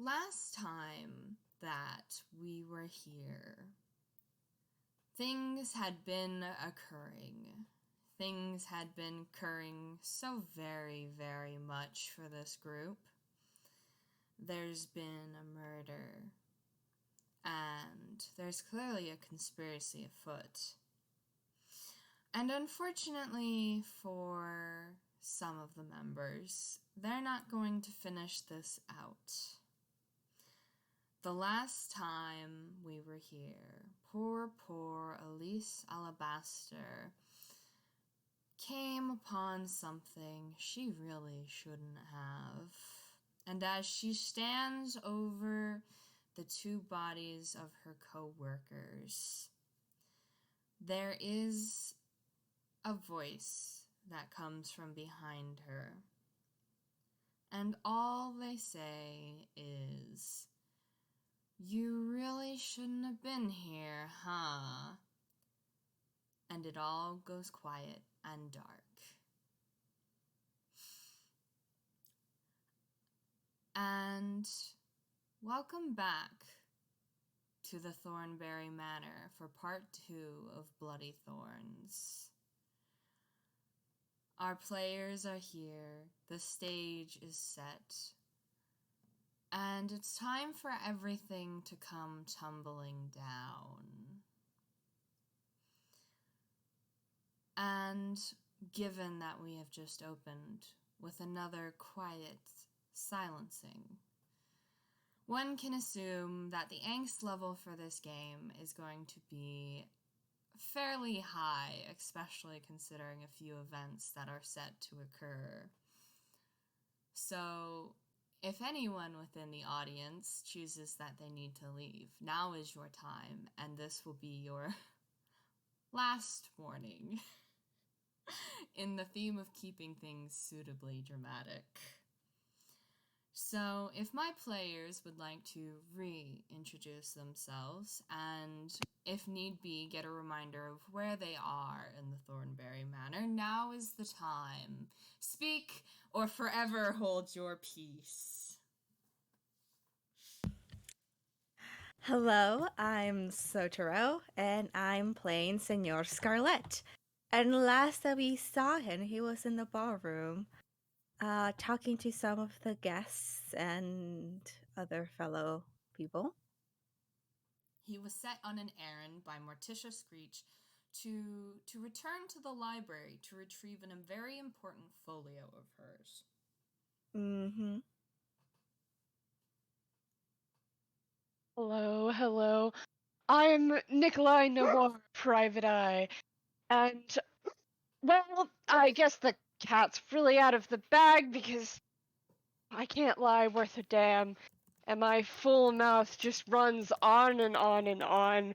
last time that we were here, things had been occurring. Things had been occurring so very, very much for this group. There's been a murder, and there's clearly a conspiracy afoot. And unfortunately for some of the members, they're not going to finish this out. The last time we were here, poor Elise Alabaster came upon something she really shouldn't have. And as she stands over the two bodies of her co-workers, there is a voice that comes from behind her. And all they say is, "You really shouldn't have been here, huh?" And it all goes quiet and dark. And welcome back to the Thornberry Manor for part 2 of Bloody Thorns. Our players are here, the stage is set, and it's time for everything to come tumbling down. And given that we have just opened with another quiet silencing, one can assume that the angst level for this game is going to be fairly high, especially considering a few events that are set to occur. So, if anyone within the audience chooses that they need to leave, now is your time, and this will be your last warning in the theme of keeping things suitably dramatic. So, if my players would like to reintroduce themselves and, if need be, get a reminder of where they are in the Thornberry Manor, now is the time. Speak or forever hold your peace. Hello, I'm Sotoro, and I'm playing Senor Scarlett. And last that we saw him, he was in the ballroom, talking to some of the guests and other fellow people. He was set on an errand by Morticia Screech to return to the library to retrieve a very important folio of hers. Mm-hmm. Hello. I'm Nikolai Noir, Private Eye. And, well, I guess the cat's really out of the bag because I can't lie worth a damn. And my full mouth just runs on and on and on.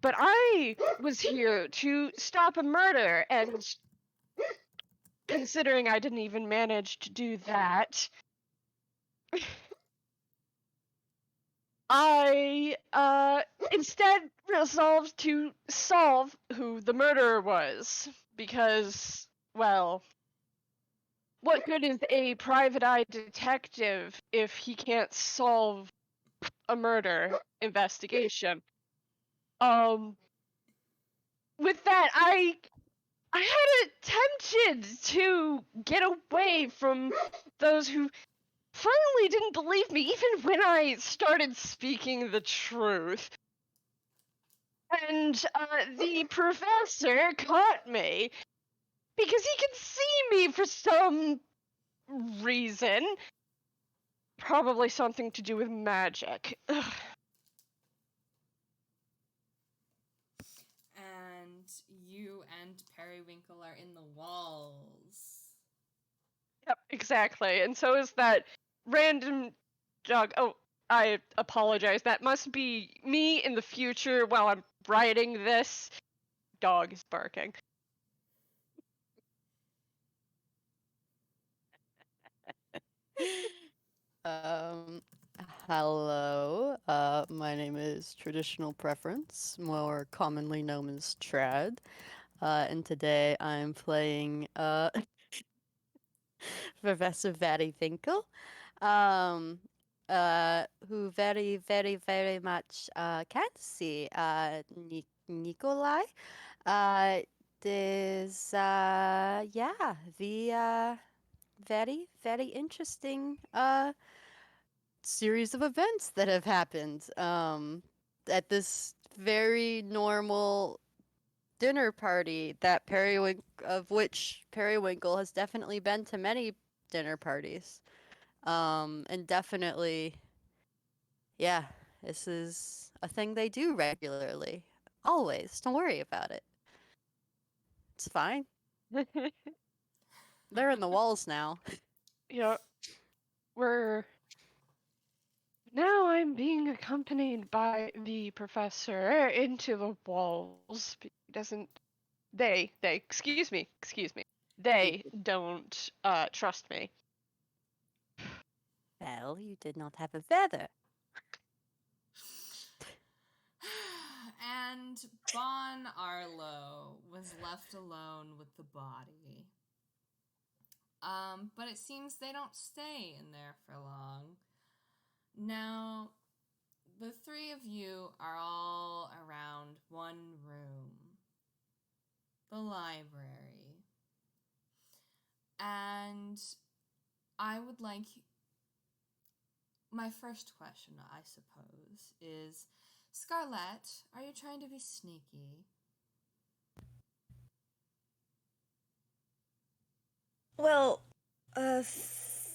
But I was here to stop a murder, and considering I didn't even manage to do that, I instead resolved to solve who the murderer was, because, well, what good is a private eye detective if he can't solve a murder investigation? With that, I had attempted to get away from those who finally didn't believe me even when I started speaking the truth. And the professor caught me because he can see me for some reason. Probably something to do with magic. Ugh. And you and Periwinkle are in the walls. Yep, exactly. And so is that random dog. Oh, I apologize. That must be me in the future while I'm writing this. Dog is barking. Hello. My name is TraditionalPreference, more commonly known as Trad. And today I'm playing Professor Periwinkle. who very, very, very much can't see Nikolai. Uh, there's yeah, the very, very interesting series of events that have happened at this very normal dinner party that of which Periwinkle has definitely been to many dinner parties. And definitely, yeah, this is a thing they do regularly. Always. Don't worry about it. It's fine. They're in the walls now. Yeah, we're now I'm being accompanied by the professor into the walls. He doesn't excuse me, they don't trust me. Well, you did not have a feather. And Bon Arlo was left alone with the body. But it seems they don't stay in there for long. Now, the three of you are all around one room, the library. And I would like, my first question, I suppose, is, Scarlett, are you trying to be sneaky? Well, with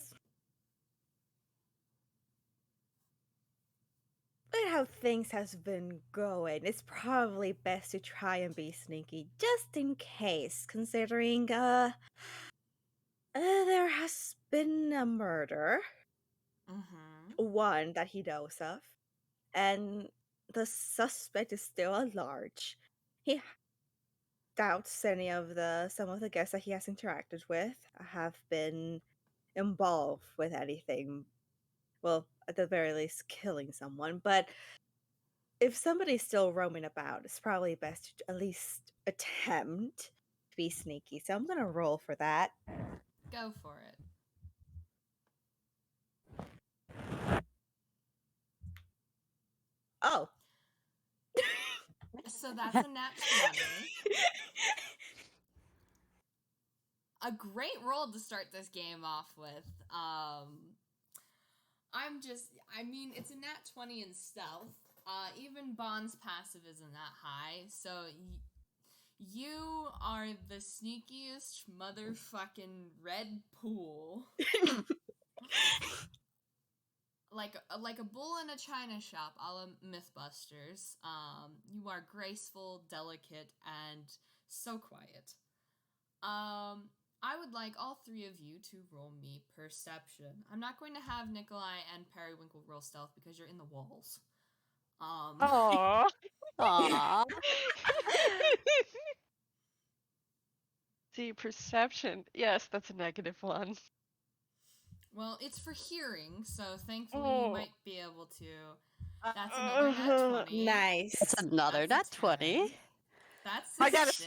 how things has been going, it's probably best to try and be sneaky, just in case, considering, there has been a murder, one that he knows of, and the suspect is still at large. He doubts some of the guests that he has interacted with have been involved with anything. Well, at the very least, killing someone. But if somebody's still roaming about, it's probably best to at least attempt to be sneaky. So I'm gonna roll for that. Go for it. Oh. So that's a nat 20. A great roll to start this game off with. It's a nat 20 in stealth. Even Bond's passive isn't that high, so you are the sneakiest motherfucking red pool. like a bull in a china shop, a la Mythbusters. You are graceful, delicate, and so quiet. I would like all three of you to roll me perception. I'm not going to have Nikolai and Periwinkle roll stealth because you're in the walls. Aww. Aww. See, perception. Yes, that's a -1. Well, it's for hearing, so thankfully you might be able to. That's another nat 20. Nice. That's another That's nat 20. That's I a got a 6.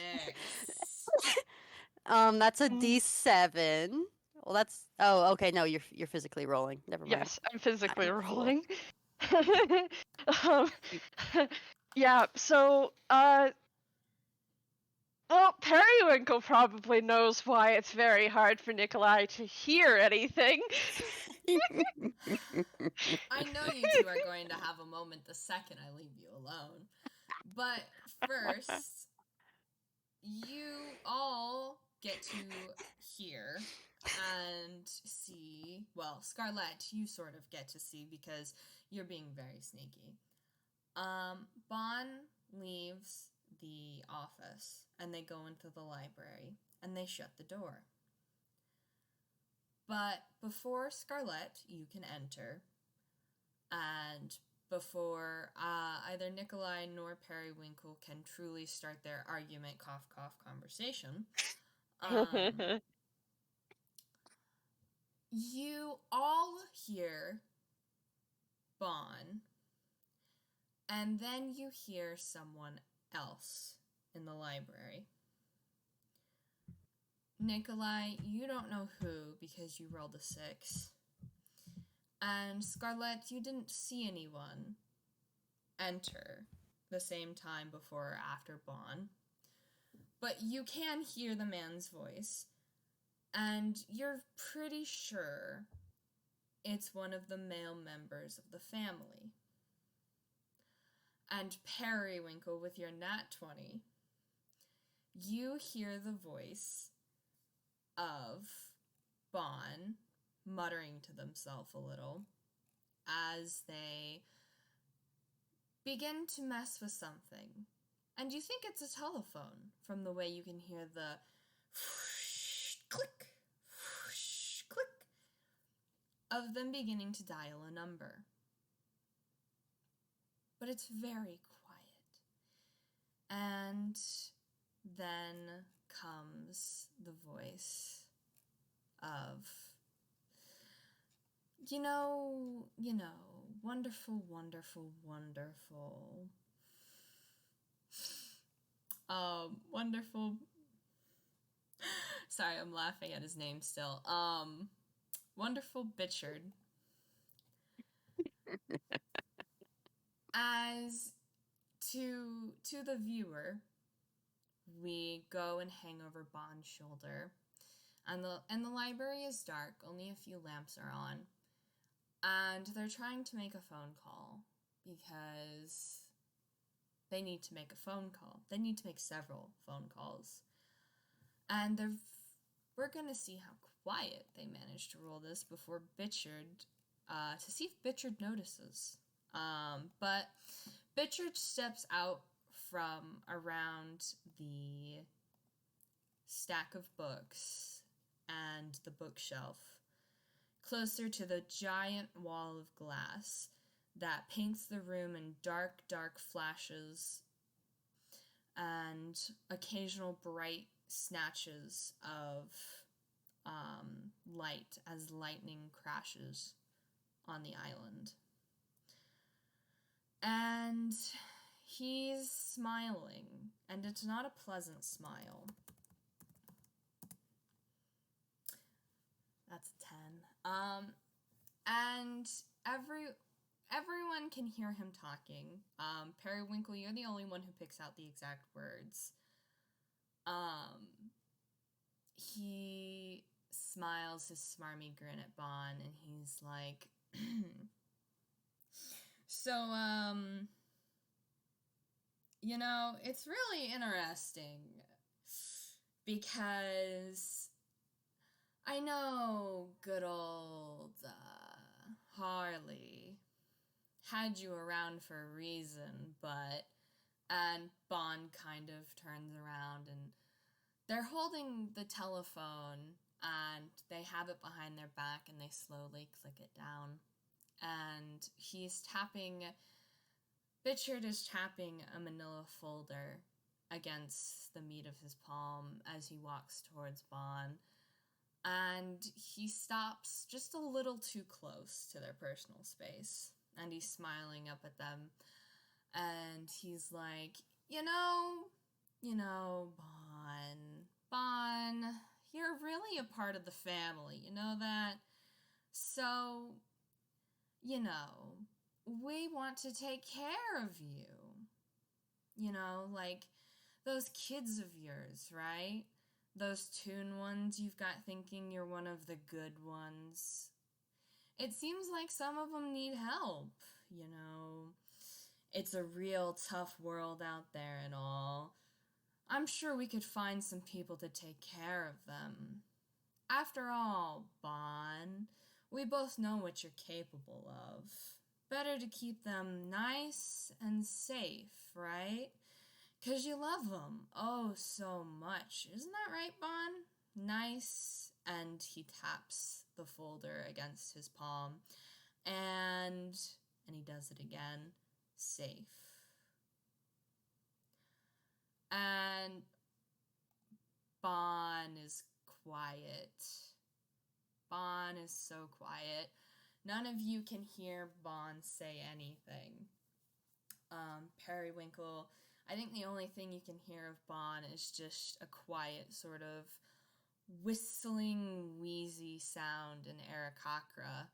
That's a D7. Well, that's okay. No, you're physically rolling. Never mind. Yes, I'm physically I'm cool. rolling. um, yeah, so well, Periwinkle probably knows why it's very hard for Nikolai to hear anything. I know you two are going to have a moment the second I leave you alone. But first, you all get to hear and see. Well, Scarlett, you sort of get to see because you're being very sneaky. Bon leaves the office and they go into the library and they shut the door. But before Scarlett, you can enter, and before either Nikolai nor Periwinkle can truly start their argument, cough, cough conversation, you all hear Bon, and then you hear someone else in the library. Nikolai, you don't know who because you rolled a 6. And Scarlett, you didn't see anyone enter the same time before or after Bon. But you can hear the man's voice, and you're pretty sure it's one of the male members of the family. And Periwinkle, with your nat 20, you hear the voice of Bon muttering to themselves a little as they begin to mess with something. And you think it's a telephone from the way you can hear the click, click of them beginning to dial a number. But it's very quiet. And then comes the voice of, you know, wonderful, wonderful, wonderful, wonderful, sorry, I'm laughing at his name still, wonderful Bitchard. As to the viewer, we go and hang over Bon's shoulder, and the library is dark, only a few lamps are on, and they're trying to make a phone call because they need to make a phone call. They need to make several phone calls, and we're gonna see how quiet they manage to roll this before Bitchard, to see if Bitchard notices. But Bitchard steps out from around the stack of books and the bookshelf, closer to the giant wall of glass that paints the room in dark, dark flashes and occasional bright snatches of light as lightning crashes on the island. And he's smiling, and it's not a pleasant smile. That's a 10. And everyone can hear him talking. Periwinkle, you're the only one who picks out the exact words. He smiles his smarmy grin at Bon, and he's like, so, it's really interesting because I know good old Harley had you around for a reason, and Bon kind of turns around and they're holding the telephone and they have it behind their back and they slowly click it down. And Bitchard is tapping a manila folder against the meat of his palm as he walks towards Bon. And he stops just a little too close to their personal space. And he's smiling up at them. And he's like, Bon, you're really a part of the family, you know that? So, we want to take care of you. Like those kids of yours, right? Those Toon ones you've got thinking you're one of the good ones. It seems like some of them need help, It's a real tough world out there and all. I'm sure we could find some people to take care of them. After all, Bon, we both know what you're capable of. Better to keep them nice and safe, right? 'Cause you love them oh so much. Isn't that right, Bon? Nice. And he taps the folder against his palm. And he does it again. Safe. And Bon is quiet. Bon is so quiet. None of you can hear Bon say anything. Periwinkle, I think the only thing you can hear of Bon is just a quiet sort of whistling, wheezy sound in Aarakocra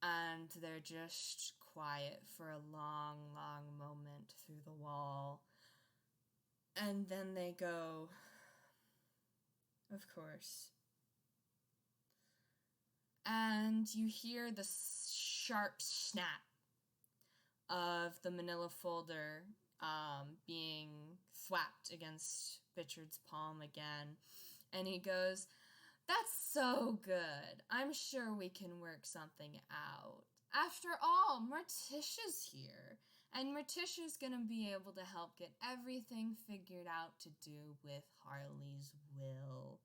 And they're just quiet for a long, long moment through the wall. And then they go, of course. And you hear the sharp snap of the manila folder being thwapped against Bichard's palm again. And he goes, "That's so good. I'm sure we can work something out. After all, Morticia's here. And Morticia's gonna be able to help get everything figured out to do with Harley's will."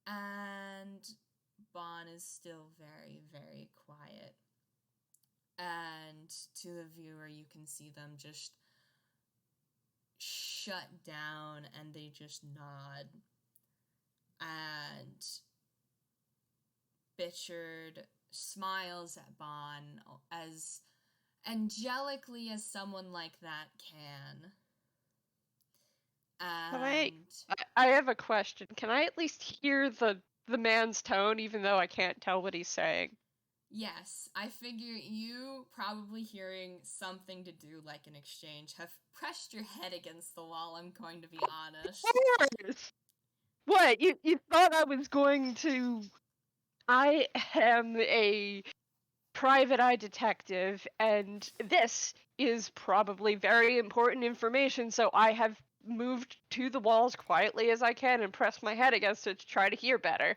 And Bon is still very, very quiet. And to the viewer, you can see them just shut down and they just nod. And Bichard smiles at Bon as angelically as someone like that can. And I have a question. Can I at least hear the man's tone, even though I can't tell what he's saying? yes, I figure you, probably hearing something to do like an exchange, have pressed your head against the wall, I'm going to be honest. What? You thought I was going to... I am a private eye detective, and this is probably very important information, so I have moved to the walls quietly as I can and pressed my head against it to try to hear better.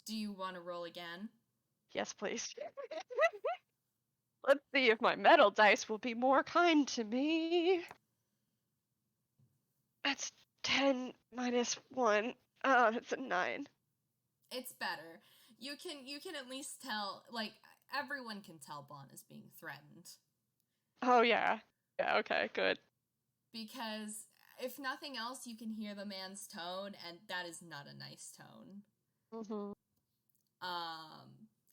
Do you want to roll again? Yes, please. Let's see if my metal dice will be more kind to me. That's 10 minus 1. Oh, it's a 9. It's better. You can at least tell, like, everyone can tell Bon is being threatened. Oh, yeah. Yeah, okay, good. Because if nothing else, you can hear the man's tone, and that is not a nice tone. Mm-hmm.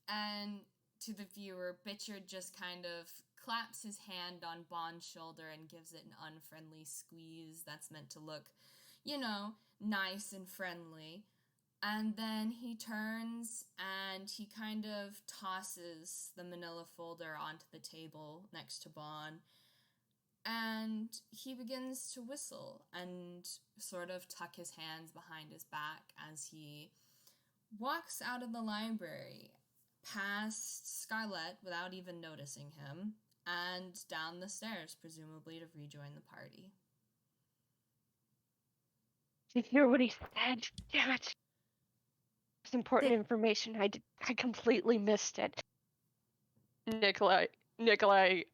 And to the viewer, Bichard just kind of claps his hand on Bon's shoulder and gives it an unfriendly squeeze that's meant to look, nice and friendly. And then he turns and he kind of tosses the manila folder onto the table next to Bon. And he begins to whistle and sort of tuck his hands behind his back as he walks out of the library, past Scarlett without even noticing him, and down the stairs, presumably to rejoin the party. Did you hear what he said? Damn it. It's important information. I completely missed it. Nikolai,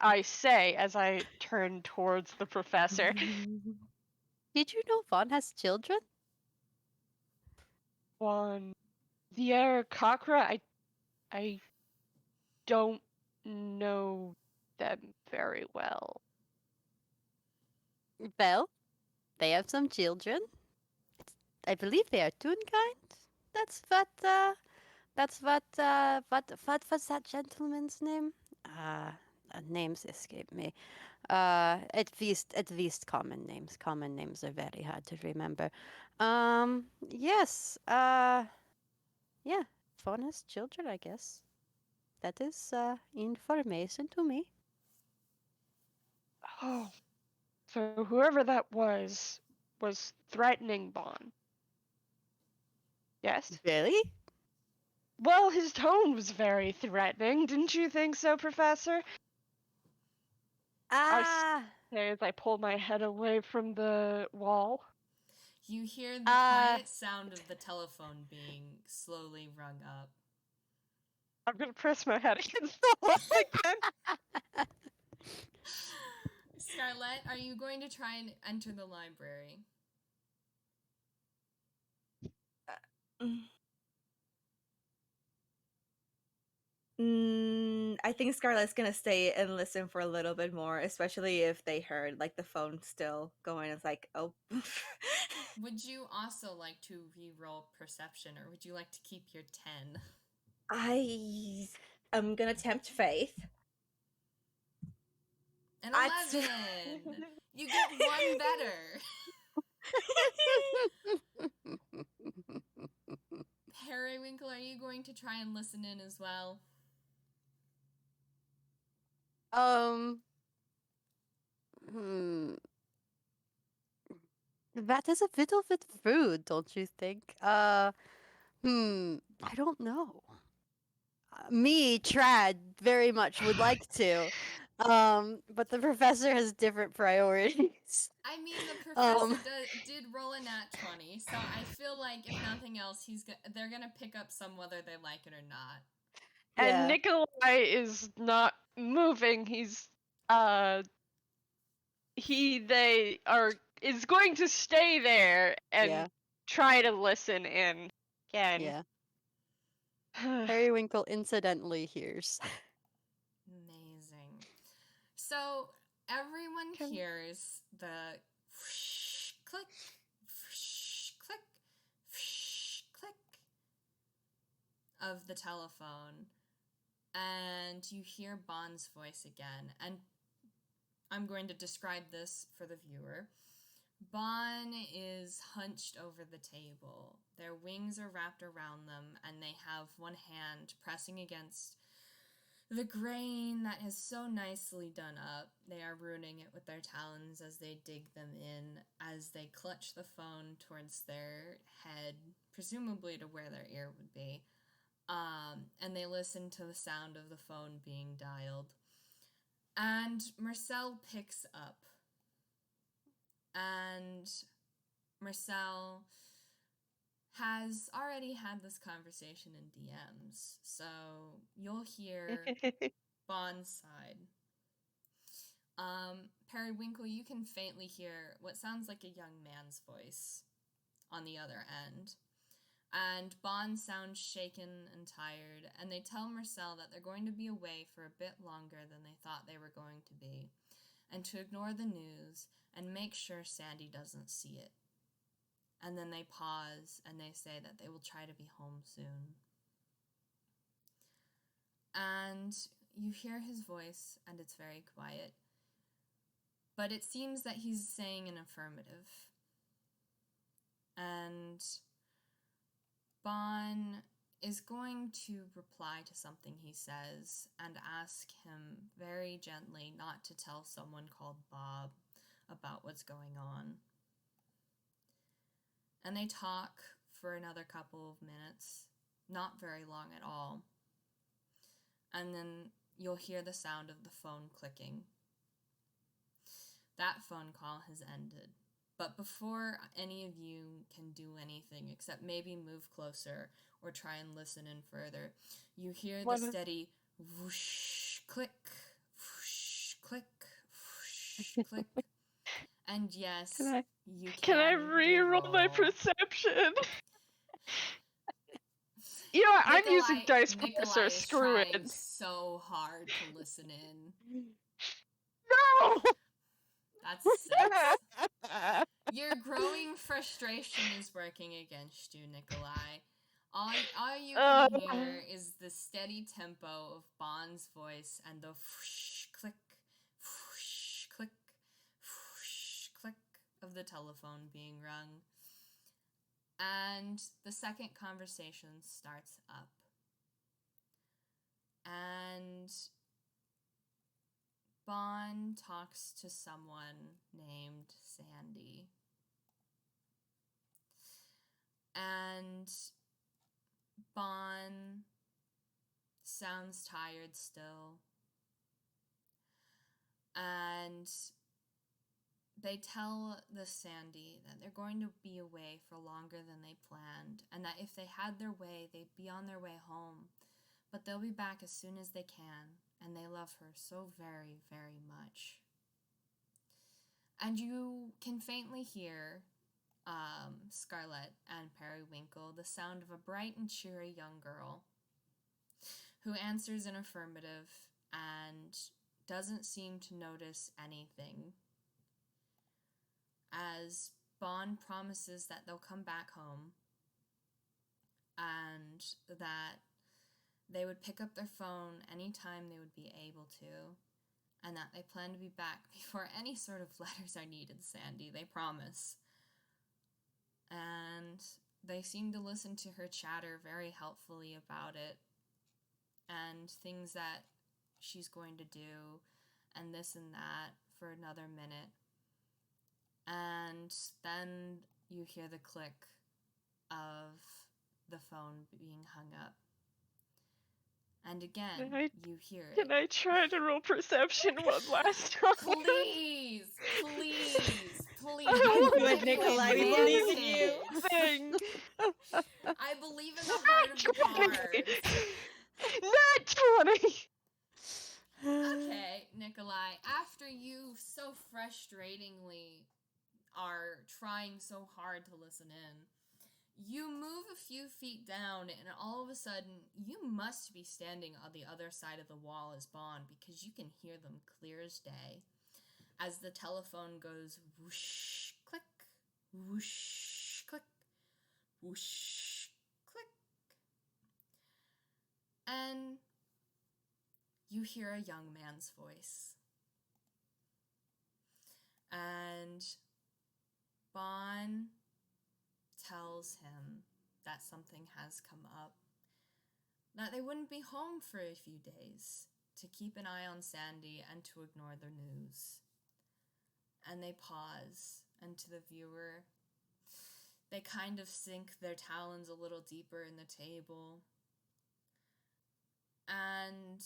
I say as I turn towards the professor. Did you know Vaughn has children? Juan Vieira Cochra, I don't know them very well. Well, they have some children. I believe they are Toon kind. That's what was that gentleman's name? Names escape me. At least common names. Common names are very hard to remember. Yes. Yeah. Fawn has children, I guess. That is information to me. Oh, so whoever that was threatening Bon. Yes? Really? Well, his tone was very threatening. Didn't you think so, Professor? I say as I pull my head away from the wall. You hear the quiet sound of the telephone being slowly rung up. I'm gonna press my head against the wall again. Scarlett, are you going to try and enter the library? I think Scarlett's gonna stay and listen for a little bit more, especially if they heard like the phone still going. It's like, oh. Would you also like to re-roll perception, or would you like to keep your 10? I am gonna tempt fate. An 11! You get one better! Periwinkle, are you going to try and listen in as well? Hmm. That is a little bit rude, don't you think? I don't know. Me, Trad, very much would like to. But the professor has different priorities. I mean, the Um, professor did roll a nat 20, so I feel like if nothing else, they're gonna pick up some whether they like it or not. And yeah, Nikolai is not moving. They are is going to stay there and yeah, try to listen in again. yeah. Periwinkle incidentally hears. Amazing. So everyone Can- hears the whoosh, click, whoosh, click, whoosh, click of the telephone, and you hear Bond's voice again. And I'm going to describe this for the viewer. Bon is hunched over the table. Their wings are wrapped around them, and they have one hand pressing against the grain that is so nicely done up. They are ruining it with their talons as they dig them in, as they clutch the phone towards their head, presumably to where their ear would be. And they listen to the sound of the phone being dialed. And Marcel picks up. And Marcel has already had this conversation in DMs, so you'll hear Bond's side. Periwinkle, you can faintly hear what sounds like a young man's voice on the other end. And Bond sounds shaken and tired, and they tell Marcel that they're going to be away for a bit longer than they thought they were going to be, and to ignore the news and make sure Sandy doesn't see it. And then they pause and they say that they will try to be home soon. And you hear his voice, and it's very quiet. But it seems that he's saying an affirmative. And Bon is going to reply to something he says and ask him very gently not to tell someone called Bob about what's going on. And they talk for another couple of minutes, not very long at all. And then you'll hear the sound of the phone clicking. That phone call has ended. But before any of you can do anything except maybe move closer or try and listen in further, you hear the steady whoosh, click, whoosh, click, whoosh, click. And yes, you Can I can re-roll my reroll. perception? You know what? I'm using dice Nikolai professor. is Screw trying it. so hard to listen in. No! That's 6. Your growing frustration is working against you, Nikolai. All you can hear is the steady tempo of Bond's voice and the whoosh, click, whoosh, click, whoosh, click of the telephone being rung. And the second conversation starts up. And Bond talks to someone named Sandy. And Bond sounds tired still. And they tell the Sandy that they're going to be away for longer than they planned, and that if they had their way, they'd be on their way home. But they'll be back as soon as they can, and they love her so very, very much. And you can faintly hear Scarlett and Periwinkle, the sound of a bright and cheery young girl who answers in affirmative and doesn't seem to notice anything, as Bond promises that they'll come back home and that they would pick up their phone anytime they would be able to, and that they plan to be back before any sort of letters are needed, Sandy, they promise. And they seem to listen to her chatter very helpfully about it, and things that she's going to do, and this and that for another minute. And then you hear the click of the phone being hung up. And again, you hear it. Can I try to roll perception one last time? Please, please, please. I Do it, Nikolai. We believe in you. Thing. I believe in the heart of the cards. Not 20! Okay, Nikolai, after you so frustratingly are trying so hard to listen in, you move a few feet down, and all of a sudden, you must be standing on the other side of the wall as Bond, because you can hear them clear as day. As the telephone goes whoosh, click, whoosh, click, whoosh, click. And you hear a young man's voice. And Bond tells him that something has come up, that they wouldn't be home for a few days, to keep an eye on Sandy and to ignore the news. And they pause, and to the viewer, they kind of sink their talons a little deeper in the table, and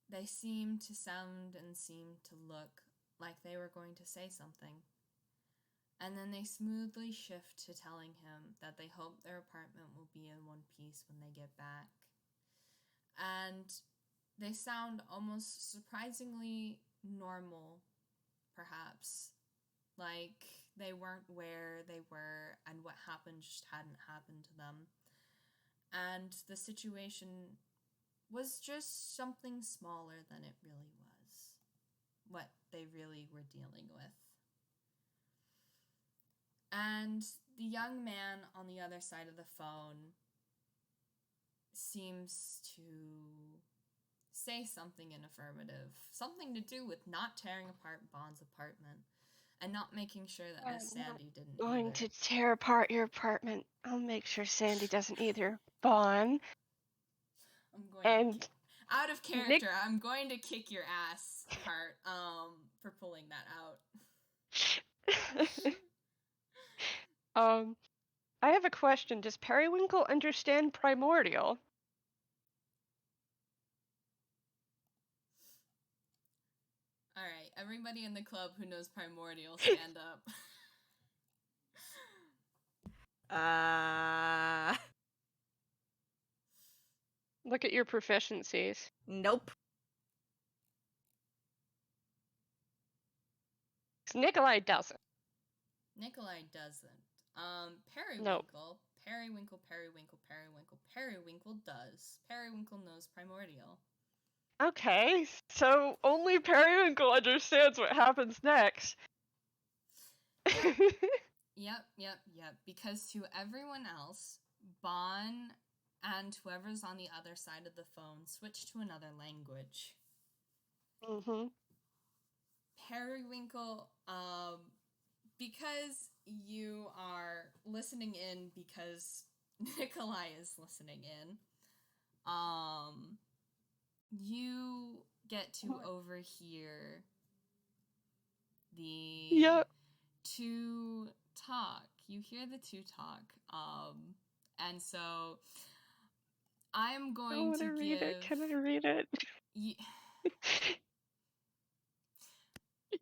they seem to sound and seem to look like they were going to say something. And then they smoothly shift to telling him that they hope their apartment will be in one piece when they get back. And they sound almost surprisingly normal, perhaps. Like they weren't where they were, and what happened just hadn't happened to them. And the situation was just something smaller than it really was. What they really were dealing with. And the young man on the other side of the phone seems to say something in affirmative. Something to do with not tearing apart Bond's apartment and not making sure that Miss Sandy didn't Going either. to tear apart your apartment. I'll make sure Sandy doesn't either. Bond. I'm going to out of character, I'm going to kick your ass part for pulling that out. I have a question. Does Periwinkle understand primordial? Alright, everybody in the club who knows primordial, stand up. Look at your proficiencies. Nope. Nikolai doesn't. Nikolai doesn't. Periwinkle. Nope. Periwinkle does. Periwinkle knows primordial. Okay, so only Periwinkle understands what happens next. Yep. Because to everyone else, Bon and whoever's on the other side of the phone switch to another language. Mm-hmm. Periwinkle, because you are listening in because Nikolai is listening in, you get to overhear the two talk. You hear the two talk, and so I'm going to read give... it. Can I read it?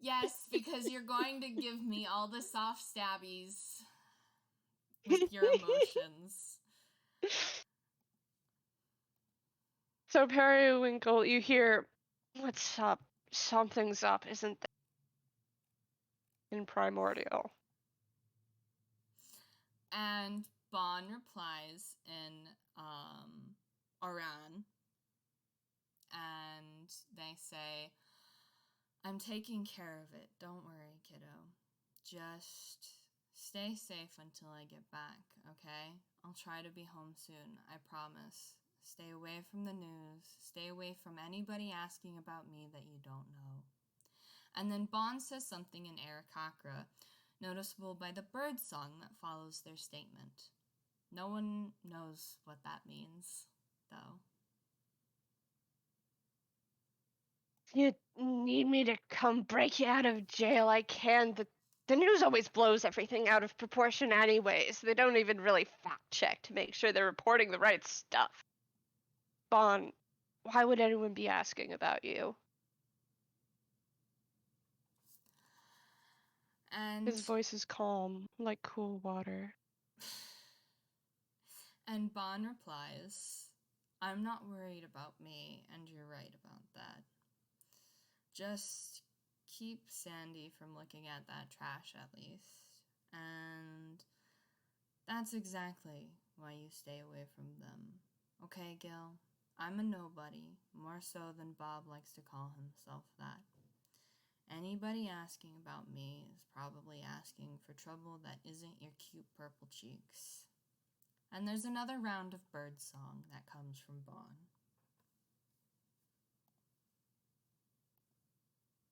Yes, because you're going to give me all the soft stabbies with your emotions. So Periwinkle, you hear, "What's up? Something's up, isn't there?" In primordial. And Bon replies in Oran, and they say, "I'm taking care of it. Don't worry, kiddo. Just stay safe until I get back, okay? I'll try to be home soon, I promise. Stay away from the news. Stay away from anybody asking about me that you don't know." And then Bon says something in Arakakra, noticeable by the bird song that follows their statement. No one knows what that means, though. You need me to come break you out of jail, I can. The news always blows everything out of proportion anyways. They don't even really fact check to make sure they're reporting the right stuff. Bon, why would anyone be asking about you? And His voice is calm, like cool water. And Bon replies, I'm not worried about me, and you're right about that. Just keep Sandy from looking at that trash at least. And that's exactly why you stay away from them. Okay, Gil? I'm a nobody, more so than Bob likes to call himself that. Anybody asking about me is probably asking for trouble that isn't your cute purple cheeks. And there's another round of birdsong that comes from Bon.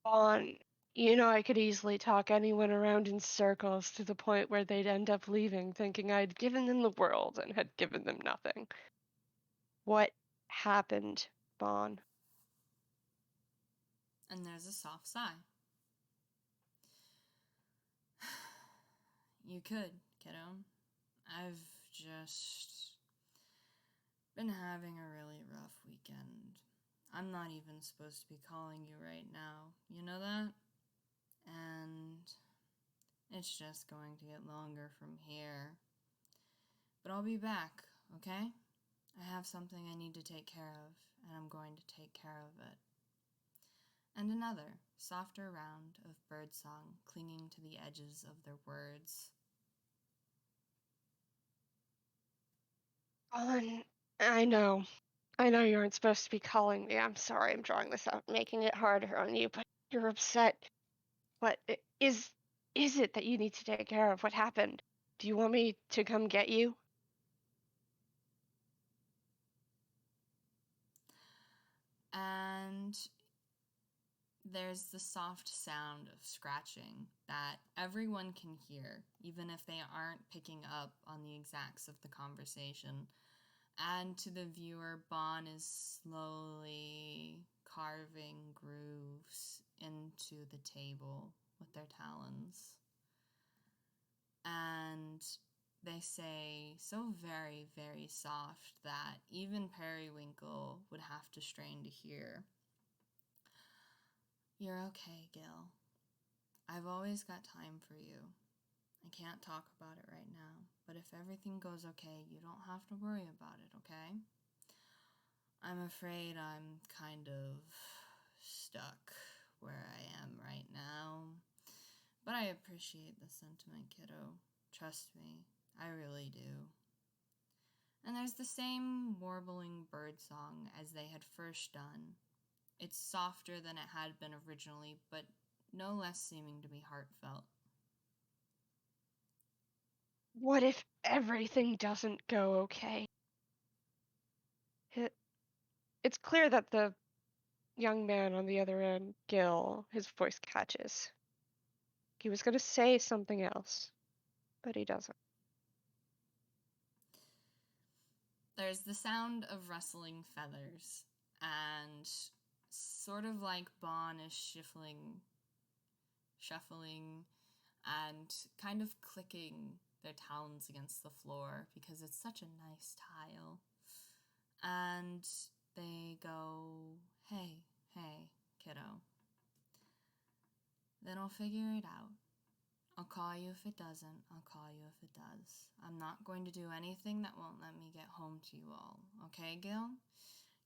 Bon, I could easily talk anyone around in circles to the point where they'd end up leaving thinking I'd given them the world and had given them nothing. What happened, Bon? And there's a soft sigh. You could, kiddo. I've just been having a really rough weekend. I'm not even supposed to be calling you right now. You know that? And it's just going to get longer from here. But I'll be back, okay? I have something I need to take care of, and I'm going to take care of it. And another, softer round of birdsong clinging to the edges of their words. Bon, I know you aren't supposed to be calling me. I'm sorry I'm drawing this out, making it harder on you, but you're upset. What is it that you need to take care of? What happened? Do you want me to come get you? And there's the soft sound of scratching that everyone can hear, even if they aren't picking up on the exacts of the conversation. And to the viewer, Bon is slowly carving grooves into the table with their talons. And they say so very, very soft that even Periwinkle would have to strain to hear. You're okay, Gil. I've always got time for you. I can't talk about it right now, but if everything goes okay, you don't have to worry about it, okay? I'm afraid I'm kind of stuck where I am right now, but I appreciate the sentiment, kiddo. Trust me, I really do. And there's the same warbling bird song as they had first done. It's softer than it had been originally, but no less seeming to be heartfelt. What if everything doesn't go okay? It's clear that the young man on the other end, Gil, his voice catches. He was going to say something else, but he doesn't. There's the sound of rustling feathers, and sort of like Bon is shuffling, and kind of clicking their talons against the floor because it's such a nice tile. And they go, hey, kiddo. Then I'll figure it out. I'll call you if it doesn't. I'll call you if it does. I'm not going to do anything that won't let me get home to you all. Okay, Gil?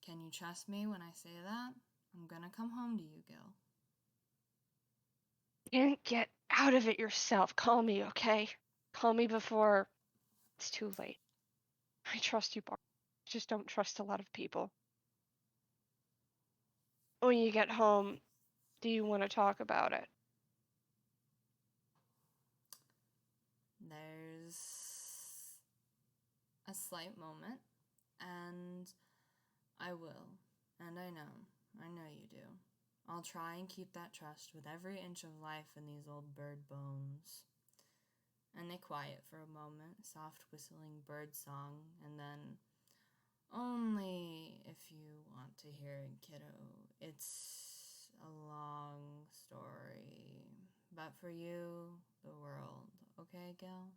Can you trust me when I say that? I'm gonna come home to you, Gil. You can't get out of it yourself. Call me, okay? Call me before it's too late. I trust you, Bart. I just don't trust a lot of people. When you get home, do you want to talk about it? There's a slight moment, and I will. And I know you do. I'll try and keep that trust with every inch of life in these old bird bones. And they quiet for a moment, soft whistling bird song, and then, only if you want to hear it, kiddo. It's a long story. But for you, the world. Okay, Gil?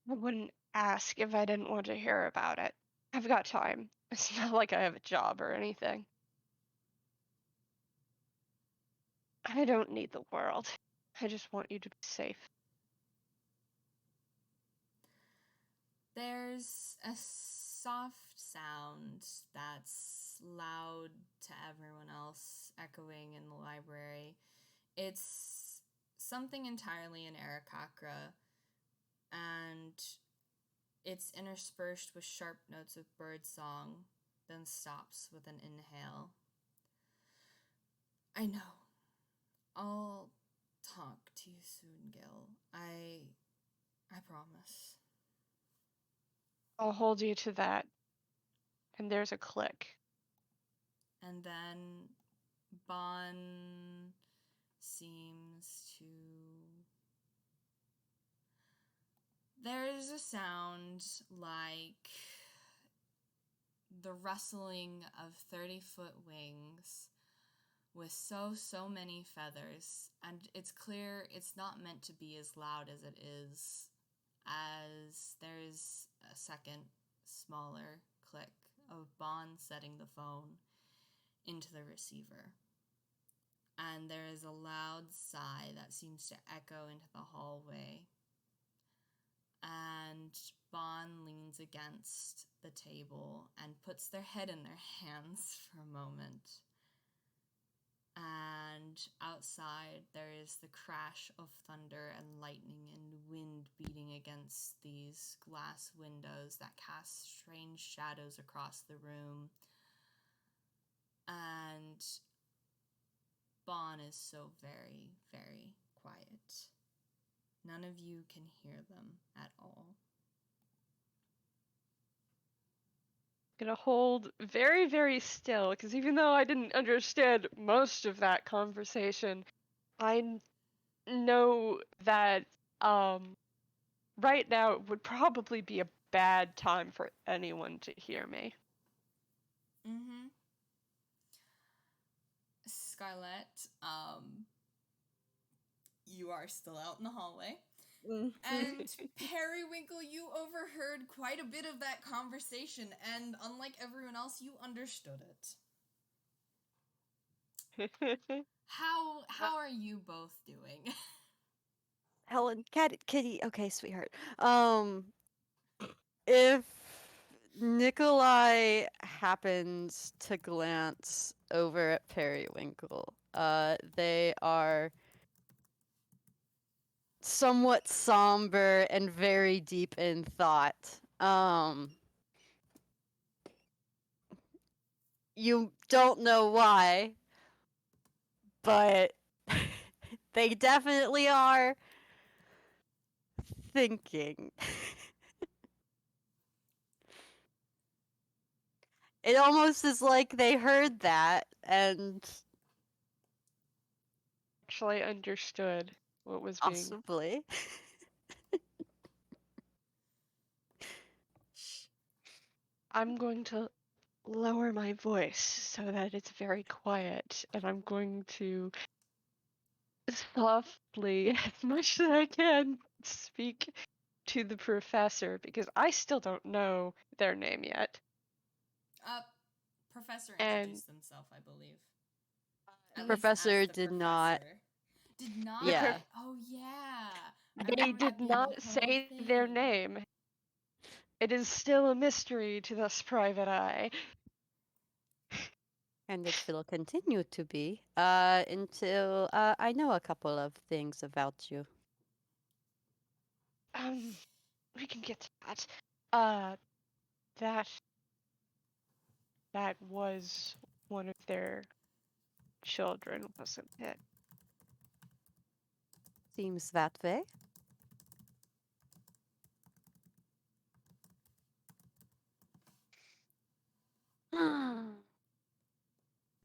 I wouldn't ask if I didn't want to hear about it. I've got time. It's not like I have a job or anything. I don't need the world. I just want you to be safe. There's a soft sound that's loud to everyone else, echoing in the library. It's something entirely in Arakakra, and it's interspersed with sharp notes of bird song, then stops with an inhale. I know. I'll talk to you soon, Gil. I promise. I'll hold you to that. And there's a click. And then Bon seems to... There's a sound like the rustling of 30-foot wings with so many feathers, and it's clear it's not meant to be as loud as it is, as there's a second, smaller click of Bon setting the phone into the receiver. And there is a loud sigh that seems to echo into the hallway. And Bon leans against the table and puts their head in their hands for a moment. And outside there is the crash of thunder and lightning and wind beating against these glass windows that cast strange shadows across the room. And Bon is so very, very quiet. None of you can hear them at all. Gonna hold very, very still, because even though I didn't understand most of that conversation, I know that right now it would probably be a bad time for anyone to hear me. Mm-hmm. Scarlett, you are still out in the hallway. And Periwinkle, you overheard quite a bit of that conversation, and unlike everyone else, you understood it. How are you both doing? Helen, Kitty. Okay, sweetheart. If Nikolai happens to glance over at Periwinkle, they are somewhat somber and very deep in thought. You don't know why, but they definitely are thinking. It almost is like they heard that and Actually understood what was being... possibly. I'm going to lower my voice so that it's very quiet, and I'm going to softly, as much as I can, speak to the professor, because I still don't know their name yet. Professor And- introduced himself, I believe. At least Professor as the did not. professor. Did not? Yeah. Oh, yeah. I They remember that did being a not whole say their thing. name. It is still a mystery to this private eye. And it will continue to be until I know a couple of things about you. We can get to that. That was one of their children, wasn't it? Seems that way.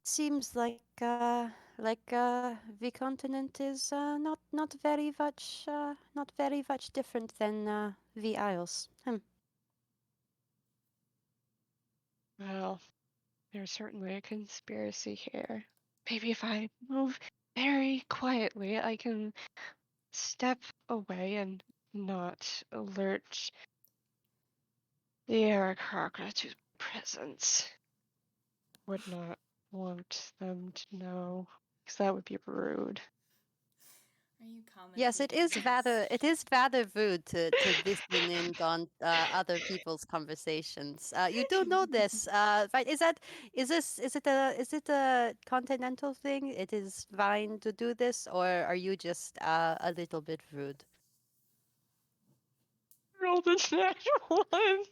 Seems like the continent is not very much different than the Isles. Well, there's certainly a conspiracy here. Maybe if I move very quietly, I can step away and not alert the Aarakocra to presence. Would not want them to know, because that would be rude. Are you commenting? Yes, it is rather rude to listen in on other people's conversations. You do know this, right? Is it a continental thing? It is fine to do this, or are you just a little bit rude? Roll the natural one.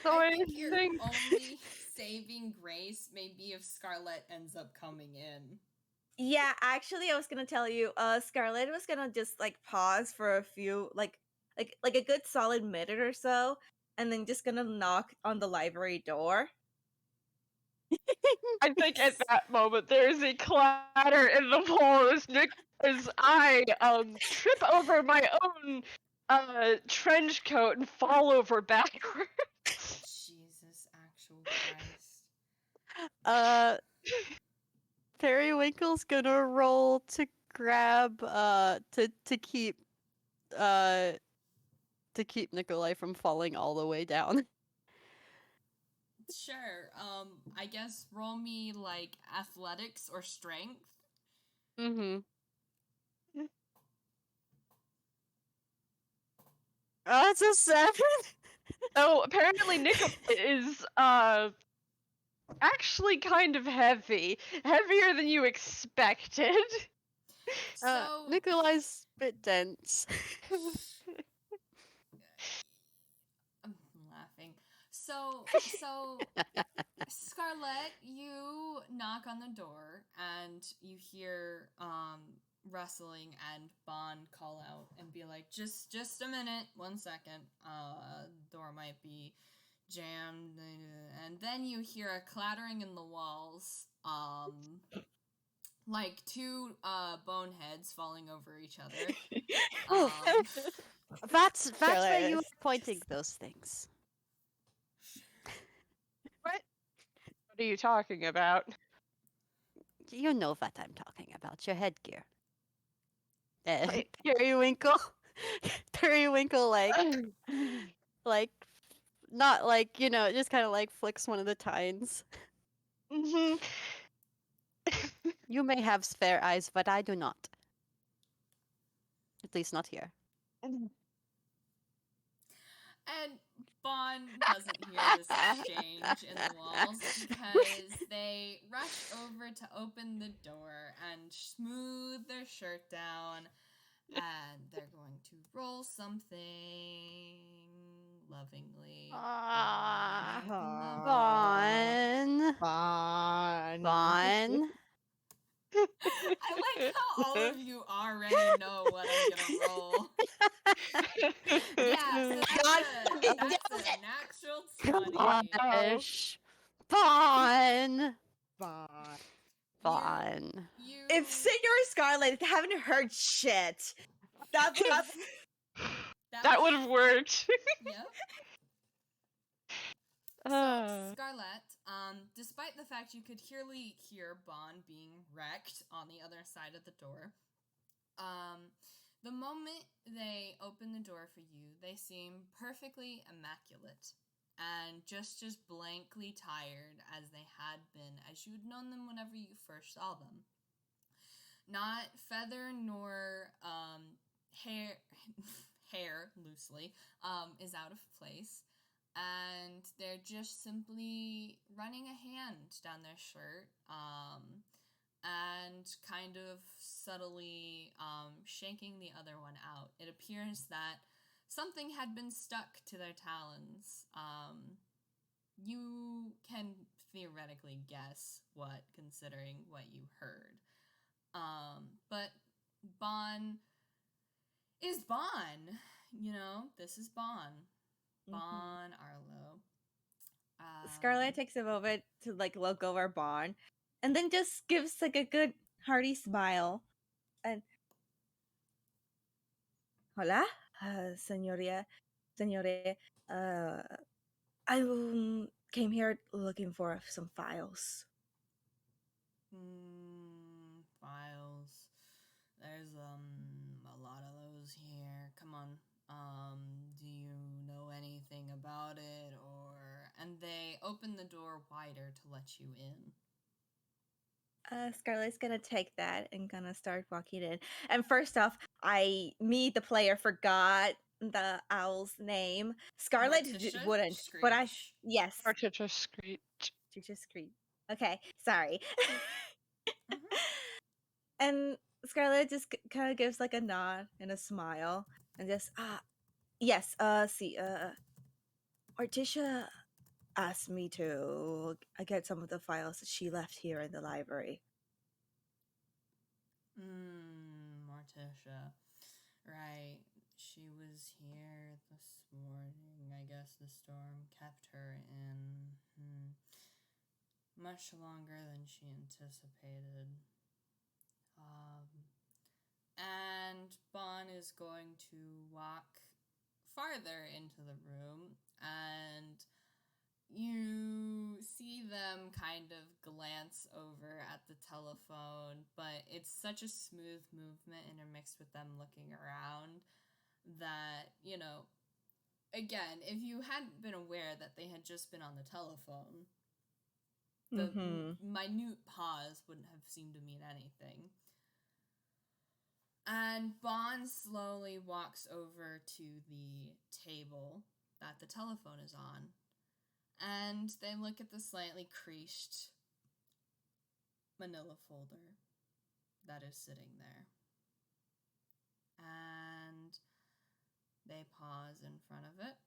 So I I think your think only saving grace may be if Scarlett ends up coming in. Yeah, actually, I was gonna tell you. Scarlett was gonna just like pause for a few, like a good solid minute or so, and then just gonna knock on the library door. I think at that moment there is a clatter in the walls as I trip over my own trench coat and fall over backwards. Jesus, actual Christ. Periwinkle's gonna roll to grab to keep Nikolai from falling all the way down. Sure. I guess roll me like athletics or strength. Mm-hmm. Oh, it's a 7. So apparently Nikolai is actually kind of heavy. Heavier than you expected. So Nikolai's a bit dense. I'm laughing. So Scarlett, you knock on the door and you hear rustling and Bond call out and be like, just a minute, 1 second. Door might be jammed, and then you hear a clattering in the walls. Like two boneheads falling over each other. That's where you Hilarious. were pointing those things. What are you talking about? You know what I'm talking about. Your headgear. Wait. Periwinkle. Periwinkle, like, not like, just kind of like flicks one of the tines. Mm-hmm. You may have spare eyes, but I do not. At least not here. And Bond doesn't hear this exchange in the walls because they rush over to open the door and smooth their shirt down, and they're going to roll something lovingly. Bon. I like how all of you already know what I'm gonna roll. Yeah, so that's a natural 20. Gosh. Bon. If Senor Scarlett haven't heard shit, that That would have worked. Yep. So, Scarlett, despite the fact you could clearly hear Bond being wrecked on the other side of the door, the moment they open the door for you, they seem perfectly immaculate and just blankly tired as they had been as you'd known them whenever you first saw them. Not feather nor hair loosely is out of place. And they're just simply running a hand down their shirt and kind of subtly shaking the other one out. It appears that something had been stuck to their talons. You can theoretically guess what, considering what you heard. But Bon is Bon. This is Bon. Bon Arlo. Scarlett takes a moment to like look over Bond, and then just gives like a good hearty smile. And hola, senore. I came here looking for some files. Files. There's a lot of those here. Come on. Do you know anything about it, or... And they open the door wider to let you in. Scarlett's gonna take that and gonna start walking in. And first off, the player, forgot the owl's name. Scarlett Morticia? wouldn't, but Screech? yes, Artificial screech. she just screamed. Okay, sorry. Mhm. And Scarlett just kind of gives like a nod and a smile, and just yes, see, Morticia asked me to get some of the files that she left here in the library. Morticia. Right. She was here this morning. I guess the storm kept her in much longer than she anticipated. And Bon is going to walk farther into the room, and you see them kind of glance over at the telephone, but it's such a smooth movement intermixed with them looking around that, again, if you hadn't been aware that they had just been on the telephone, the minute pause wouldn't have seemed to mean anything. And Bond slowly walks over to the table that the telephone is on, and they look at the slightly creased manila folder that is sitting there. And they pause in front of it,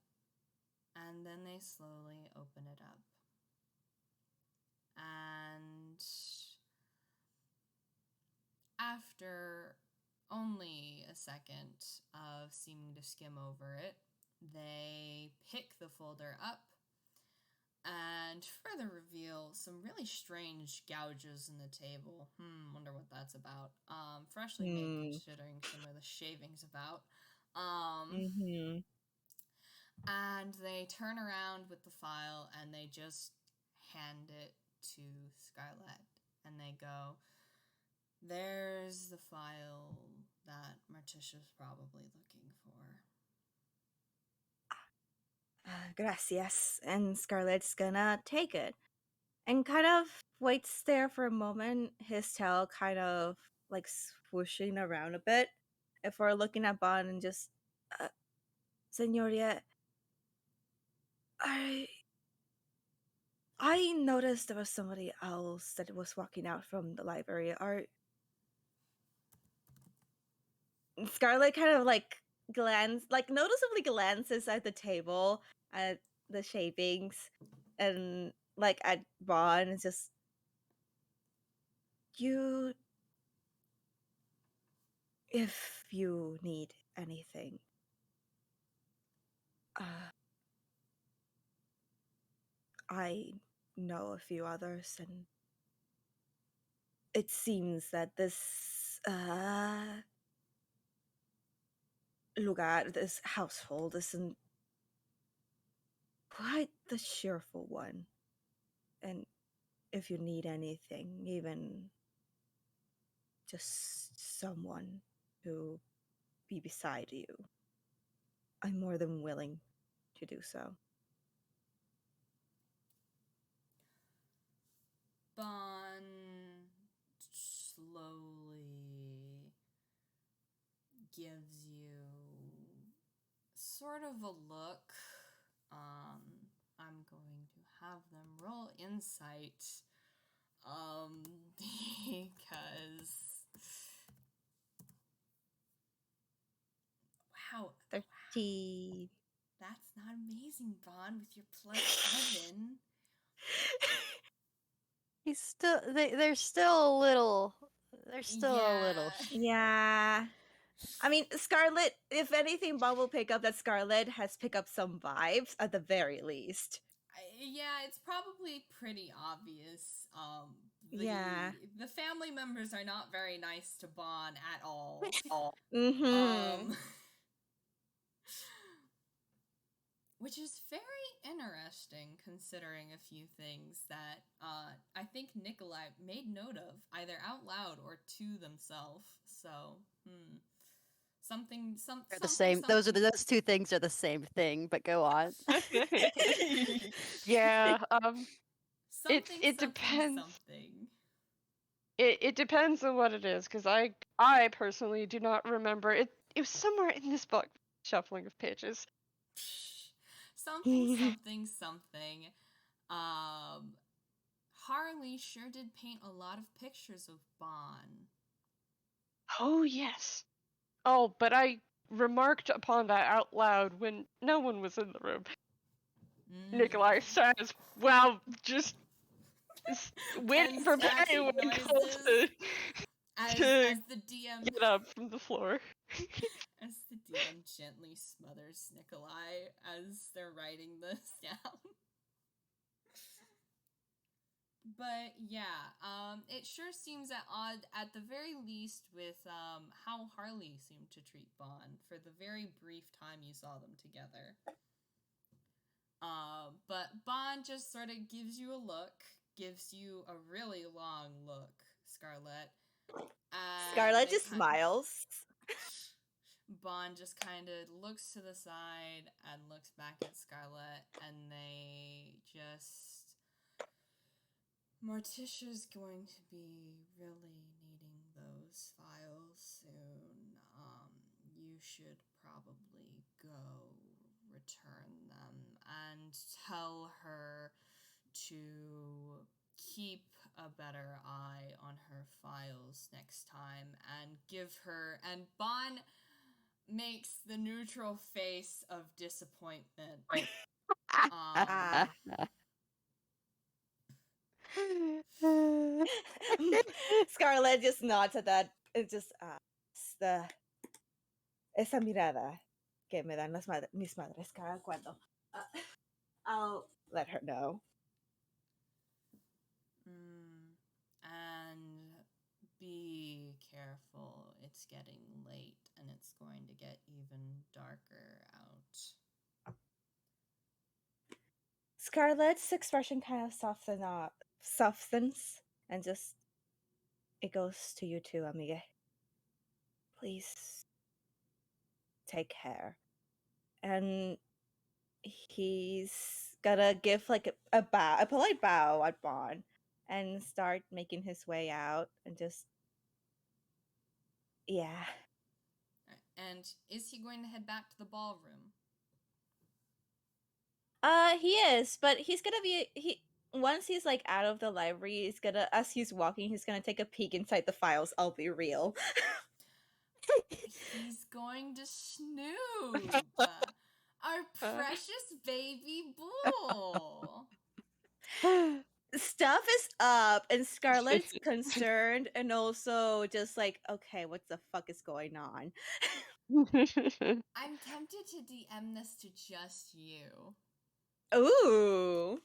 and then they slowly open it up. And after only a second of seeming to skim over it, they pick the folder up and further reveal some really strange gouges in the table. Wonder what that's about. Freshly made, considering some of the shavings about. And they turn around with the file and they just hand it to Scarlett. And they go, "There's the file that Morticia's probably looking for." Gracias. And Scarlett's gonna take it and kind of waits there for a moment, his tail kind of like swooshing around a bit before looking at Bond and just, Senorita, I noticed there was somebody else that was walking out from the library. Scarlett kind of like noticeably glances at the table, at the shavings, and like at Bond, and just, if you need anything, I know a few others, and it seems that this this household isn't quite the cheerful one. And if you need anything, even just someone to be beside you, I'm more than willing to do so. Bond slowly gives you sort of a look. I'm going to have them roll insight, because wow, 30. that's not amazing, Bond, with your +7. He's still they're still a little Yeah. I mean, Scarlett, if anything, Bob will pick up that Scarlett has picked up some vibes at the very least. Yeah, it's probably pretty obvious. Yeah. The family members are not very nice to Bon at all. Mm-hmm. Which is very interesting considering a few things that I think Nikolai made note of, either out loud or to themselves. So, They're the same. Those two things are the same thing. But go on. Yeah. Something, it depends. Something. It depends on what it is, because I personally do not remember it. It was somewhere in this book, shuffling of pages. Something. Harley sure did paint a lot of pictures of Bon. Oh yes. Oh, but I remarked upon that out loud when no one was in the room. Nikolai says, "Wow, just waiting for Periwinkle to as the DM get up from the floor." As the DM gently smothers Nikolai as they're writing this down. But yeah, it sure seems at odd, at the very least, with how Harley seemed to treat Bon for the very brief time you saw them together. But Bon just sort of gives you a look, gives you a really long look, Scarlett. Scarlett just smiles. Bon just kind of looks to the side and looks back at Scarlett, and they just... Morticia's going to be really needing those files soon. You should probably go return them and tell her to keep a better eye on her files next time and give her... And Bon makes the neutral face of disappointment. Scarlett just nods at that. It just esa mirada que me dan mis madres cada cuando. I'll let her know. And be careful. It's getting late and it's going to get even darker out. Scarlett's expression kind of softens and just... It goes to you too, amiga. Please take care. And he's gonna give like a polite bow at Bon, and start making his way out and just... Yeah. And is he going to head back to the ballroom? He is, but he's gonna be... Once he's like out of the library, he's gonna, as he's walking, he's gonna take a peek inside the files. I'll be real. He's going to snoop. Our precious baby bull. Stuff is up, and Scarlett's concerned, and also just like, okay, what the fuck is going on? I'm tempted to DM this to just you. Ooh.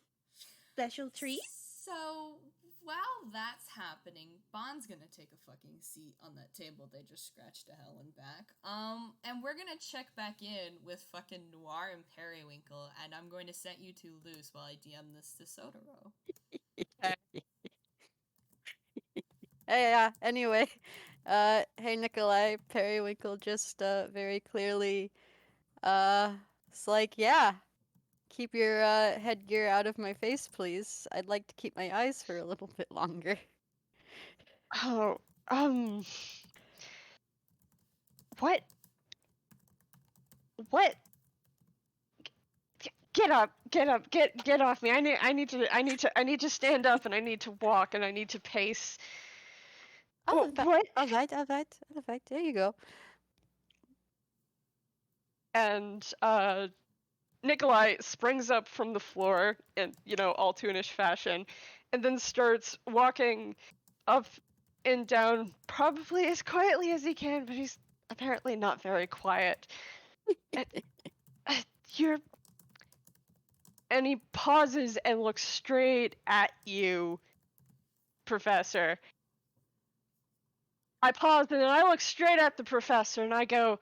Special treat? So, while that's happening, Bon's gonna take a fucking seat on that table they just scratched to hell and back. And we're gonna check back in with fucking Noir and Periwinkle, and I'm going to set you two loose while I DM this to Sotoro. Yeah, anyway. Hey Nikolai, Periwinkle just very clearly it's like, yeah, keep your headgear out of my face, please. I'd like to keep my eyes for a little bit longer. Oh, what? Get up, get off me. I need to stand up, and I need to walk, and I need to pace. Oh, what? All right. There you go. And Nikolai springs up from the floor in, all Toonish fashion, and then starts walking up and down, probably as quietly as he can, but he's apparently not very quiet. You're and he pauses and looks straight at you, Professor. I pause and then I look straight at the professor and I go,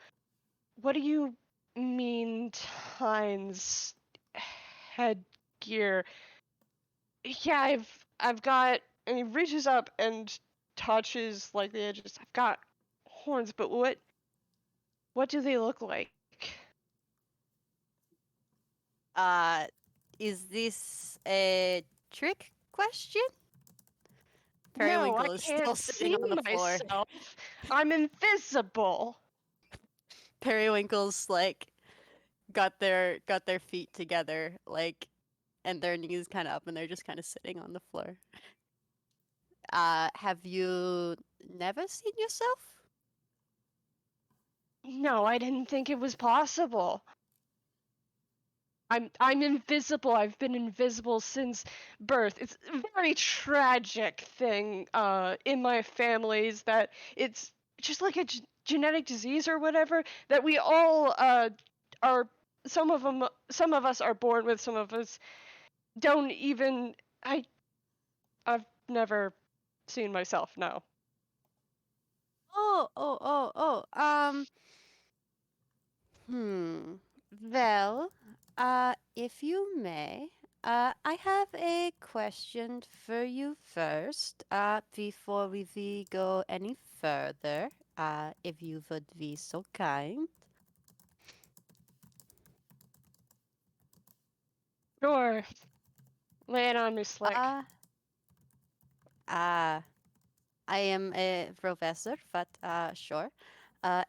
"What do you mean, Tynes headgear?" "Yeah, I've got," and he reaches up and touches like the edges. "I've got horns, but what do they look like?" Is this a trick question? "No, I Periwinkle is still can't sitting see on the floor. myself. I'm invisible." Periwinkle's like got their feet together, like, and their knees kind of up, and they're just kind of sitting on the floor. Have you never seen yourself? "No, I didn't think it was possible. I'm invisible. I've been invisible since birth. It's a very tragic thing in my family is that it's just like a genetic disease or whatever that we all are. Some of us are born with. Some of us don't even. I've never seen myself. No." Oh. Well, if you may, I have a question for you first, before we go any further, if you would be so kind. Sure. Lay it on me, Slick. Uh, I am a professor, but, sure.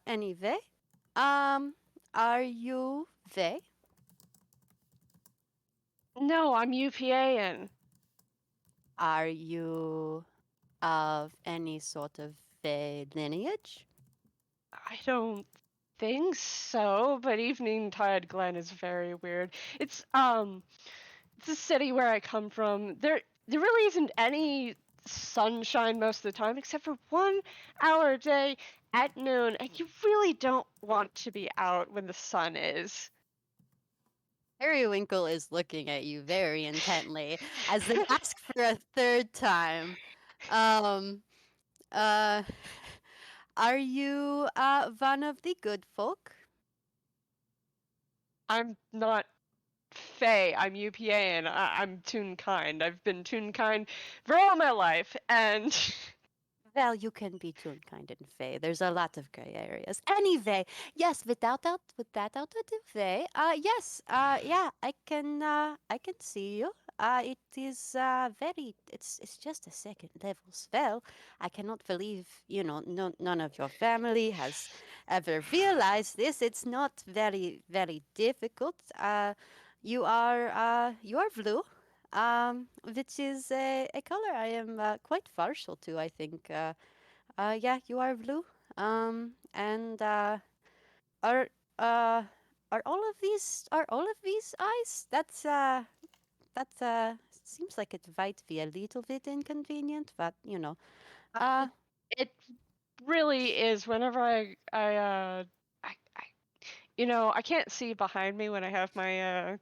Anyway, are you they? No, I'm UPAing. Are you of any sort of lineage? I don't think so, but Evening Tide Glen is very weird. It's a city where I come from. There really isn't any sunshine most of the time, except for 1 hour a day at noon, and you really don't want to be out when the sun is. Periwinkle is looking at you very intently as they ask for a third time. Um, uh, are you one of the good folk? I'm not Fae. I'm UPA, and I'm Toon kind. I've been Toon kind for all my life, and Well, you can be Toon kind and Fae. There's a lot of gray areas. Anyway, yes, without out of the way, yes, yeah, I can see you. It is it's just a second level spell. I cannot believe, none of your family has ever realized this. It's not very difficult. You are blue, which is a color I am quite partial to, I think. Yeah, you are blue. And are uh, are all of these eyes? That seems like it might be a little bit inconvenient, but it really is. Whenever I can't see behind me when I have my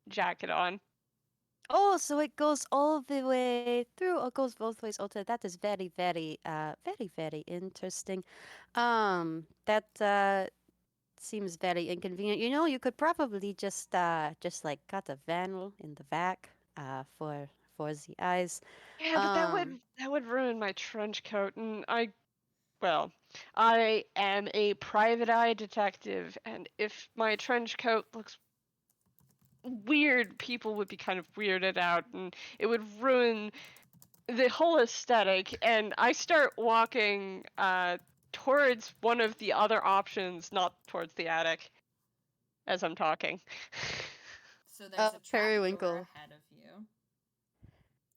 jacket on. Oh, so it goes all the way through, or goes both ways. Okay, that is very interesting. That seems very inconvenient. You could probably just like cut a vinyl in the back, for the eyes. Yeah, but Um, that would ruin my trench coat, and I am a private eye detective, and if my trench coat looks weird, people would be kind of weirded out, and it would ruin the whole aesthetic. And I start walking towards one of the other options, not towards the attic, as I'm talking. So there's a trap door Periwinkle. ahead of you.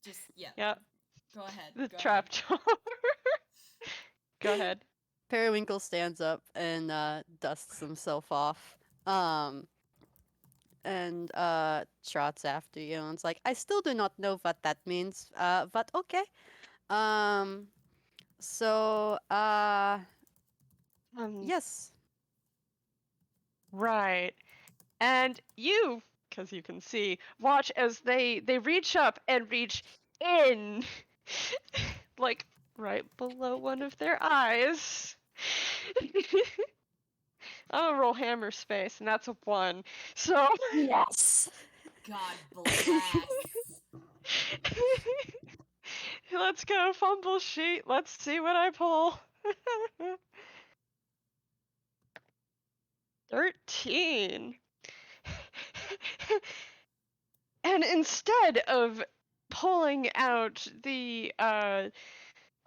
Just, yeah. Yeah, Go ahead. the Go trap ahead. door. Go ahead. Periwinkle stands up and dusts himself off. And trots after you, and it's like, I still do not know what that means. But okay. Um, so Um, yes. right. And you because you can see, watch as they reach up and reach in, like right below one of their eyes. I'm gonna roll hammer space, and that's a 1. So Yes. God bless. let's go fumble sheet. Let's see what I pull. 13. And instead of pulling out the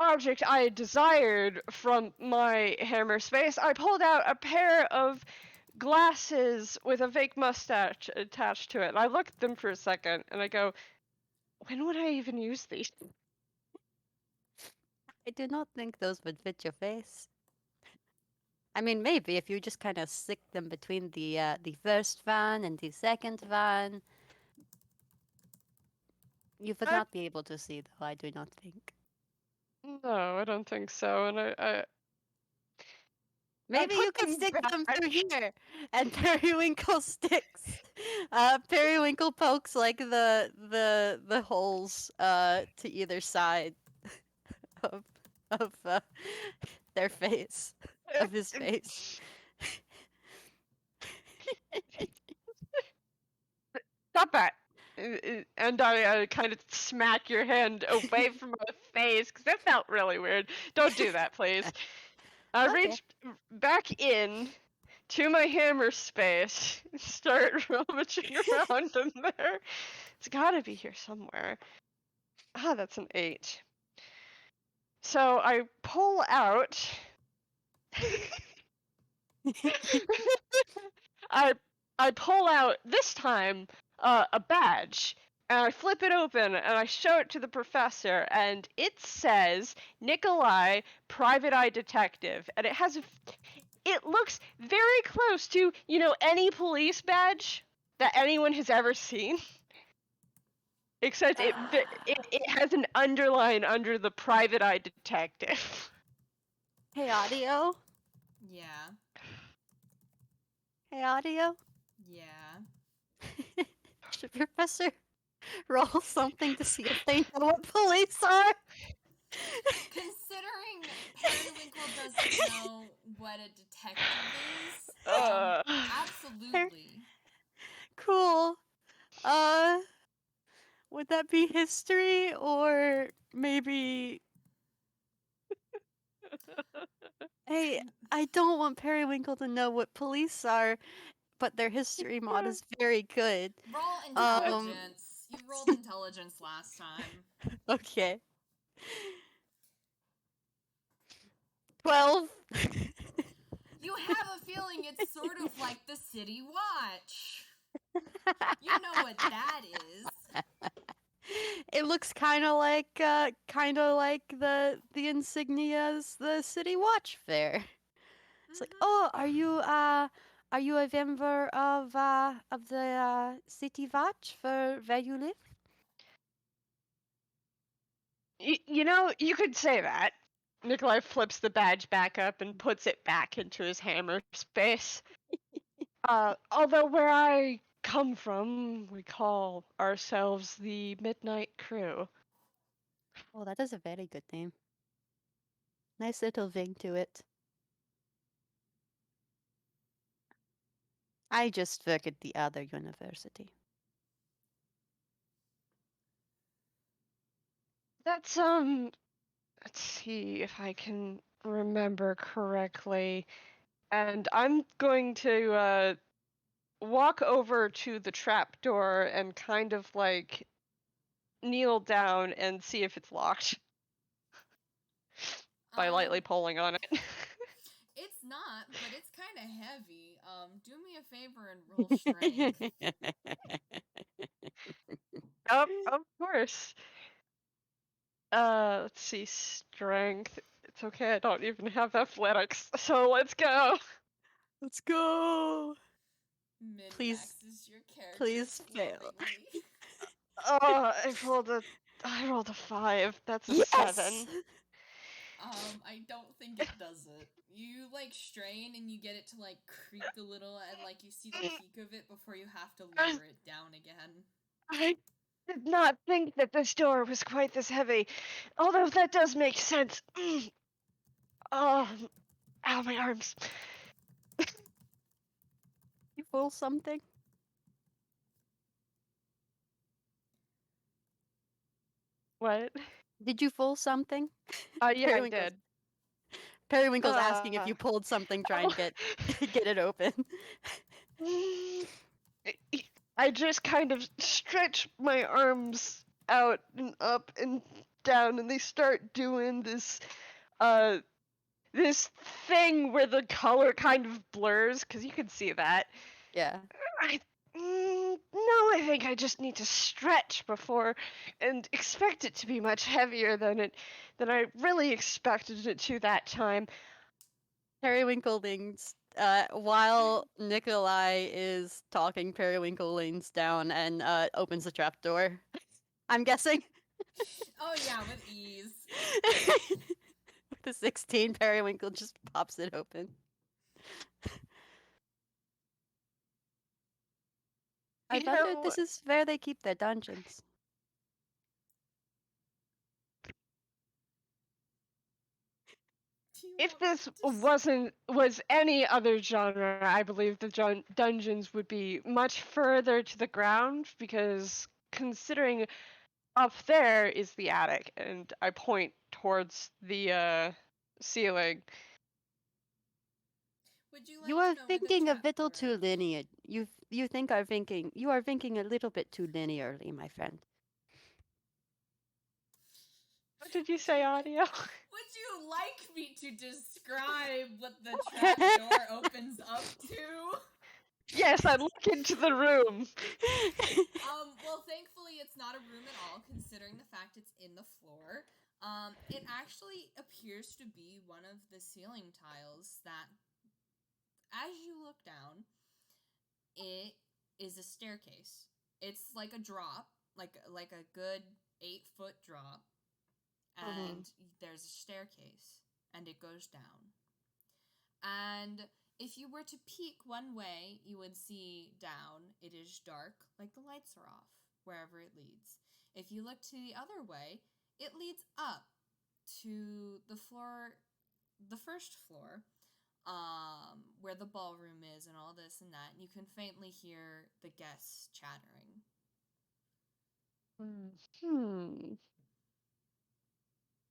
object I desired from my hammer space, I pulled out a pair of glasses with a fake mustache attached to it. And I look at them for a second and I go, when would I even use these? I do not think those would fit your face. I mean, maybe if you just kind of stick them between the first van and the second van. You would not be able to see, though, I do not think. No, I don't think so. And I Maybe put you could them stick them back. through here, and Periwinkle sticks. Periwinkle pokes like the holes to either side of of their face, of his face. Stop that! And I kind of smack your hand away from my face because that felt really weird. Don't do that, please. I Okay. reach back in to my hammer space, start rummaging around in there. It's gotta be here somewhere. Ah, that's an 8. So I pull out. I pull out this time a badge, and I flip it open and I show it to the professor, and it says Nikolai, Private Eye Detective, and it looks very close to any police badge that anyone has ever seen. Except it has an underline under the Private Eye Detective. Hey, audio. Yeah. Hey, audio. Yeah. Should Professor roll something to see if they know what police are? Considering Periwinkle doesn't know what a detective is, absolutely. Cool. Would that be history or maybe? Hey, I don't want Periwinkle to know what police are, but their history mod is very good. Roll intelligence. You rolled intelligence last time. Okay. 12. You have a feeling it's sort of like the City Watch. You know what that is. It looks kind of like the insignias the City Watch Fair. It's like, oh, are you a member of the City Watch for where you live? You could say that. Nikolai flips the badge back up and puts it back into his hammer space. Although where I come from, we call ourselves the Midnight Crew. Oh, that is a very good name. Nice little ring to it. I just work at the other university. That's let's see if I can remember correctly. And I'm going to walk over to the trapdoor and kind of like kneel down and see if it's locked by lightly pulling on it. It's not, but it's kind of heavy. Do me a favor and roll strength. Of course. Let's see, strength. It's okay, I don't even have athletics, so let's go. Let's go. Min Please- maxes your character please fail. glowingly. Oh, I rolled a 5. That's a 7. I don't think it does it. You, like, strain and you get it to, like, creak a little and, like, you see the peak of it before you have to lower it down again. I did not think that this door was quite this heavy. Although that does make sense. Oh, ow, my arms. You pull something? What? Did you pull something? Yeah, I Periwinkle's- did. Periwinkle's asking if you Uh, pulled something trying to get get it open. I just kind of stretch my arms out and up and down, and they start doing this thing where the color kind of blurs, because you can see that. Yeah. No, I think I just need to stretch before and expect it to be much heavier than I really expected it to that time. Periwinkle leans, while Nikolai is talking, Periwinkle leans down and opens the trapdoor. I'm guessing. Oh, yeah, with ease. With the 16, Periwinkle just pops it open. I You wonder know, if this is where they keep their dungeons. Do you if want me this to was any other genre, I believe the dungeons would be much further to the ground, because considering up there is the attic, and I point towards the ceiling. Would you like You to are know where the thinking a little trapdoor too is? linear. You are thinking a little bit too linearly, my friend. What did you Would say, you Audio? Would you like me to describe what the trapdoor opens up to? Yes, I look into the room. Well, thankfully it's not a room at all, considering the fact it's in the floor. It actually appears to be one of the ceiling tiles that, as you look down, it is a staircase. It's like a drop, like a good 8-foot drop, and there's a staircase, and it goes down. And if you were to peek one way, you would see down. It is dark, like the lights are off, wherever it leads. If you look to the other way, it leads up to the floor, the first floor, where the ballroom is and all this and that. And you can faintly hear the guests chattering.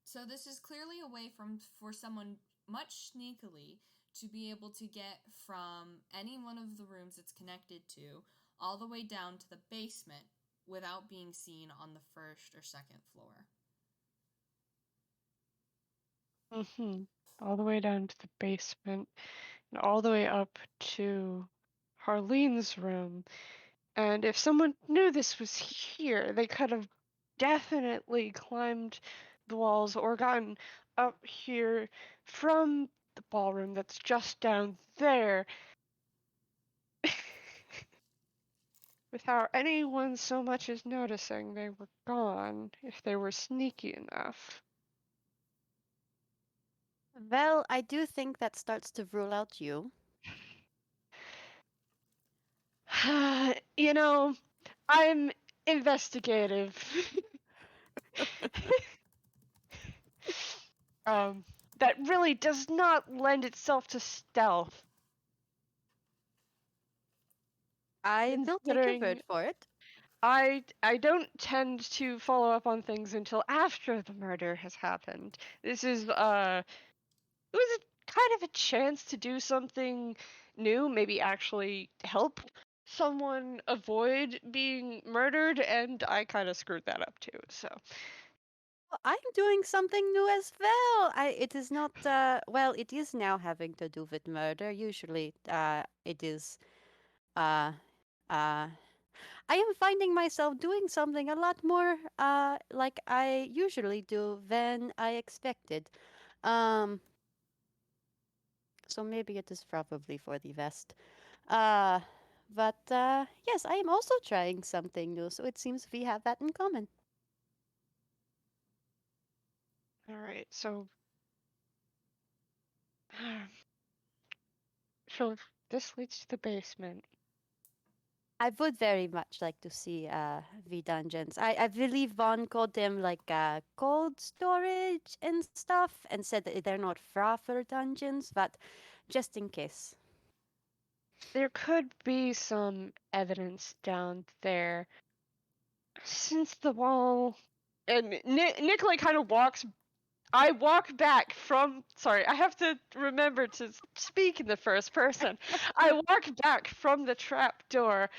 So this is clearly a way for someone much sneakily to be able to get from any one of the rooms it's connected to all the way down to the basement without being seen on the first or second floor. All the way down to the basement, and all the way up to Harlene's room. And if someone knew this was here, they could have definitely climbed the walls or gotten up here from the ballroom that's just down there without anyone so much as noticing they were gone, if they were sneaky enough. Well, I do think that starts to rule out you. You know, I'm investigative. That really does not lend itself to stealth. I will take your word Considering for it. I don't tend to follow up on things until after the murder has happened. This is it was kind of a chance to do something new, maybe actually help someone avoid being murdered, and I kind of screwed that up too. So Well, I'm doing something new as well. It is not, well, it is now having to do with murder. Usually, it is, uh, uh, I am finding myself doing something a lot more, like I usually do than I expected. Um, so maybe it is probably for the best. Uh, but yes, I am also trying something new, so it seems we have that in common. all right, so So this leads to the basement. I would very much like to see the dungeons. I believe Vaughn called them like cold storage and stuff, and said that they're not proper dungeons, but just in case. There could be some evidence down there. Since the wall. And Nikolai kind of walks. I walk back from. Sorry, I have to remember to speak in the first person. I walk back from the trap door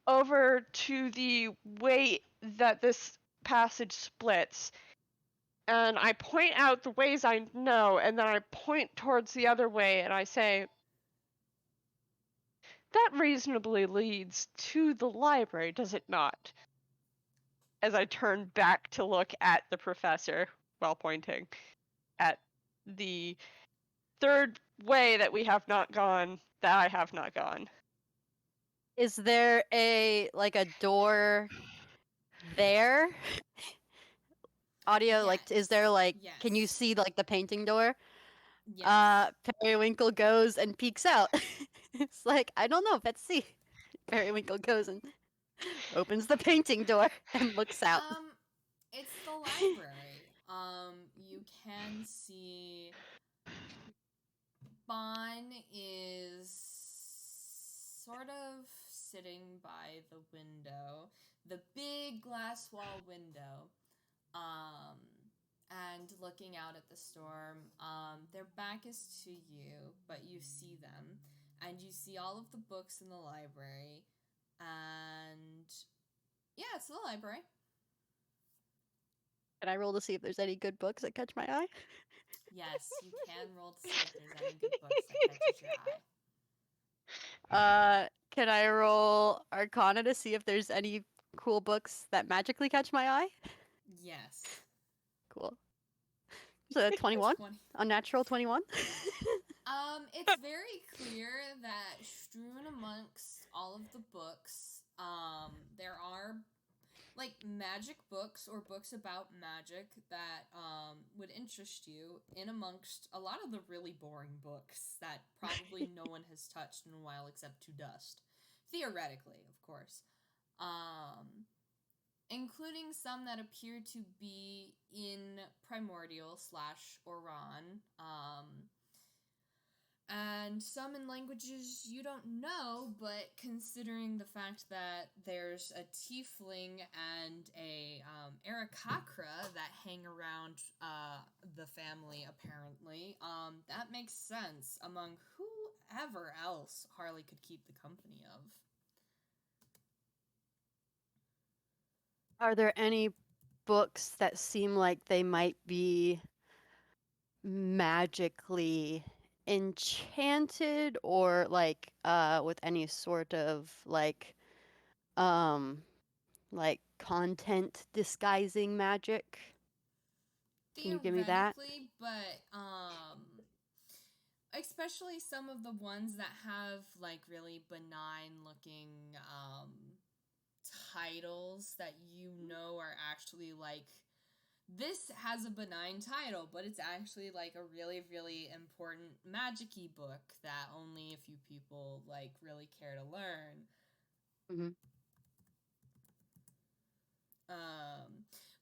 over to the way that this passage splits. And I point out the ways I know, and then I point towards the other way and I say, that reasonably leads to the library, does it not? As I turn back to look at the professor while pointing at the third way that we have not gone, that I have not gone. Is there a door there? Audio, is there can you Yes. see the painting door? Yes. Periwinkle goes and peeks out. It's like, I don't know, let's see. Periwinkle goes and opens the painting door and looks out. It's the library. You can see Bon is sort of sitting by the window, the big glass wall window, and looking out at the storm. Their back is to you, but you see them, and you see all of the books in the library, and yeah, it's the library. Can I roll to see if there's any good books that catch my eye? Yes, you can roll to see if there's any good books that catches your eye. Can I roll Arcana to see if there's any cool books that magically catch my eye? Yes. Cool. So that's 21? 20. Unnatural 21? It's very clear that strewn amongst all of the books, there are magic books or books about magic that would interest you in amongst a lot of the really boring books that probably no one has touched in a while except to dust. Theoretically, of course. Including some that appear to be in Primordial / Oran, and some in languages you don't know, but considering the fact that there's a tiefling and a Arakakra that hang around the family, apparently, that makes sense among whoever else Harley could keep the company of. Are there any books that seem like they might be magically enchanted or with any sort of content disguising magic? Can you give me that? Theoretically, but especially some of the ones that have really benign looking titles that are actually this has a benign title, but it's actually a really, really important magic-y book that only a few people really care to learn. Mm-hmm.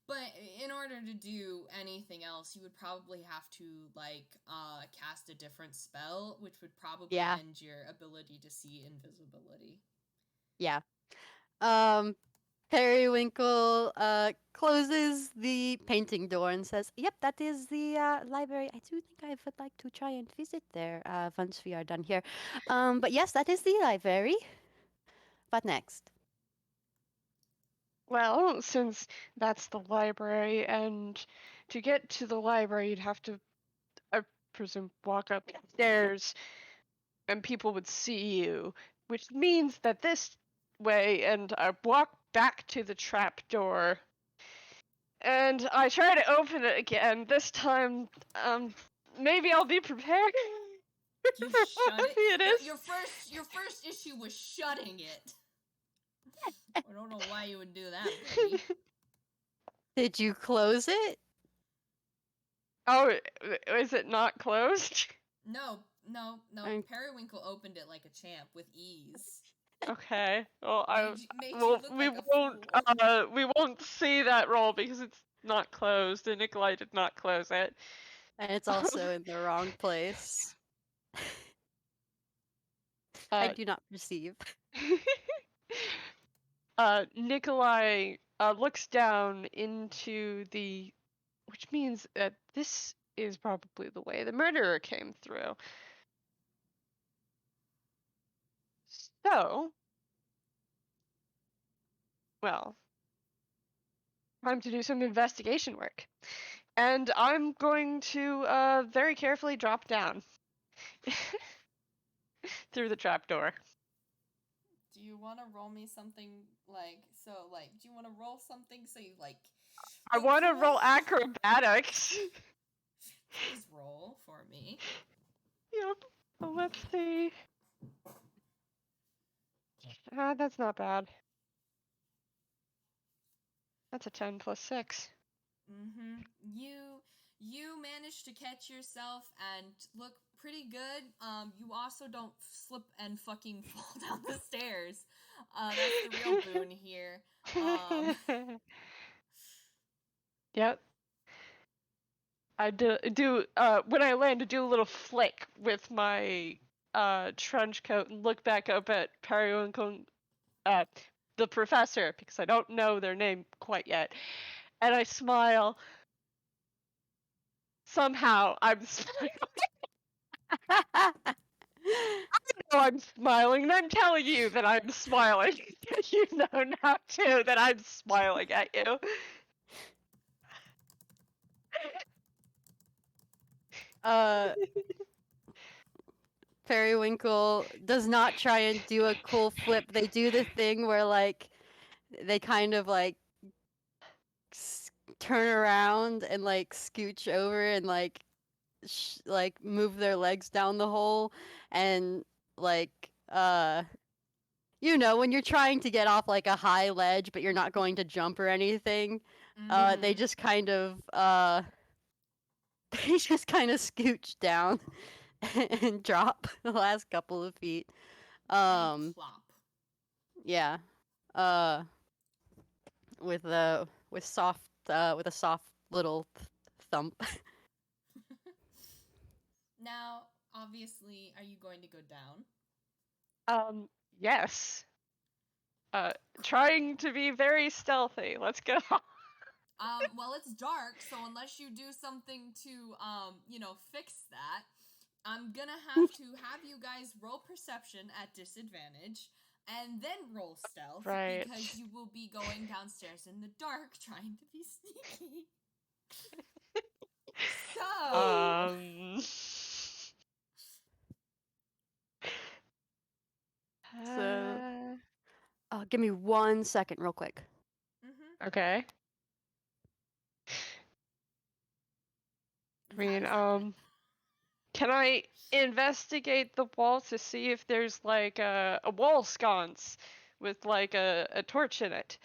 But in order to do anything else, you would probably have to cast a different spell, which would probably end your ability to see invisibility. Yeah. Periwinkle closes the painting door and says, "Yep, that is the library. I do think I would like to try and visit there once we are done here. But yes, that is the library. What next?" Well, since that's the library, and to get to the library, you'd have to, I presume, walk up stairs, and people would see you, which means that this way, and I walk back to the trap door, and I try to open it again. This time, maybe I'll be prepared. You shut it? It is. Your first issue was shutting it. I don't know why you would do that, buddy. Did you close it? Oh, is it not closed? No, No. I'm- Periwinkle opened it like a champ with ease. Okay. Well, Made you look like a fool. we won't see that roll because it's not closed, and Nikolai did not close it. And it's also in the wrong place. I do not perceive. Nikolai looks down into the, which means that this is probably the way the murderer came through. So, well, time to do some investigation work. And I'm going to very carefully drop down through the trapdoor. Do you want to roll me something do you want to roll something so you I look want to cool? roll acrobatics. Please roll for me. Yep. Well, let's see. That's not bad. That's a 10 plus 6. Mm-hmm. You managed to catch yourself and look pretty good. You also don't slip and fucking fall down the stairs. That's the real boon here. Yep. I do when I land, I do a little flick with my trench coat and look back up at Periwinkle, the professor, because I don't know their name quite yet, and I smile. Somehow, I'm smiling. I know I'm smiling, and I'm telling you that I'm smiling. You know now too that I'm smiling at you. Periwinkle does not try and do a cool flip. They do the thing where like they kind of like turn around and like scooch over and like move their legs down the hole and like you know when you're trying to get off like a high ledge but you're not going to jump or anything. They just kind of they just kind of scooch down and drop the last couple of feet. And plop. Yeah. With a soft with a soft little thump. Now, obviously, are you going to go down? Yes. Trying to be very stealthy. Let's go. Well, it's dark, so unless you do something to, fix that, I'm gonna have to have you guys roll perception at disadvantage, and then roll stealth, Right. because you will be going downstairs in the dark trying to be sneaky. So give me 1 second real quick. Okay. I mean, can I investigate the wall to see if there's like a wall sconce with like a torch in it?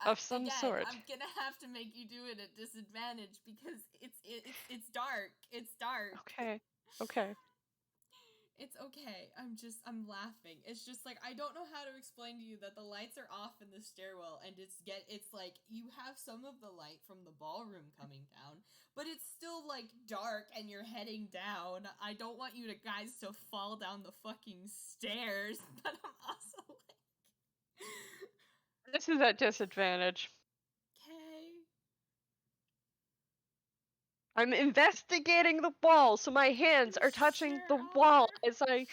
Of some sort. I'm gonna have to make you do it at disadvantage because it's dark. It's dark. Okay. It's okay. I'm laughing. It's just like I don't know how to explain to you that the lights are off in the stairwell and it's like you have some of the light from the ballroom coming down, but it's still like dark and you're heading down. I don't want you guys to fall down the fucking stairs, but I'm also like This is at disadvantage. okay. I'm investigating the wall, so my hands are touching the wall as I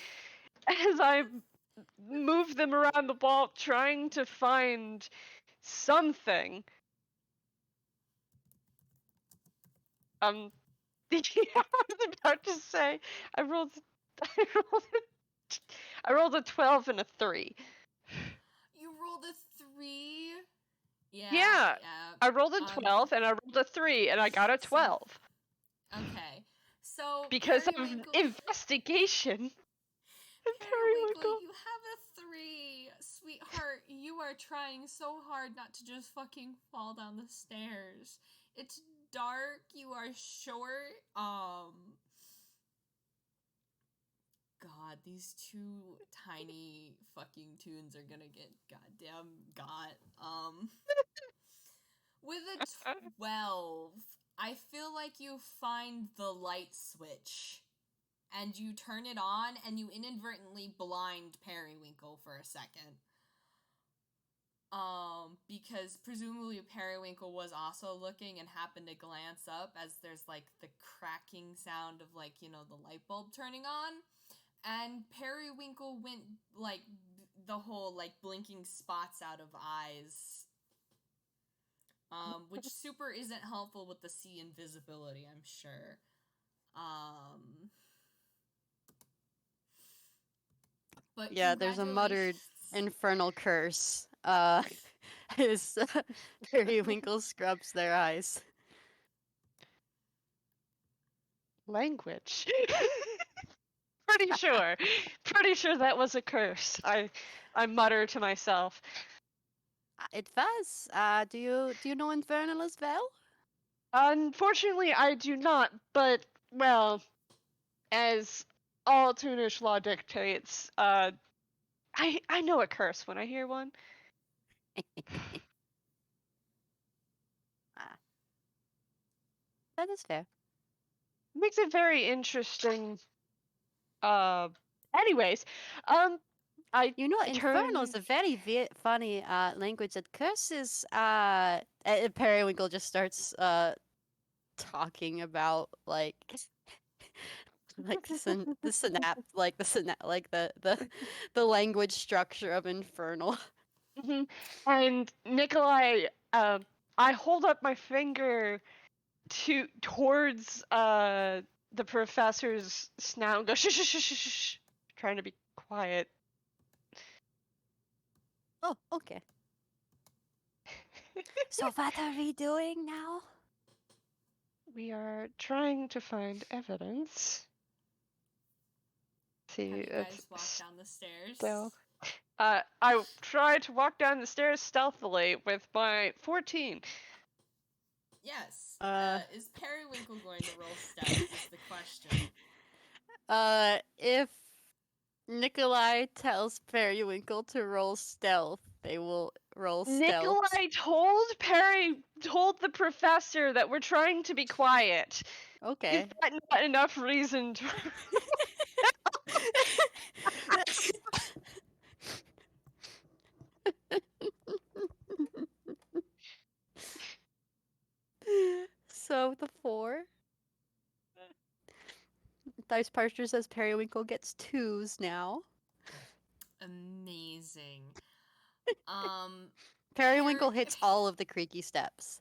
move them around the wall, trying to find something. I was about to say I rolled a 12 and a 3. You rolled a 3? Yeah. I rolled a 12 and I rolled a 3 and I got a 12. Okay. So Because Periwinkle, of investigation. Periwinkle, you have a 3. Sweetheart, you are trying so hard not to just fucking fall down the stairs. It's dark, you are short, god, these two tiny fucking Toons are gonna get goddamn got. With a 12, I feel like you find the light switch and you turn it on and you inadvertently blind Periwinkle for a second. Because presumably Periwinkle was also looking and happened to glance up as there's like the cracking sound of like, you know, the light bulb turning on. And Periwinkle went like the whole like blinking spots out of eyes. Which super isn't helpful with the sea invisibility, I'm sure. But Yeah, there's a muttered infernal curse. As Periwinkle scrubs their eyes. Language. Pretty sure that was a curse. I mutter to myself. It was. Do you know infernal as well? Unfortunately, I do not. But well, as all Toonish law dictates, I know a curse when I hear one. That is fair. Makes it very interesting. Anyways, You know, infernal is a very funny language that curses. Periwinkle just starts talking about like the language structure of infernal. And Nikolai, I hold up my finger towards the professor's snout and go shh shh shh shh shh, trying to be quiet. Oh, okay. So what are we doing now? We are trying to find evidence. See, have you guys walk down the stairs? So, I try to walk down the stairs stealthily with my 14. Yes. Is Periwinkle going to roll stealth is the question. If Nikolai tells Periwinkle to roll stealth, they will roll stealth. Nikolai told the professor that we're trying to be quiet. Okay. Is that not enough reason to... So the 4. Dice Parcher says Periwinkle gets 2s now. Amazing. Periwinkle hits all of the creaky steps.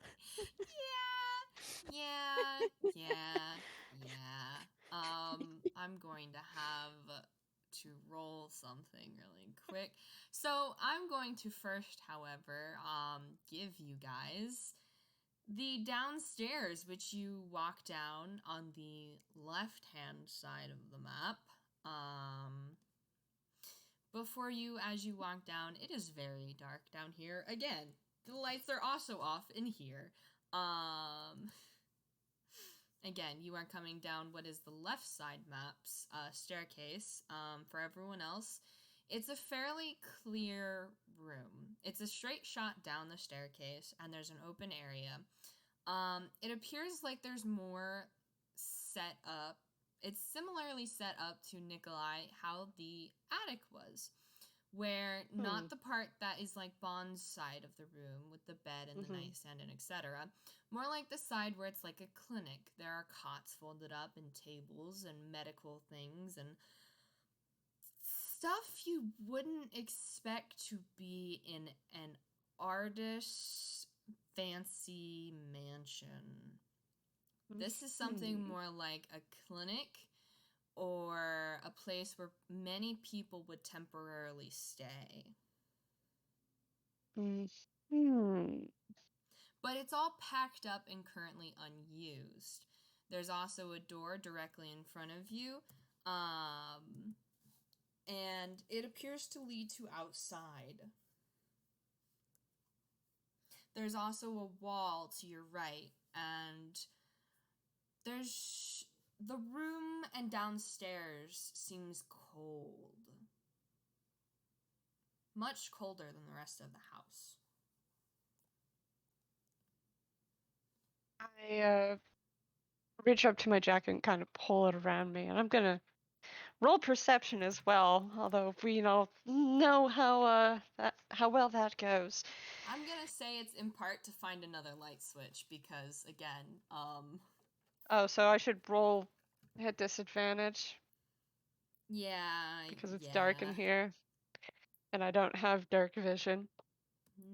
Yeah. I'm going to have to roll something really quick. So I'm going to first, however, give you guys the downstairs, which you walk down on the left-hand side of the map. Before you, as you walk down, it is very dark down here. Again, the lights are also off in here. Again, you are coming down what is the left side map's staircase. For everyone else, it's a fairly clear room. It's a straight shot down the staircase, and there's an open area. It appears like there's more set up. It's similarly set up to Nikolai, how the attic was, where not the part that is like Bond's side of the room with the bed and the nightstand and etc. More like the side where it's like a clinic. There are cots folded up and tables and medical things and stuff you wouldn't expect to be in an artist's fancy mansion. This is something more like a clinic or a place where many people would temporarily stay. But it's all packed up and currently unused. There's also a door directly in front of you, and it appears to lead to outside. There's also a wall to your right, and there's the room and downstairs seems cold. Much colder than the rest of the house. I reach up to my jacket and kind of pull it around me, and I'm gonna roll perception as well. Although we know how well that goes. I'm gonna say it's in part to find another light switch because, again, Oh, so I should roll at disadvantage yeah, because it's yeah. dark in here, and I don't have dark vision.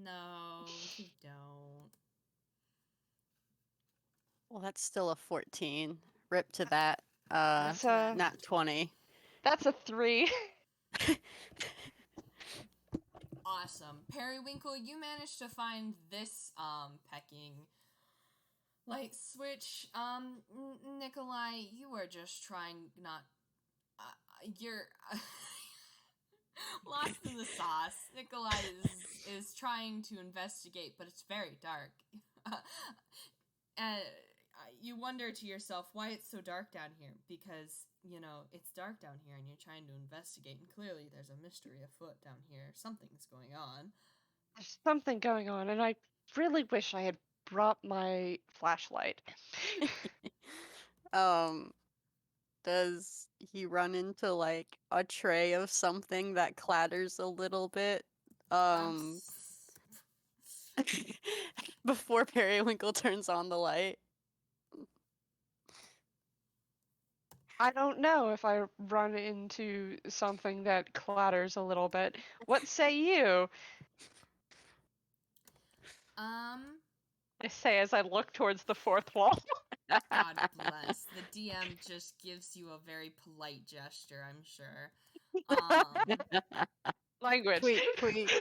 No, you don't. Well, that's still a 14. Rip to that. That's a Not 20. that's a 3. Awesome. Periwinkle, you managed to find this pecking light switch. Nikolai, you are just trying not you're lost in the sauce. Nikolai is trying to investigate, but it's very dark. And you wonder to yourself why it's so dark down here, because, you know, it's dark down here and you're trying to investigate, and clearly there's a mystery afoot down here. Something's going on. There's something going on, and I really wish I had brought my flashlight. Does he run into like a tray of something that clatters a little bit? Before Periwinkle turns on the light. I don't know if I run into something that clatters a little bit. What say you? I say as I look towards the fourth wall. God bless. The DM just gives you a very polite gesture, I'm sure. Language. Tweet.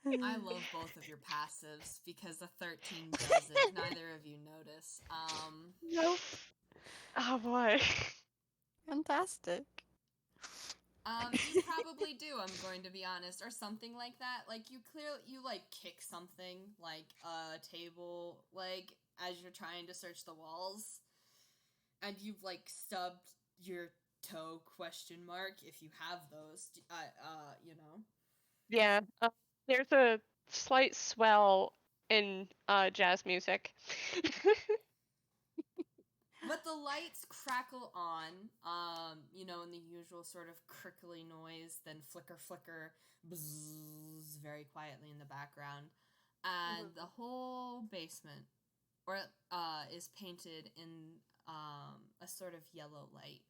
I love both of your passives because the 13 doesn't. Neither of you notice. Nope. Oh boy. Fantastic. You probably do, I'm going to be honest, or something like that. Like, you like, kick something, like a table, like, as you're trying to search the walls, and you've, like, stubbed your toe, ? If you have those, you know. Yeah. There's a slight swell in jazz music. But the lights crackle on, you know, in the usual sort of crickly noise, then flicker, bzzz, very quietly in the background. And the whole basement is painted in a sort of yellow light.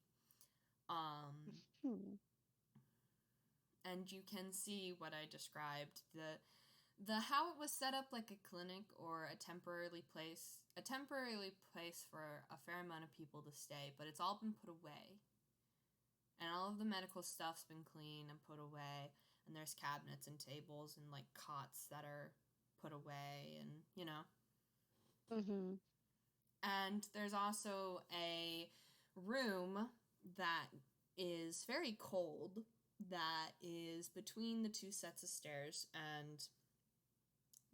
And you can see what I described, the how it was set up like a clinic or a temporary place for a fair amount of people to stay, but it's all been put away. And all of the medical stuff's been cleaned and put away, and there's cabinets and tables and like cots that are put away, and you know. And there's also a room that is very cold, that is between the two sets of stairs, and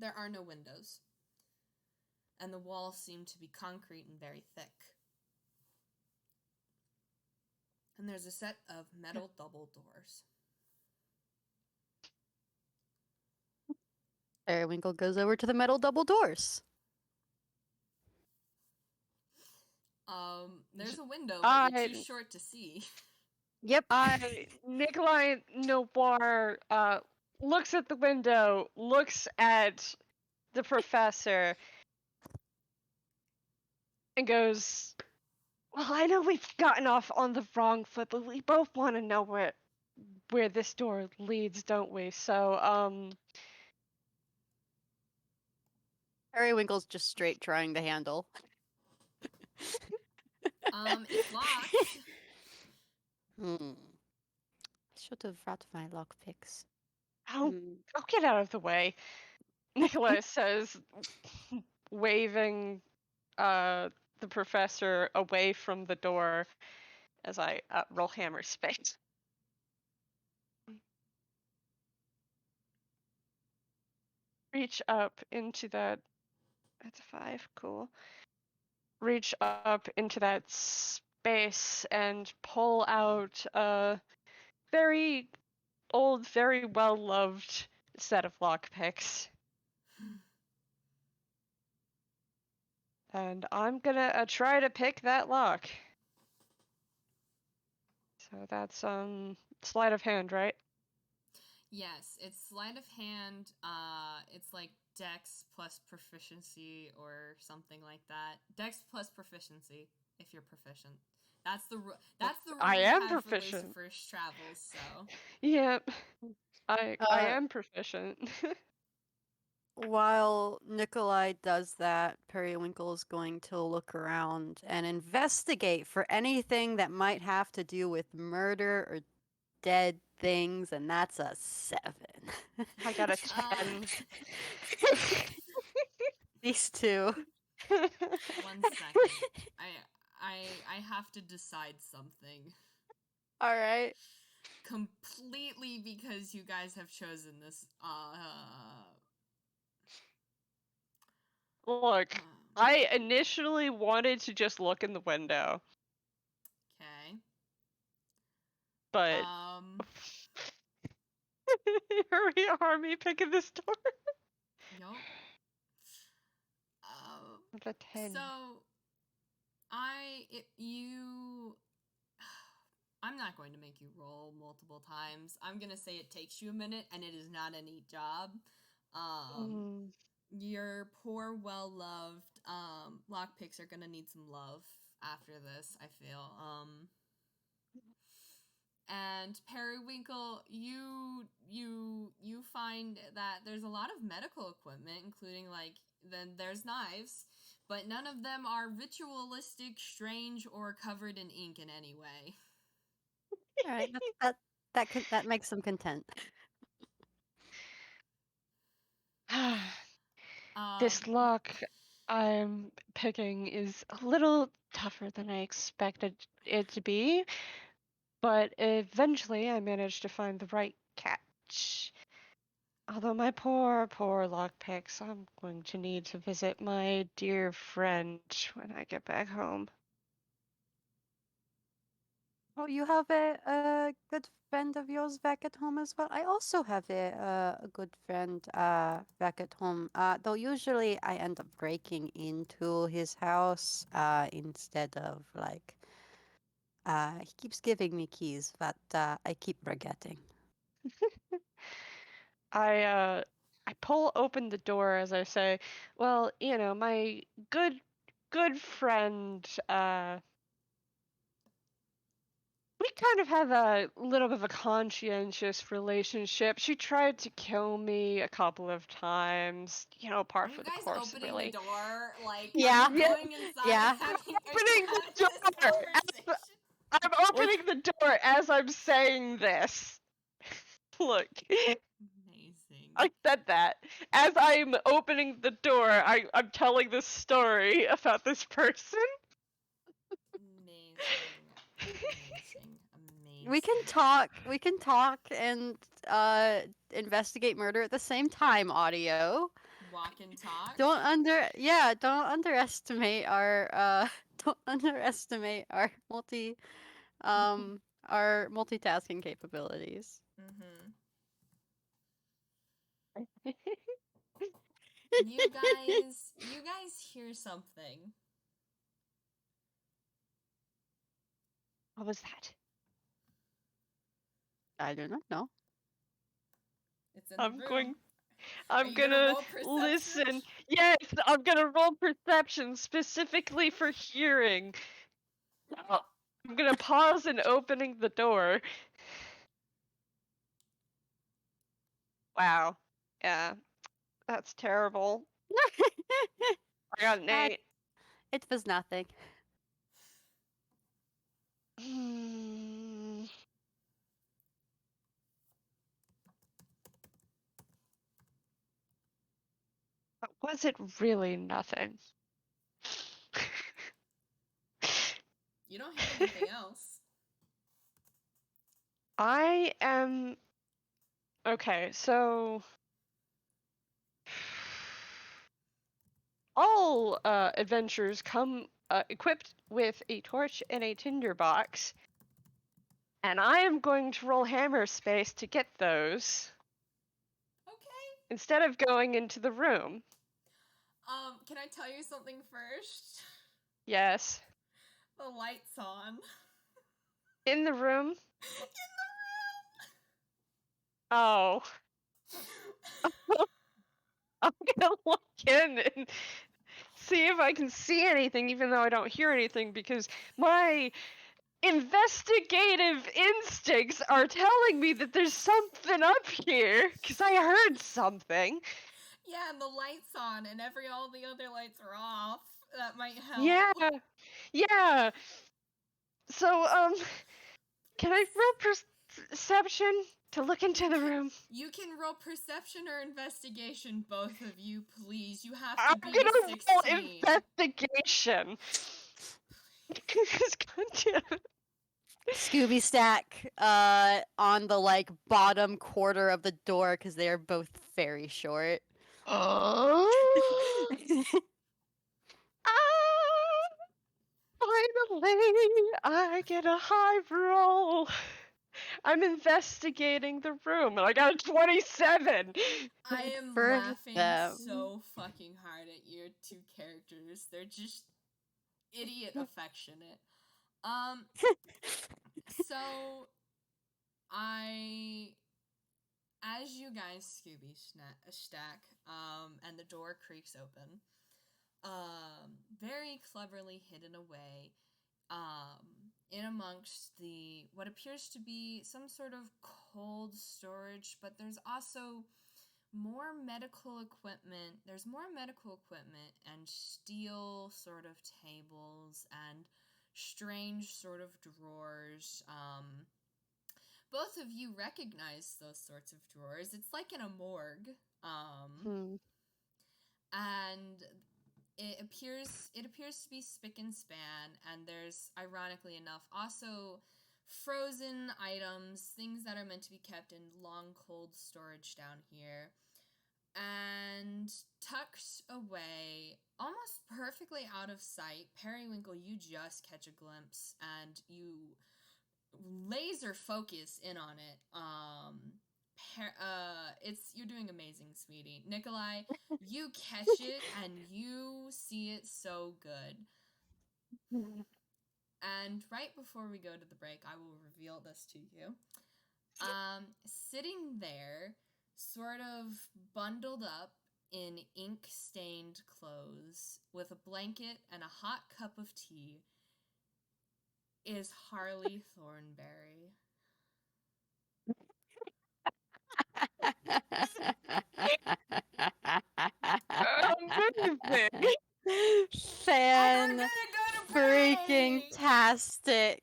there are no windows. And the walls seem to be concrete and very thick. And there's a set of metal double doors. Periwinkle goes over to the metal double doors. There's a window, but you're too short to see. Yep. Nikolai Noir looks at the window, looks at the professor, and goes, "Well, I know we've gotten off on the wrong foot, but we both want to know where this door leads, don't we? So, Periwinkle's just straight trying the handle. It's locked. I should have brought my lockpicks. I'll get out of the way," Nikolai says, waving the professor away from the door as I roll hammer space. Reach up into that That's a 5. Cool. Reach up into that space and pull out a very old, very well-loved set of lockpicks. And I'm gonna try to pick that lock. So that's sleight of hand, right? Yes, it's sleight of hand. It's like Dex plus proficiency or something like that. Dex plus proficiency if you're proficient. That's the rule. That's the rule I we am had for proficient. Lucifer's travels. So Yep. I Uh, am proficient. While Nikolai does that, Periwinkle is going to look around and investigate for anything that might have to do with murder or dead things, and that's a 7. I got a 10. These two. 1 second. I have to decide something. All right. Completely because you guys have chosen this. Look, I initially wanted to just look in the window, Okay. but here we are, me picking this door. Yup. The 10. So, I'm not going to make you roll multiple times. I'm gonna say it takes you a minute, and it is not a neat job. Your poor, well-loved lockpicks are gonna need some love after this, I feel. And Periwinkle, you find that there's a lot of medical equipment, including then there's knives, but none of them are ritualistic, strange, or covered in ink in any way. All right. That makes them content. This lock I'm picking is a little tougher than I expected it to be, but eventually I managed to find the right catch. Although my poor lockpicks, I'm going to need to visit my dear friend when I get back home. Oh, you have a good friend of yours back at home as well? I also have a good friend back at home. Though usually I end up breaking into his house instead of he keeps giving me keys, but I keep forgetting. I pull open the door as I say, well, my good friend, we kind of have a little bit of a conscientious relationship. She tried to kill me a couple of times, par Are you for the guys course, opening really. the door? Yeah. Are you going inside? Yeah. Are you Opening the having door. this conversation? I'm opening the door as I'm saying this. Look. Amazing. I said that. As I'm opening the door, I'm telling this story about this person. Amazing. We can talk and investigate murder at the same time, audio. Walk and talk. Don't underestimate our don't underestimate our our multitasking capabilities. You guys hear something. What was that? I do not know. It's in the room. I'm gonna listen. Yes, I'm gonna roll perception specifically for hearing. I'm gonna pause in opening the door. Wow. Yeah. That's terrible. I got an 8. It was nothing. But was it really nothing? You don't hear anything else. I am... Okay, so... all adventurers come equipped with a torch and a tinderbox, and I am going to roll hammer space to get those Okay. instead of going into the room. Can I tell you something first? Yes. The light's on. In the room? In the Oh. I'm gonna look in and see if I can see anything, even though I don't hear anything, because my investigative instincts are telling me that there's something up here, because I heard something. Yeah, and the light's on, and all the other lights are off. That might help. Yeah. So, can I roll perception to look into the room? You can roll perception or investigation, both of you, please. You have I'm to beat gonna a 16. roll investigation. Goddamn. Scooby Stack on the like bottom quarter of the door because they are both very short. Oh. Finally, I get a high roll. I'm investigating the room, and I got a 27. I am For laughing them. so fucking hard at your two characters. They're just idiot affectionate. So as you guys Scooby stack, and the door creaks open, very cleverly hidden away, in amongst what appears to be some sort of cold storage, but there's also more medical equipment. There's more medical equipment and steel sort of tables and strange sort of drawers. Both of you recognize those sorts of drawers. It's like in a morgue. And it appears to be spick and span, and there's, ironically enough, also frozen items, things that are meant to be kept in long cold storage down here. And tucked away, almost perfectly out of sight, Periwinkle, you just catch a glimpse and you laser focus in on it. You're doing amazing, sweetie. Nikolai, you catch it and you see it so good. And right before we go to the break, I will reveal this to you. Sitting there, sort of bundled up in ink-stained clothes, with a blanket and a hot cup of tea, is Harley Thornberry. Amazing. Fan freaking tastic.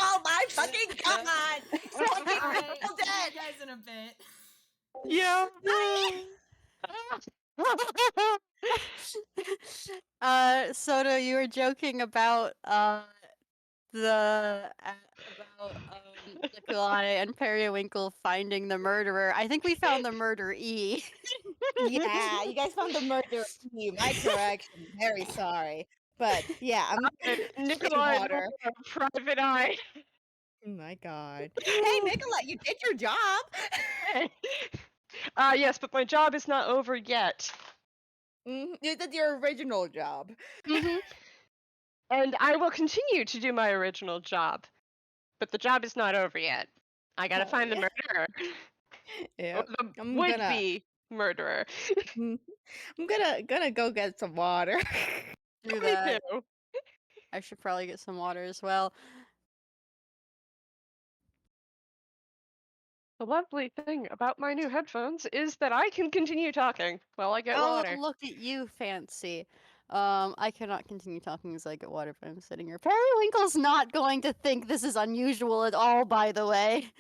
Oh my fucking god! Fucking Alright, nailed see it! you guys in a bit. Yeah. Soto, you were joking about Nikolai and Periwinkle finding the murderer. I think we found the murderee. Yeah, you guys found the murderer. My correction. Very sorry. But yeah, I'm Nikolai, water. private eye. Oh my god. Hey, Nikolai, you did your job. Yes, but my job is not over yet. You did your original job. And I will continue to do my original job. But the job is not over yet. I gotta find the murderer. Yeah. The would-be murderer. I'm gonna go get some water. Do Me that. too. I should probably get some water as well. The lovely thing about my new headphones is that I can continue talking while I get water. Oh, look at you, fancy. I cannot continue talking as I get water, but I'm sitting here. Periwinkle's not going to think this is unusual at all, by the way.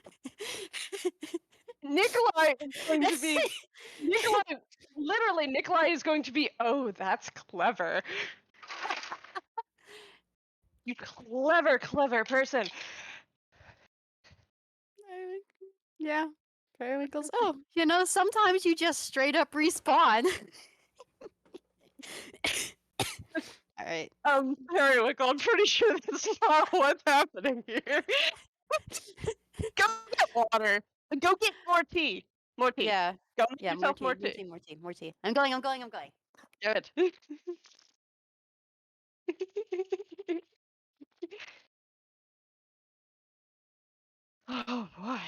Nikolai is going to be... Nikolai is going to be, oh, that's clever. You clever, clever person. Yeah. Periwinkle's, oh, sometimes you just straight up respawn. All right. Periwinkle, I'm pretty sure that's not what's happening here. Go get water. Go get more tea. More tea. Yeah. Go make Yeah. More yourself tea. more More tea. tea. More tea. More tea. I'm going. I'm going. I'm going. Good. Oh boy.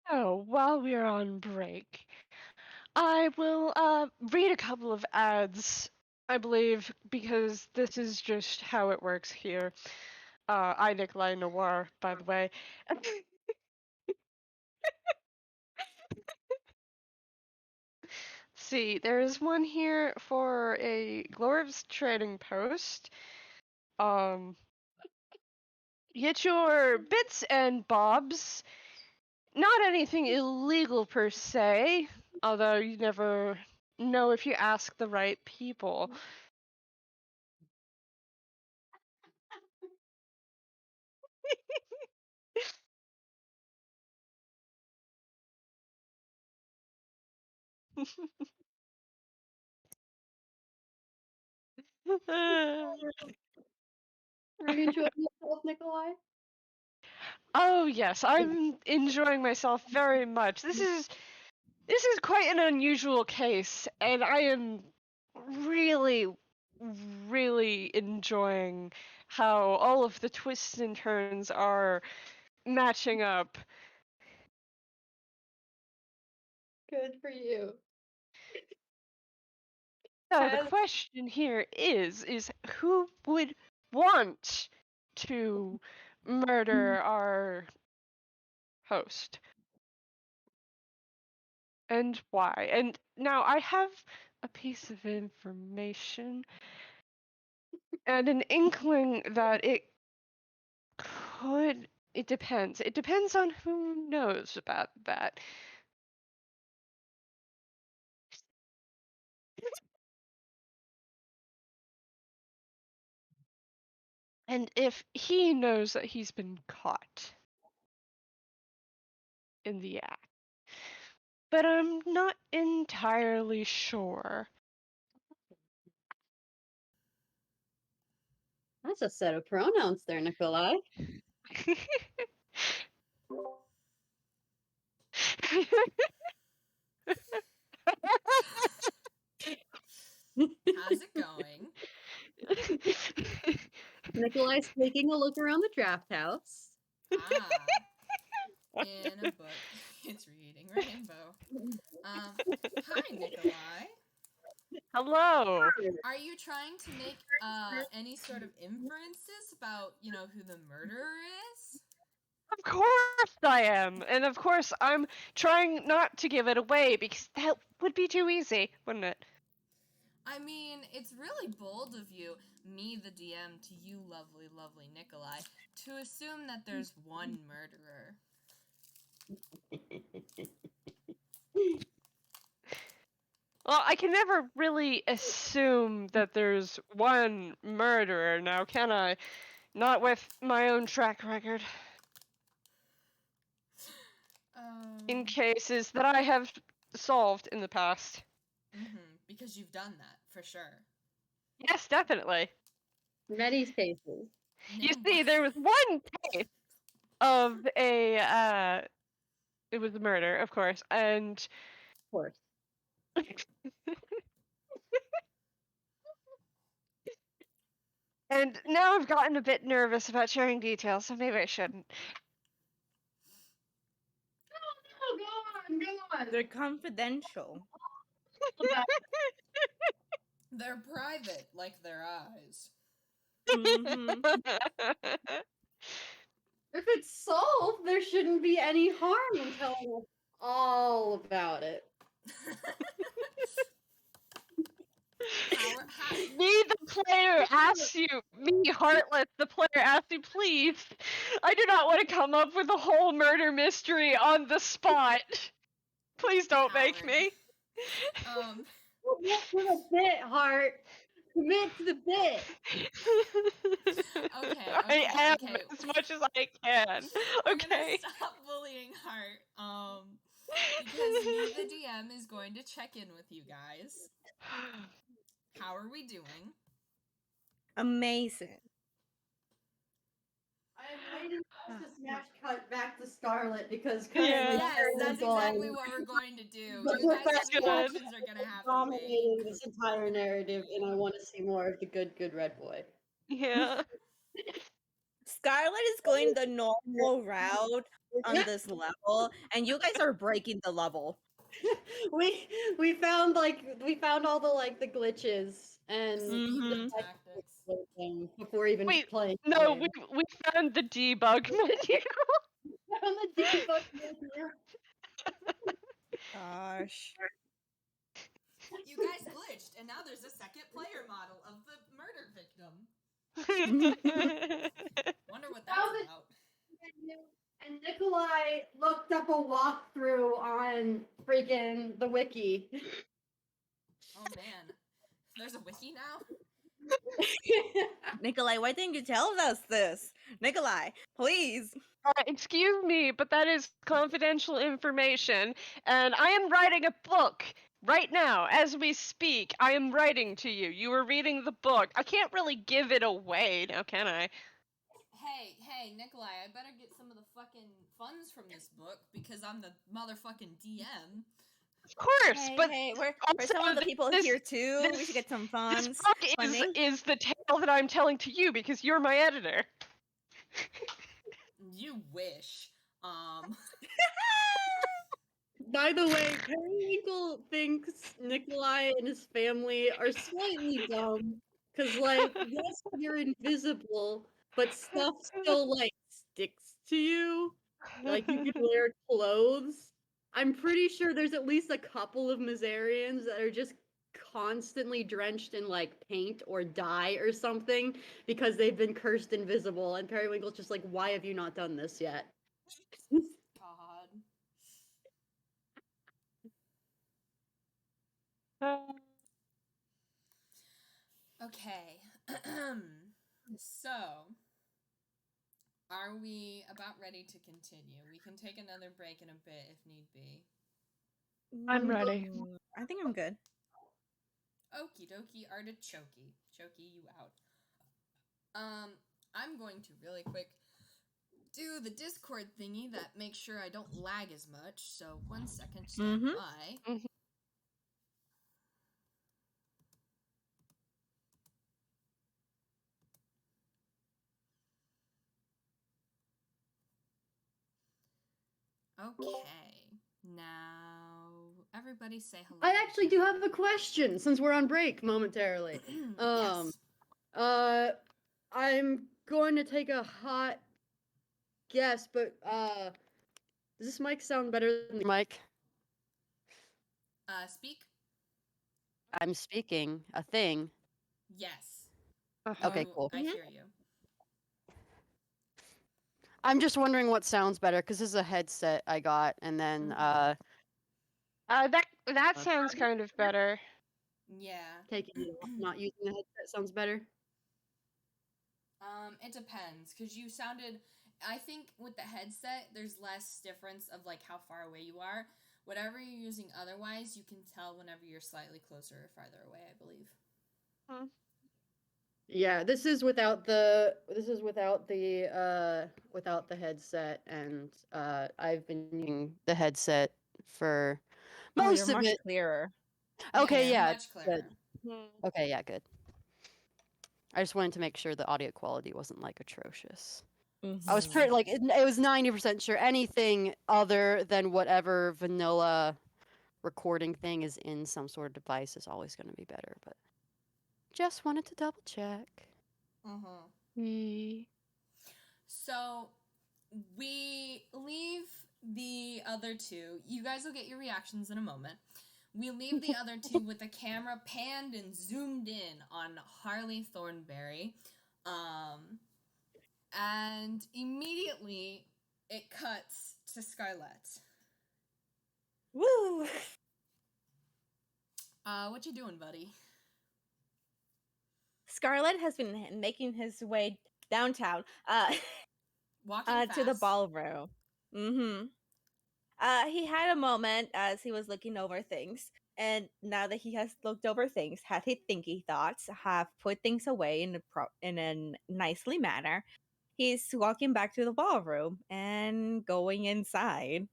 Oh, while we're on break, I will read a couple of ads, I believe, because this is just how it works here. I Nikolai Noir, by the way. See, there's one here for a Glorv's trading post. Get your bits and bobs. Not anything illegal per se, although you never know if you ask the right people. Are you enjoying yourself, Nikolai? Oh yes, I'm enjoying myself very much. This is quite an unusual case, and I am really, really enjoying how all of the twists and turns are matching up. Good for you. So the Has- question here is who would want to murder our host? And why? And now I have a piece of information and an inkling that it depends. It depends on who knows about that. And if he knows that he's been caught in the act. But I'm not entirely sure. That's a set of pronouns there, Nikolai. How's it going? Nikolai's taking a look around the draft house. In a book. It's reading Rainbow. Hi, Nikolai. Hello. Are you trying to make any sort of inferences about, who the murderer is? Of course I am. And of course I'm trying not to give it away because that would be too easy, wouldn't it? I mean, it's really bold of you, me the DM, to you lovely, lovely Nikolai, to assume that there's one murderer. Well, I can never really assume that there's one murderer now, can I? Not with my own track record. In cases that I have solved in the past. Because you've done that, for sure. Yes, definitely. Many cases. You see, there was one case of it was a murder, of course, and Of course. and now I've gotten a bit nervous about sharing details, so maybe I shouldn't. They're confidential. They're private, like their eyes. Mm-hmm. If it's solved, there shouldn't be any harm in telling us all about it. Me, the player, asks you, me, Heartless, the player, asks you, please, I do not want to come up with a whole murder mystery on the spot. Please don't make Howard. me. Commit to the bit, Heart. Commit to the bit. Okay, I am okay. as much as I can. We're Okay. gonna stop bullying Heart, because me, the DM, is going to check in with you guys. How are we doing? Amazing. I'm waiting for us to smash cut back to Scarlett because currently Yeah. Yes, that's Periwinkle exactly and what we're going to do. the You guys are the professional options are gonna have to dominating make. this entire narrative, and I want to see more of the good red boy. Yeah. Scarlett is going the normal route on this level, and you guys are breaking the level. we found all the glitches and Mhm. Tactics. before even Wait, playing. the no, game. we found the debug menu. Found the debug menu. Gosh. You guys glitched, and now there's a second player model of the murder victim. Wonder what that's Found it. about. And Nikolai looked up a walkthrough on freaking the wiki. Oh man, there's a wiki now. Nikolai, why didn't you tell us this? Nikolai, please. Excuse me, but that is confidential information, and I am writing a book right now as we speak. I am writing to you. You are reading the book. I can't really give it away now, can I? Hey, Nikolai, I better get some of the fucking funds from this book because I'm the motherfucking DM. Of course, Hey, but we're also some of the people this- here too. We this- should get some this funds. book Funding. is the tale that I'm telling to you because you're my editor. You wish. By the way, Periwinkle thinks Nikolai and his family are slightly dumb. Cause yes, you're invisible, but stuff still sticks to you. Like you can wear clothes. I'm pretty sure there's at least a couple of Miserians that are just constantly drenched in paint or dye or something because they've been cursed invisible, and Periwinkle's just like, why have you not done this yet? God. Okay. So, are we about ready to continue? We can take another break in a bit if need be. I'm ready. I think I'm good. Okie dokie, artichokey. Chokey you out. I'm going to really quick do the Discord thingy that makes sure I don't lag as much. So 1 second, stand by. Okay, now everybody say hello. I actually do have a question since we're on break momentarily. Yes. I'm going to take a hot guess, but does this mic sound better than the Mike, Speak. I'm speaking a thing. Yes. Okay, You- cool. I hear you. I'm just wondering what sounds better because this is a headset I got, and then That sounds kind of better. Yeah. taking it off, not using the headset sounds better? It depends, because you sounded. I think with the headset, there's less difference of how far away you are. Whatever you're using otherwise, you can tell whenever you're slightly closer or farther away, I believe. Yeah, this is without the headset, and I've been using the headset for Oh, most you're of much it. clearer. Okay, yeah. Much clearer. Okay, yeah, good. I just wanted to make sure the audio quality wasn't atrocious. I was pretty it was 90% sure anything other than whatever vanilla recording thing is in some sort of device is always going to be better. But just wanted to double check. So we leave the other two. You guys will get your reactions in a moment. We leave the other two with the camera panned and zoomed in on Harley Thornberry. And immediately it cuts to Scarlett. Woo! What you doing, buddy? Scarlett has been making his way downtown Walking fast. to the ballroom. He had a moment as he was looking over things, and now that he has looked over things, had his thinky thoughts, have put things away in a nicely manner, he's walking back to the ballroom and going inside.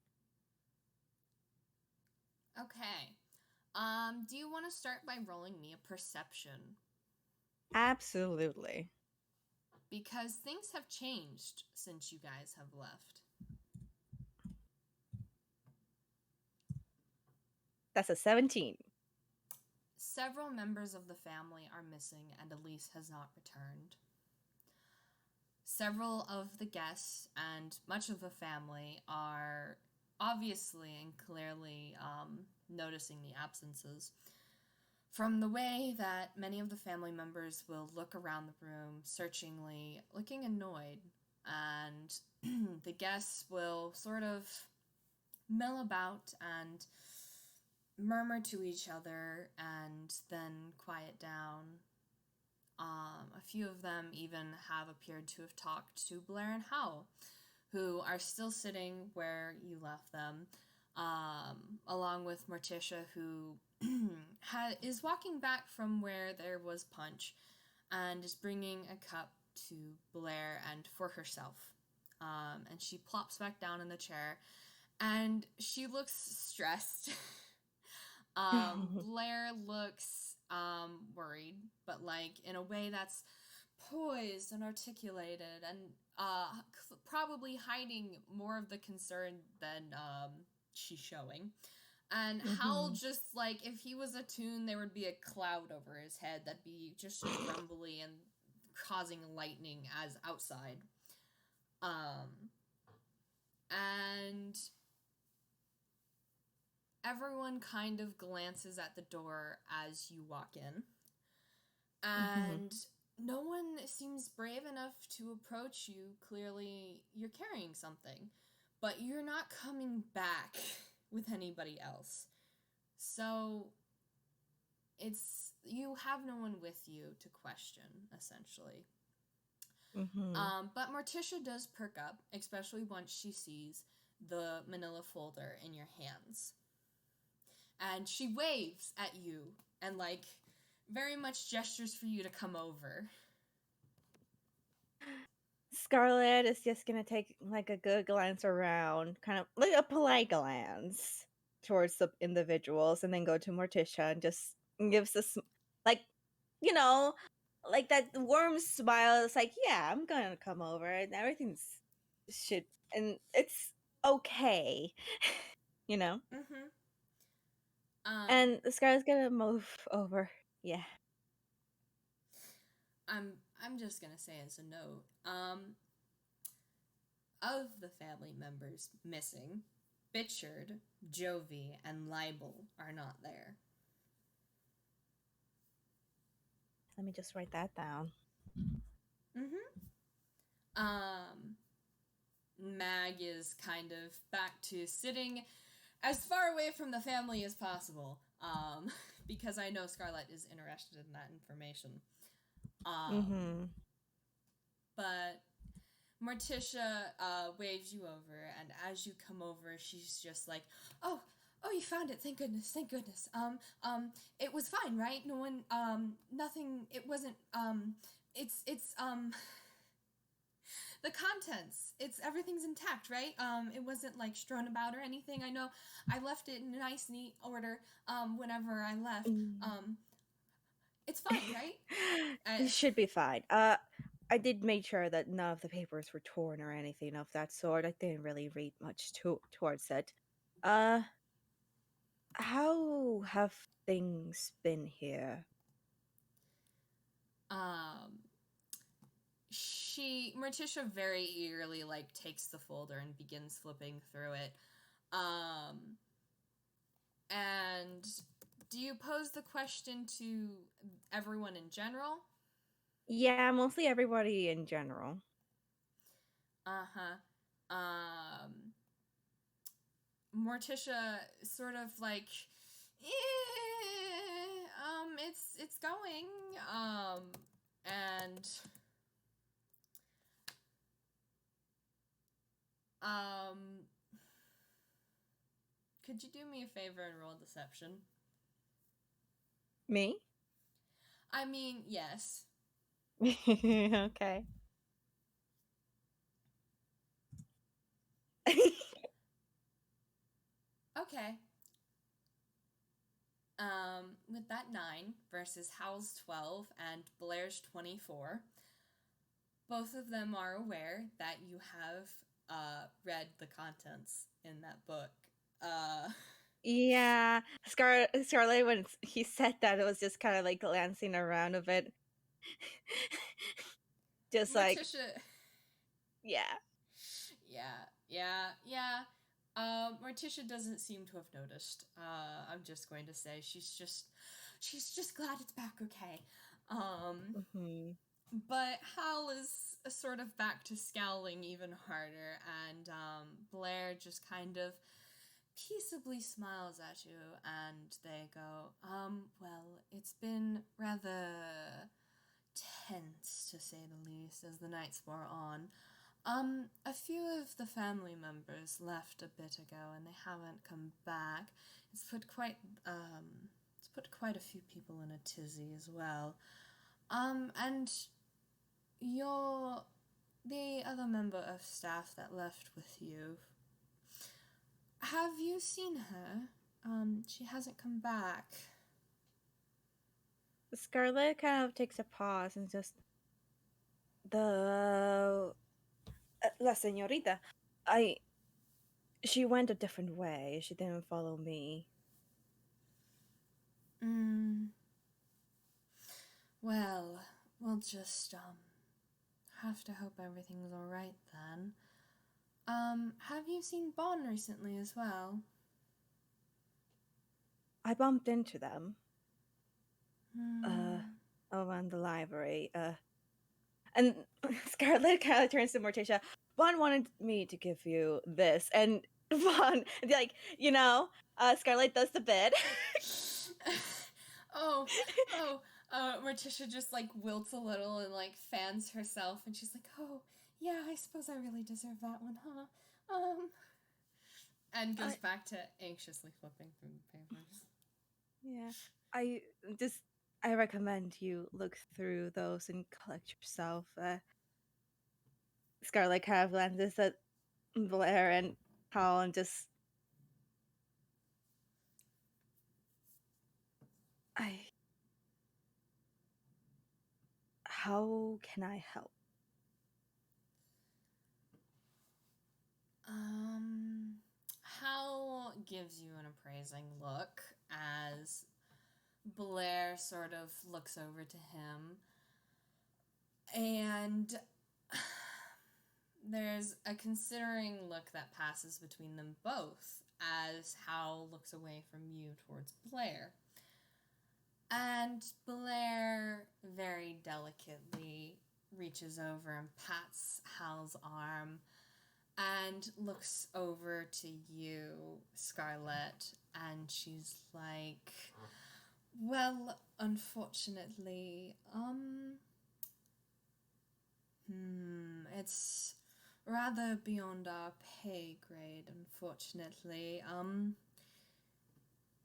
Okay. Do you want to start by rolling me a perception? Absolutely. Because things have changed since you guys have left. That's a 17. Several members of the family are missing and Elise has not returned. Several of the guests and much of the family are obviously and clearly noticing the absences. From the way that many of the family members will look around the room, searchingly, looking annoyed, and the guests will sort of mill about and murmur to each other and then quiet down. A few of them even have appeared to have talked to Blair and Howell, who are still sitting where you left them, along with Morticia, who is walking back from where there was punch and is bringing a cup to Blair and for herself. And she plops back down in the chair, and she looks stressed. Blair looks worried, but like in a way that's poised and articulated and probably hiding more of the concern than she's showing. And Howell just, like, if he was a Toon, there would be a cloud over his head that'd be just grumbly and causing lightning as outside. And everyone kind of glances at the door as you walk in. And no one seems brave enough to approach you. Clearly, you're carrying something. But you're not coming back with anybody else. So, you have no one with you to question, essentially. But Morticia does perk up, especially once she sees the manila folder in your hands. And she waves at you and, like, very much gestures for you to come over. Scarlett is just gonna take, like, a good glance around, kind of like a polite glance towards the individuals, and then go to Morticia and just gives this, like, you know, like that warm smile. It's like, yeah, I'm gonna come over, and everything's and it's okay, you know. And Scarlett's gonna move over. Yeah. I'm just gonna say as a note, of the family members missing, Bitchard, Jovi, and Libel are not there. Let me just write that down. Mag is kind of back to sitting as far away from the family as possible, because I know Scarlett is interested in that information. But Morticia waves you over, and as you come over, she's just like, oh, you found it, thank goodness. It was fine, right? No one, nothing, it wasn't, it's, the contents, everything's intact, right? It wasn't, like, strewn about or anything. I know I left it in a nice, neat order, whenever I left. It's fine, right? It should be fine. I did make sure that none of the papers were torn or anything of that sort. I didn't really read much towards it. How have things been here? Morticia very eagerly takes the folder and begins flipping through it. And do you pose the question to everyone in general? Yeah, mostly everybody in general. Morticia sort of it's going, and could you do me a favor and roll deception? Me? I mean, yes. Okay. Okay. With that 9 versus Howl's 12 and Blair's 24, both of them are aware that you have read the contents in that book. Yeah, Scarlett, when he said that, it was just kind of glancing around a bit. Just Morticia. Yeah. Yeah. Morticia doesn't seem to have noticed. I'm just going to say she's just glad it's back okay. But Hal is sort of back to scowling even harder, and Blair just kind of peaceably smiles at you, and they go, well, it's been rather tense, to say the least, as the nights wore on. A few of the family members left a bit ago, and they haven't come back. It's put quite a few people in a tizzy as well. And the other member of staff that left with you, have you seen her? She hasn't come back. Scarlett kind of takes a pause and just La señorita, she went a different way. She didn't follow me. Well, we'll just have to hope everything's all right then. Have you seen Bon recently as well? I bumped into them. Over in the library. And Scarlett kind of turns to Morticia. Bon wanted me to give you this, and Bon, Scarlett does the bid. Morticia just wilts a little and fans herself, and she's like, oh, yeah, I suppose I really deserve that one, huh? And goes back to anxiously flipping through the papers. Yeah. I recommend you look through those and collect yourself. Scarlett kind of glances at Blair and Hal and just... How can I help? Hal gives you an appraising look as Blair sort of looks over to him, and there's a considering look that passes between them both as Hal looks away from you towards Blair. And Blair very delicately reaches over and pats Hal's arm and looks over to you, Scarlett, and she's like, well, unfortunately, it's rather beyond our pay grade, unfortunately.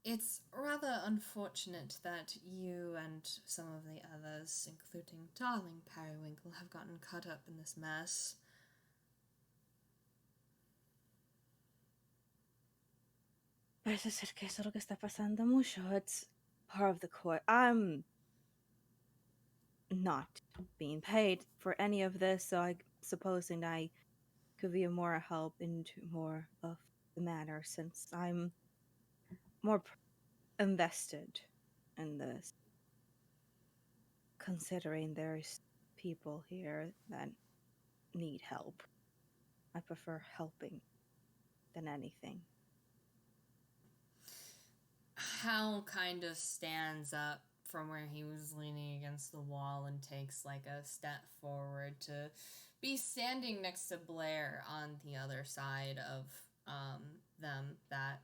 It's rather unfortunate that you and some of the others, including darling Periwinkle, have gotten caught up in this mess. Parece ser que eso es lo que está pasando mucho. It's part of the court. I'm not being paid for any of this, so I suppose I could be more help into more of the matter, since I'm more invested in this, considering there's people here that need help. I prefer helping than anything. Hal kind of stands up from where he was leaning against the wall and takes like a step forward to be standing next to Blair on the other side of them, that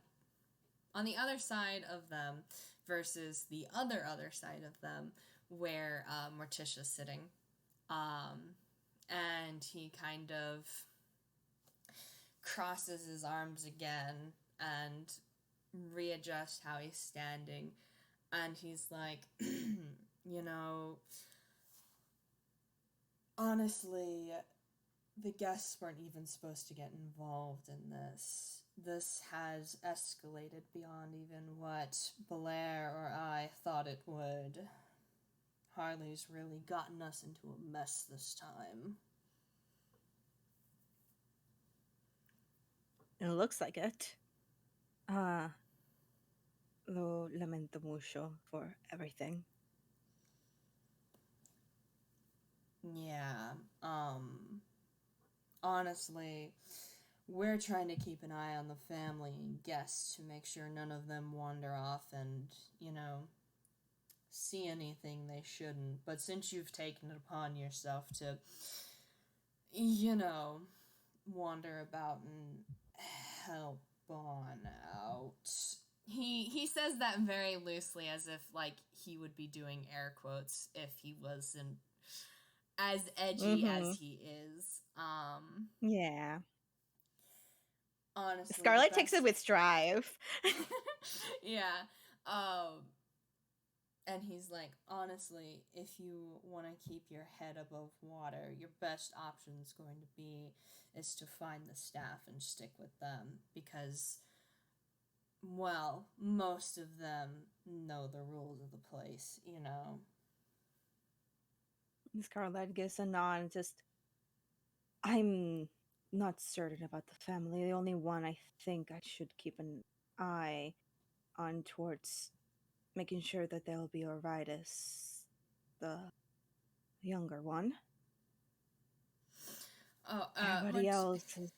on the other side of them versus the other side of them where Morticia's sitting. And he kind of crosses his arms again and readjusts how he's standing. And he's like, you know, honestly, the guests weren't even supposed to get involved in this. This has escalated beyond even what Blair or I thought it would. Harley's really gotten us into a mess this time. It looks like it. Lo lamento mucho for everything. Yeah, honestly, we're trying to keep an eye on the family and guests to make sure none of them wander off and, you know, see anything they shouldn't. But since you've taken it upon yourself to, you know, wander about and help on out. He says that very loosely, as if like he would be doing air quotes if he wasn't as edgy as he is. Yeah. Honestly, Scarlett takes it with strive. Yeah. And he's like, honestly, if you want to keep your head above water, your best option is going to be is to find the staff and stick with them because, well, most of them know the rules of the place, you know. Scarlett gives a nod and just, I'm not certain about the family. The only one I think I should keep an eye on towards making sure that they'll be alright is the younger one. Oh, Everybody else is...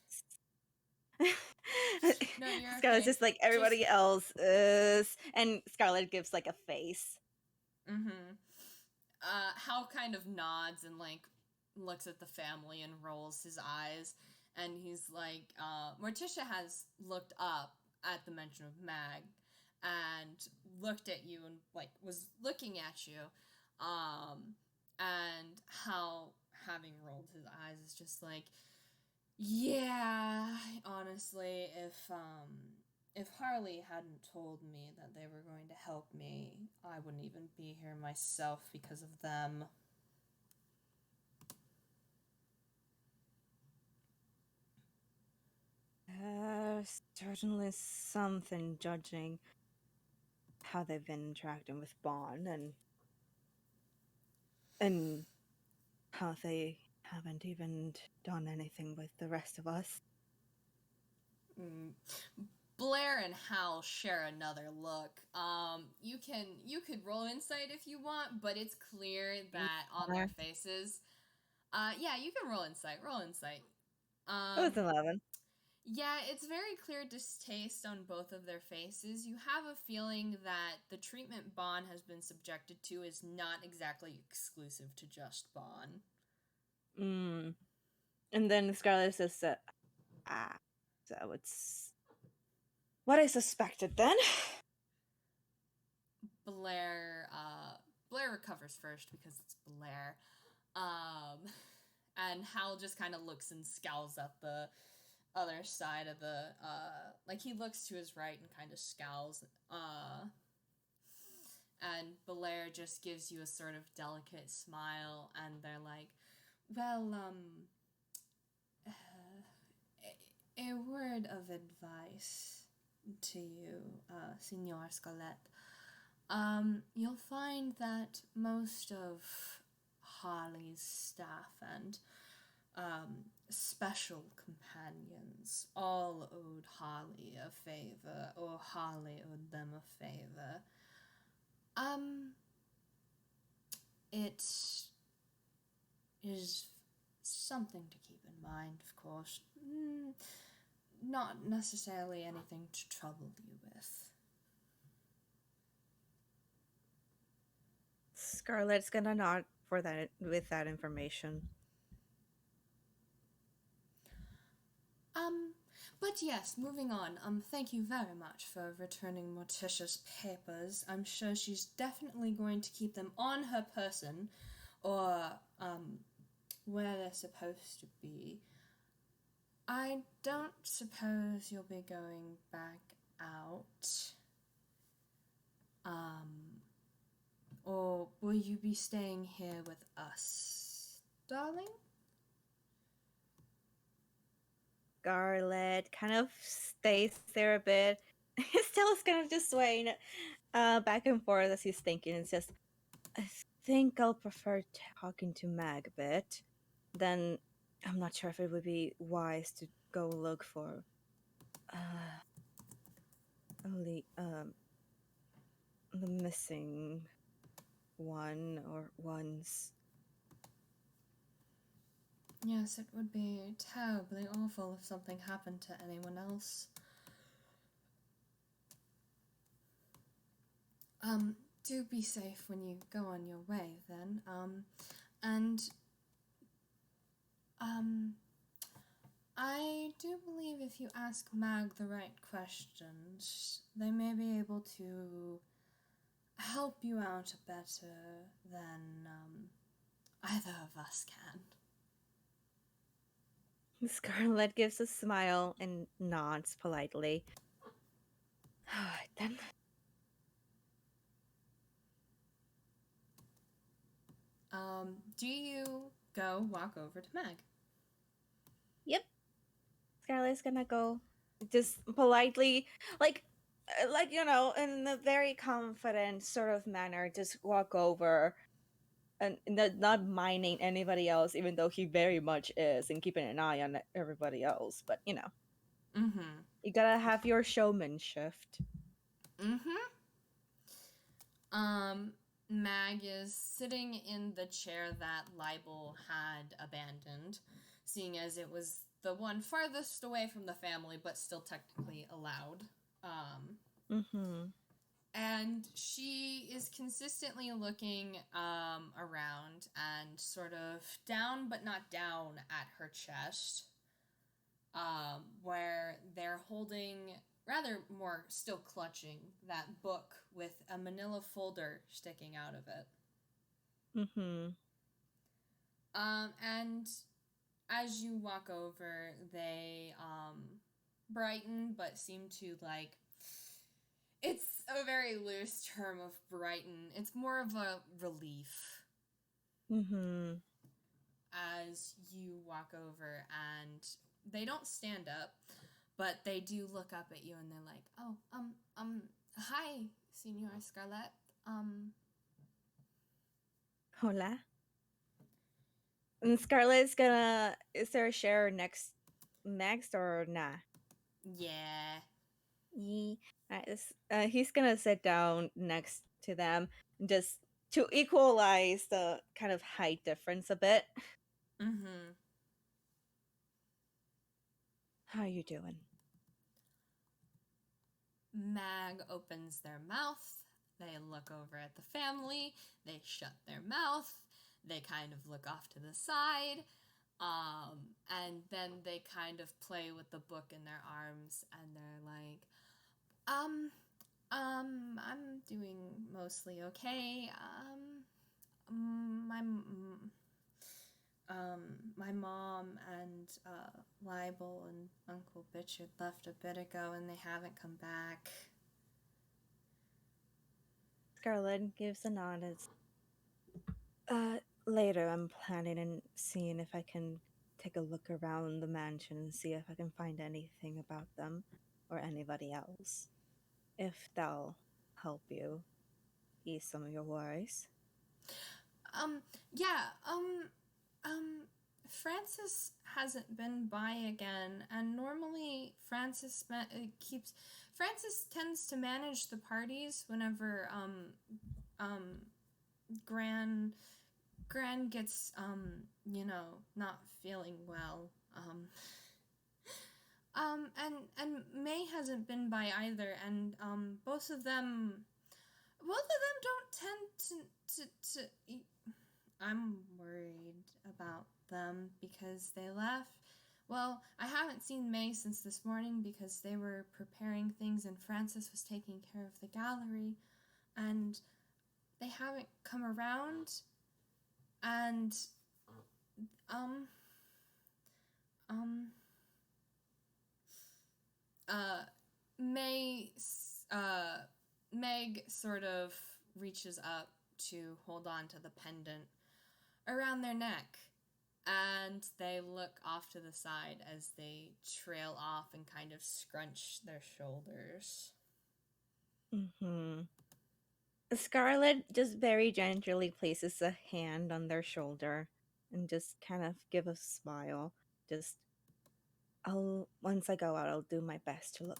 No, you're Scarlett's okay. just like, everybody else is... And Scarlett gives like a face. Hal kind of nods and like looks at the family and rolls his eyes, and he's like, Morticia has looked up at the mention of Mag and looked at you and like was looking at you, and Hal, having rolled his eyes, is just like, yeah, honestly, if Harley hadn't told me that they were going to help me, I wouldn't even be here myself because of them. Certainly something judging how they've been interacting with Bond and how they haven't even done anything with the rest of us. Blair and Hal share another look. You could roll insight if you want, but it's clear that on their faces. Yeah, you can roll insight. Roll insight. It was 11. Yeah, it's very clear distaste on both of their faces. You have a feeling that the treatment Bond has been subjected to is not exactly exclusive to just Bond. And then Scarlett says, so it's what I suspected then. Blair recovers first because it's Blair. And Hal just kind of looks and scowls at the other side of the, like he looks to his right and kind of scowls, and Blair just gives you a sort of delicate smile, and they're like, well, a word of advice to you, Senor Scarlett. You'll find that most of Harley's staff and special companions all owed Holly a favor, or Holly owed them a favor. It is something to keep in mind, of course. Not necessarily anything to trouble you with. Scarlett's gonna nod for that with that information. But yes, moving on. Thank you very much for returning Morticia's papers. I'm sure she's definitely going to keep them on her person, or, where they're supposed to be. I don't suppose you'll be going back out. Or will you be staying here with us, darling? Scarlett kind of stays there a bit. He still is kind of just swaying back and forth as he's thinking. It's just, I think I'll prefer talking to Mag a bit. Then I'm not sure if it would be wise to go look for only the missing one or ones. Yes, it would be terribly awful if something happened to anyone else. Do be safe when you go on your way, then. I do believe if you ask Mag the right questions, they may be able to help you out better than, either of us can. Scarlett gives a smile and nods politely. Alright then. Do you go walk over to Mag? Yep. Scarlett's gonna go just politely, like you know, in a very confident sort of manner, just walk over and not minding anybody else, even though he very much is, and keeping an eye on everybody else. But you know, you gotta have your showmanship. Mag is sitting in the chair that Libel had abandoned, seeing as it was the one farthest away from the family, but still technically allowed. And she is consistently looking around and sort of down, but not down at her chest, where they're holding, rather more still clutching, that book with a manila folder sticking out of it. And as you walk over, they brighten, but seem to, like, it's a very loose term of brighten. It's more of a relief. As you walk over, and they don't stand up, but they do look up at you, and they're like, "Oh, hi, Senor Scarlett. Hola. And Scarlett's gonna. Is there a chair next or nah? Yeah." He's gonna sit down next to them just to equalize the kind of height difference a bit. How you doing? Mag opens their mouth. They look over at the family. They shut their mouth. They kind of look off to the side. And then they kind of play with the book in their arms, and they're like, I'm doing mostly okay. My mom and, Libel and Uncle Bichard left a bit ago, and they haven't come back. Scarlett gives a nod as, later I'm planning on seeing if I can take a look around the mansion and see if I can find anything about them or anybody else. If that'll help you ease some of your worries. Yeah, Francis hasn't been by again, and normally Francis tends to manage the parties whenever Gran gets not feeling well. And May hasn't been by either, and both of them don't tend to I'm worried about them because they left. Well, I haven't seen May since this morning because they were preparing things and Francis was taking care of the gallery, and they haven't come around, and May Meg sort of reaches up to hold on to the pendant around their neck, and they look off to the side as they trail off and kind of scrunch their shoulders. Mm-hmm. Scarlett just very gently places a hand on their shoulder and just kind of give a smile. Just, once I go out, I'll do my best to look.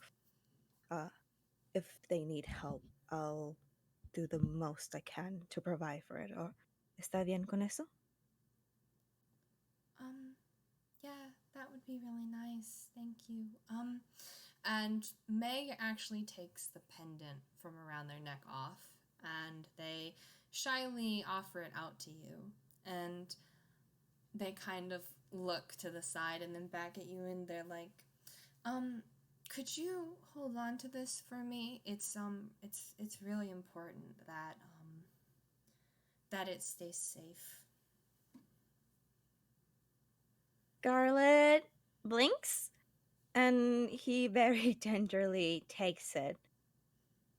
If they need help, I'll do the most I can to provide for it. Or, ¿está bien con eso? Yeah, that would be really nice. Thank you. And Meg actually takes the pendant from around their neck off, and they shyly offer it out to you. And they kind of look to the side and then back at you, and they're like, could you hold on to this for me? It's really important that it stays safe. Scarlett blinks, and he very tenderly takes it.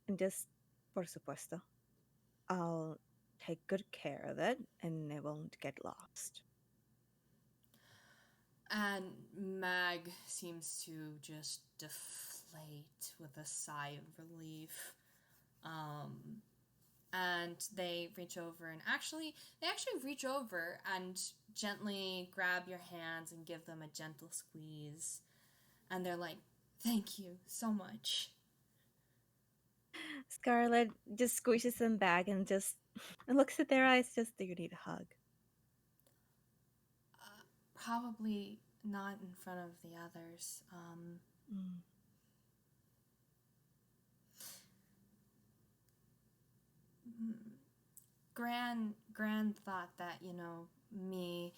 And just, por supuesto, I'll take good care of it, and it won't get lost. And Mag seems to just deflate with a sigh of relief. And they reach over and actually reach over and gently grab your hands and give them a gentle squeeze. And they're like, thank you so much. Scarlett just squishes them back and just looks at their eyes. Just, do you need a hug? Probably not in front of the others. Gran thought that, me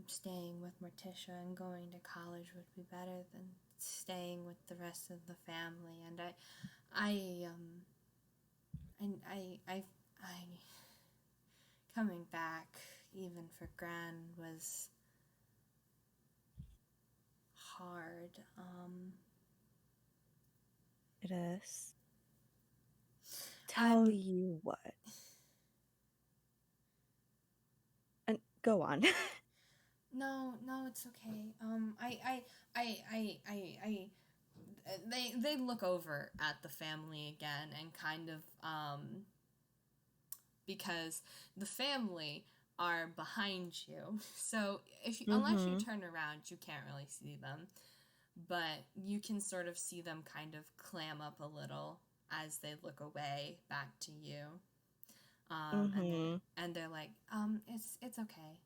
staying with Morticia and going to college would be better than staying with the rest of the family, and I coming back even for Gran was hard. It is. Tell you what. And go on. No, it's okay. They look over at the family again and kind of because the family are behind you. So unless you turn around, you can't really see them. But you can sort of see them kind of clam up a little as they look away back to you. And they're like, it's okay.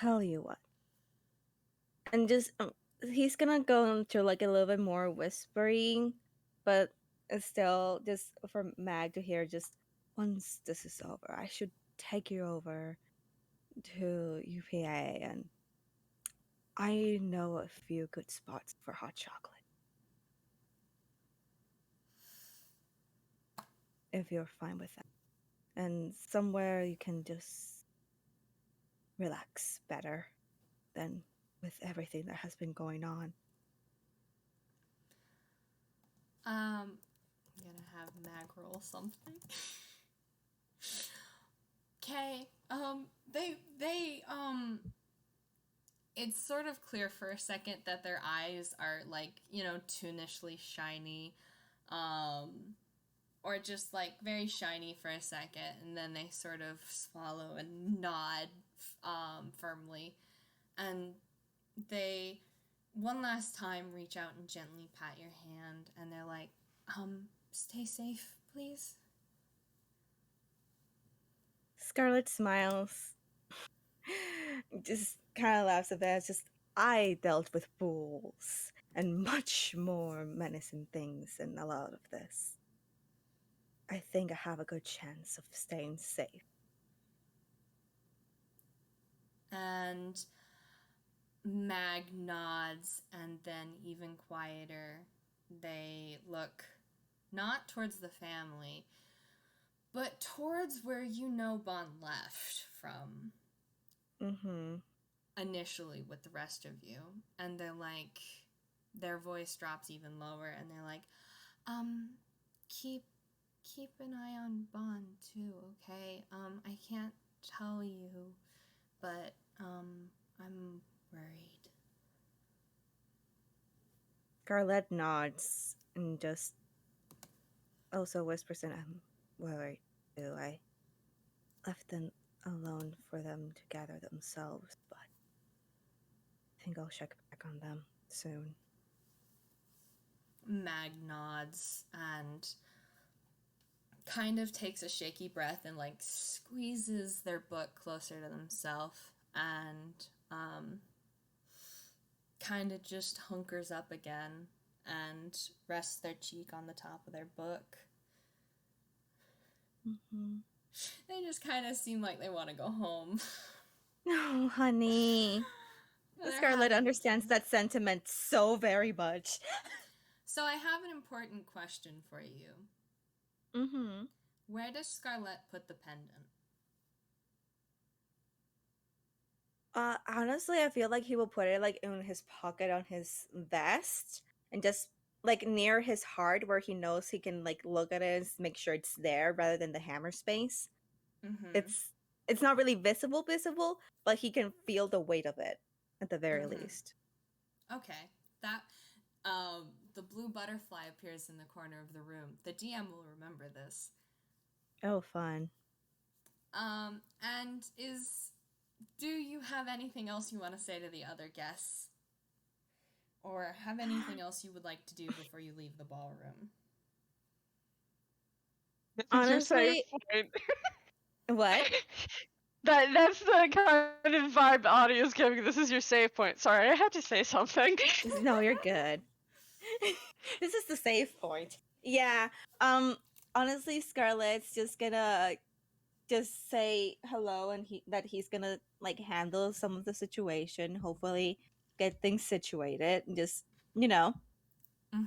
Tell you what. And just, he's gonna go into like a little bit more whispering, but it's still just for Mag to hear. Just, once this is over, I should take you over to UPA, and I know a few good spots for hot chocolate. If you're fine with that. And somewhere you can just relax better than with everything that has been going on. I'm gonna have Mag roll something. Okay. It's sort of clear for a second that their eyes are like, tunishly shiny. or just like very shiny for a second, and then they sort of swallow and nod firmly, and they one last time reach out and gently pat your hand, and they're like, stay safe, please. Scarlett smiles. Just kind of laughs a bit. It's just, I dealt with fools and much more menacing things than a lot of this. I think I have a good chance of staying safe. And Mag nods, and then even quieter, they look not towards the family, but towards where Bon left from initially with the rest of you. And they're like, their voice drops even lower, and they're like, keep an eye on Bon too, okay? I can't tell you, but I'm worried. Scarlett nods and just also whispers in, I'm worried too. I left them alone for them to gather themselves, but I think I'll check back on them soon. Mag nods and kind of takes a shaky breath and like squeezes their book closer to themselves and kind of just hunkers up again and rests their cheek on the top of their book. They just kind of seem like they want to go home. No, honey. Scarlett understands that sentiment so very much. So I have an important question for you. Where does Scarlett put the pendant? Honestly, I feel like he will put it like in his pocket on his vest and just like near his heart where he knows he can like look at it and make sure it's there rather than the hammer space. It's not really visible, but he can feel the weight of it at the very least. Okay. That the blue butterfly appears in the corner of the room. The DM will remember this. Oh, fun. And do you have anything else you want to say to the other guests? Or have anything else you would like to do before you leave the ballroom? Honestly, what? That's the kind of vibe audio's giving. This is your save point. Sorry, I had to say something. No, you're good. This is the save point. Yeah. Honestly, Scarlett's just gonna just say hello and that he's gonna like handle some of the situation, hopefully get things situated, and just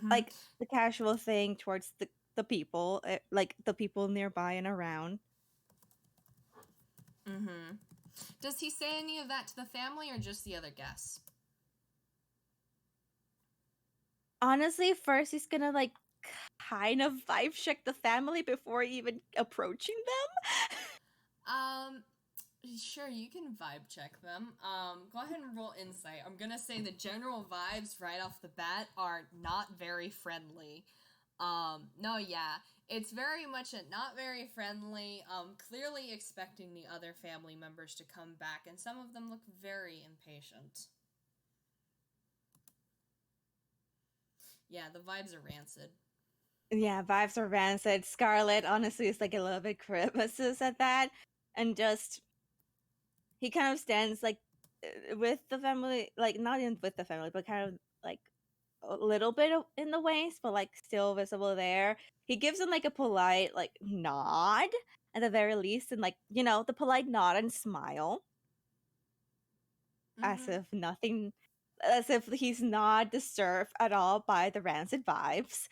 like the casual thing towards the people, like the people nearby and around. Does he say any of that to the family or just the other guests? Honestly, first he's gonna like kind of vibe check the family before even approaching them. Sure, you can vibe check them. Go ahead and roll insight. I'm gonna say the general vibes right off the bat are not very friendly. No, yeah. It's very much a not very friendly, clearly expecting the other family members to come back, and some of them look very impatient. Yeah, the vibes are rancid. Yeah, vibes are rancid. Scarlett, honestly, is like a little bit grimaces at that, and just he kind of stands like with the family, like not in with the family, but kind of like a little bit in the waist, but like still visible there. He gives him like a polite like nod at the very least, and like the polite nod and smile, as if nothing, as if he's not disturbed at all by the rancid vibes.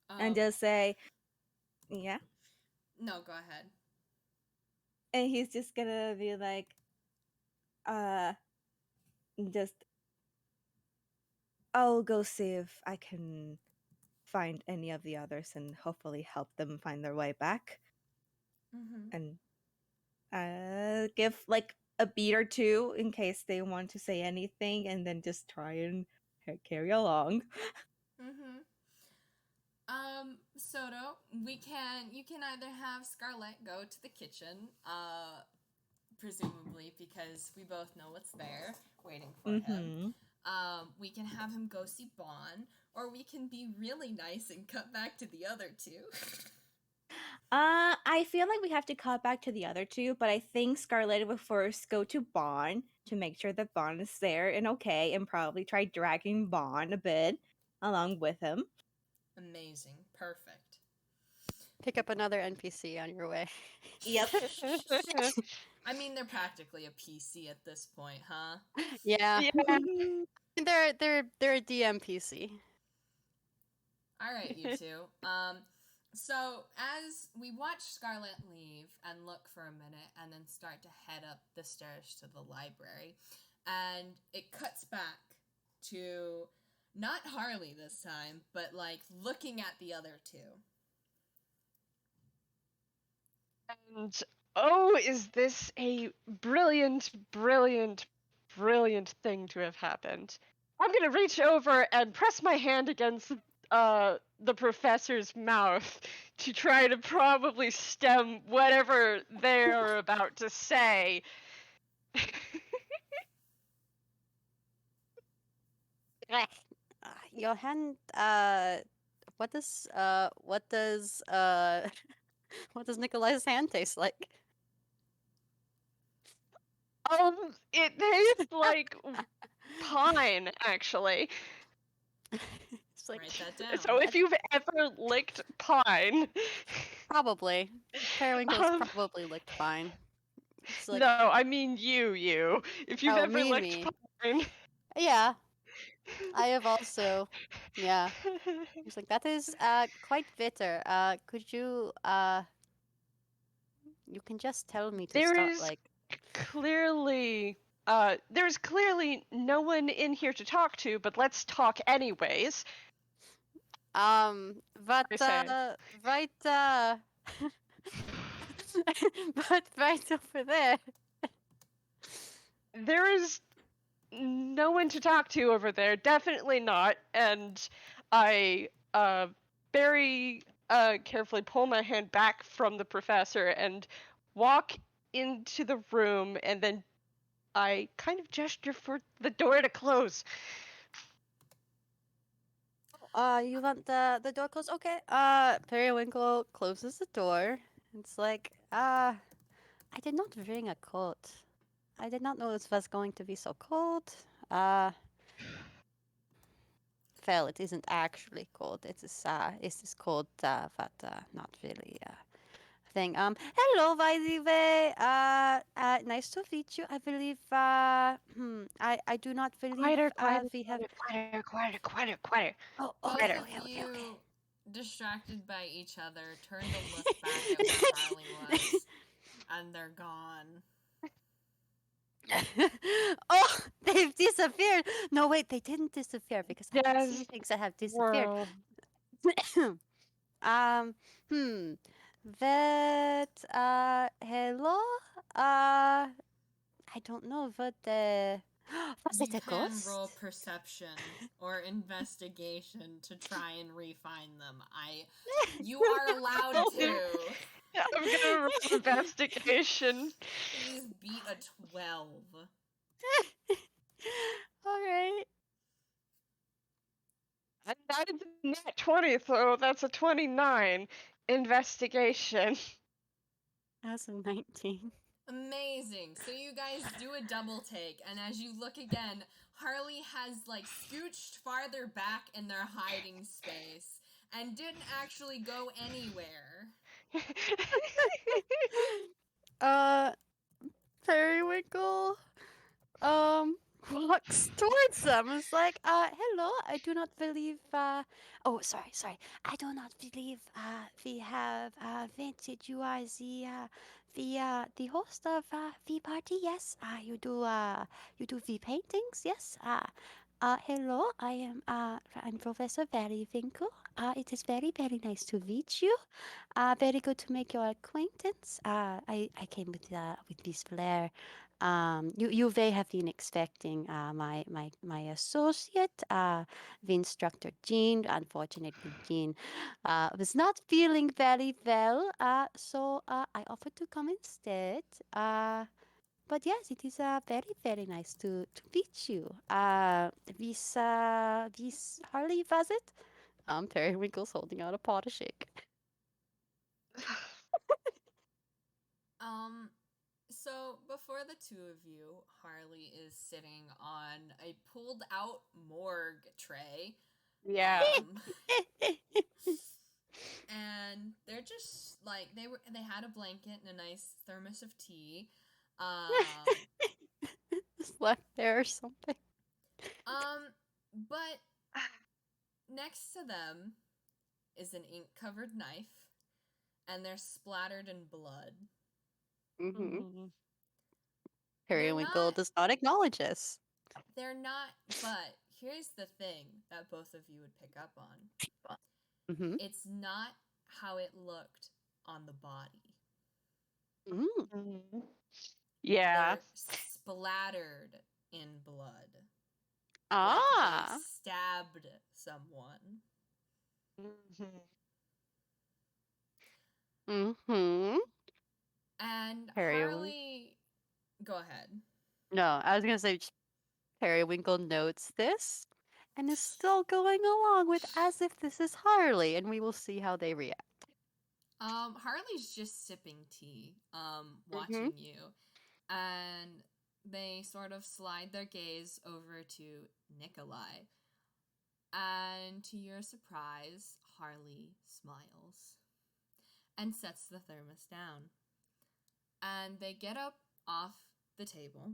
And just say, yeah. No, go ahead. And he's just gonna be like, just, I'll go see if I can find any of the others and hopefully help them find their way back. And give like a beat or two in case they want to say anything, and then just try and carry along. Soto, you can either have Scarlett go to the kitchen, presumably because we both know what's there waiting for him. We can have him go see Bon, or we can be really nice and cut back to the other two. I feel like we have to cut back to the other two, but I think Scarlett would first go to Bon to make sure that Bon is there and okay, and probably try dragging Bon a bit along with him. Amazing. Perfect. Pick up another NPC on your way. Yep. I mean, they're practically a PC at this point, huh? Yeah. Yeah. They're a DMPC. All right, you two. So as we watch Scarlett leave and look for a minute and then start to head up the stairs to the library, and it cuts back to not Harley this time, but like looking at the other two. And oh, is this a brilliant, brilliant, brilliant thing to have happened? I'm gonna reach over and press my hand against the professor's mouth to try to probably stem whatever they're about to say. Your hand. What does what does what does Nikolai's hand taste like? It tastes like pine, actually. It's like Write that down. So if you've ever licked pine, probably Periwinkle's probably licked fine. It's like, no, I mean you. If you've oh, ever licked me. pine, Yeah, I have also. Yeah, he's like, that is quite bitter. Could you you can just tell me to There stop, is like. clearly there's clearly no one in here to talk to, but let's talk anyways. But I say. right but right over there. There is no one to talk to over there, definitely not. And I very carefully pull my hand back from the professor and walk into the room, and then I kind of gesture for the door to close. You want the door closed? Okay. Periwinkle closes the door. It's like, I did not bring a coat. I did not know it was going to be so cold. Well, it isn't actually cold. It is cold, but not really thing. Hello, by the way. Nice to meet you. I believe. I do not believe. We have. Quieter. Oh, Both okay, of okay. you, distracted by each other, turn to look back at where Harley was, and they're gone. Oh, they've disappeared. No, wait, they didn't disappear because I can see Yes, things that have disappeared. world. That, hello? I don't know, but, was You it a can ghost? roll perception or investigation to try and re-find them. You are allowed to. I'm gonna roll investigation. Please beat a 12. Alright. That is a nat 20, so that's a 29. Investigation. That's a 19. Amazing. So you guys do a double take, and as you look again, Harley has like scooched farther back in their hiding space and didn't actually go anywhere. Periwinkle, walks towards them. It's like, hello, I do not believe, oh, sorry. I do not believe, we have, invited you are the host of, the party, yes? You do the paintings, yes? Hello, I'm Professor Periwinkle. It is very, very nice to meet you. Very good to make your acquaintance. I came with Miss Blair You may have been expecting my associate, the instructor Jean. Unfortunately, Jean was not feeling very well, so I offered to come instead. But yes, it is very, very nice to meet you. This Harley, was it? Periwinkle's holding out a paw to shake. So before the two of you, Harley is sitting on a pulled out morgue tray. Yeah. And they're just like they had a blanket and a nice thermos of tea. Just left there or something. But next to them is an ink covered knife, and they're splattered in blood. Mm-hmm. They're Periwinkle not does not acknowledge this. They're not, but here's the thing that both of you would pick up on. Mm-hmm. It's not how it looked on the body. Mm. Yeah. They're splattered in blood. Ah. Like they stabbed someone. Mm-hmm. And Periwinkle. Harley, go ahead. No, I was gonna say Periwinkle notes this and is still going along with as if this is Harley, and we will see how they react. Harley's just sipping tea, watching you, and they sort of slide their gaze over to Nikolai. And to your surprise, Harley smiles and sets the thermos down. And they get up off the table,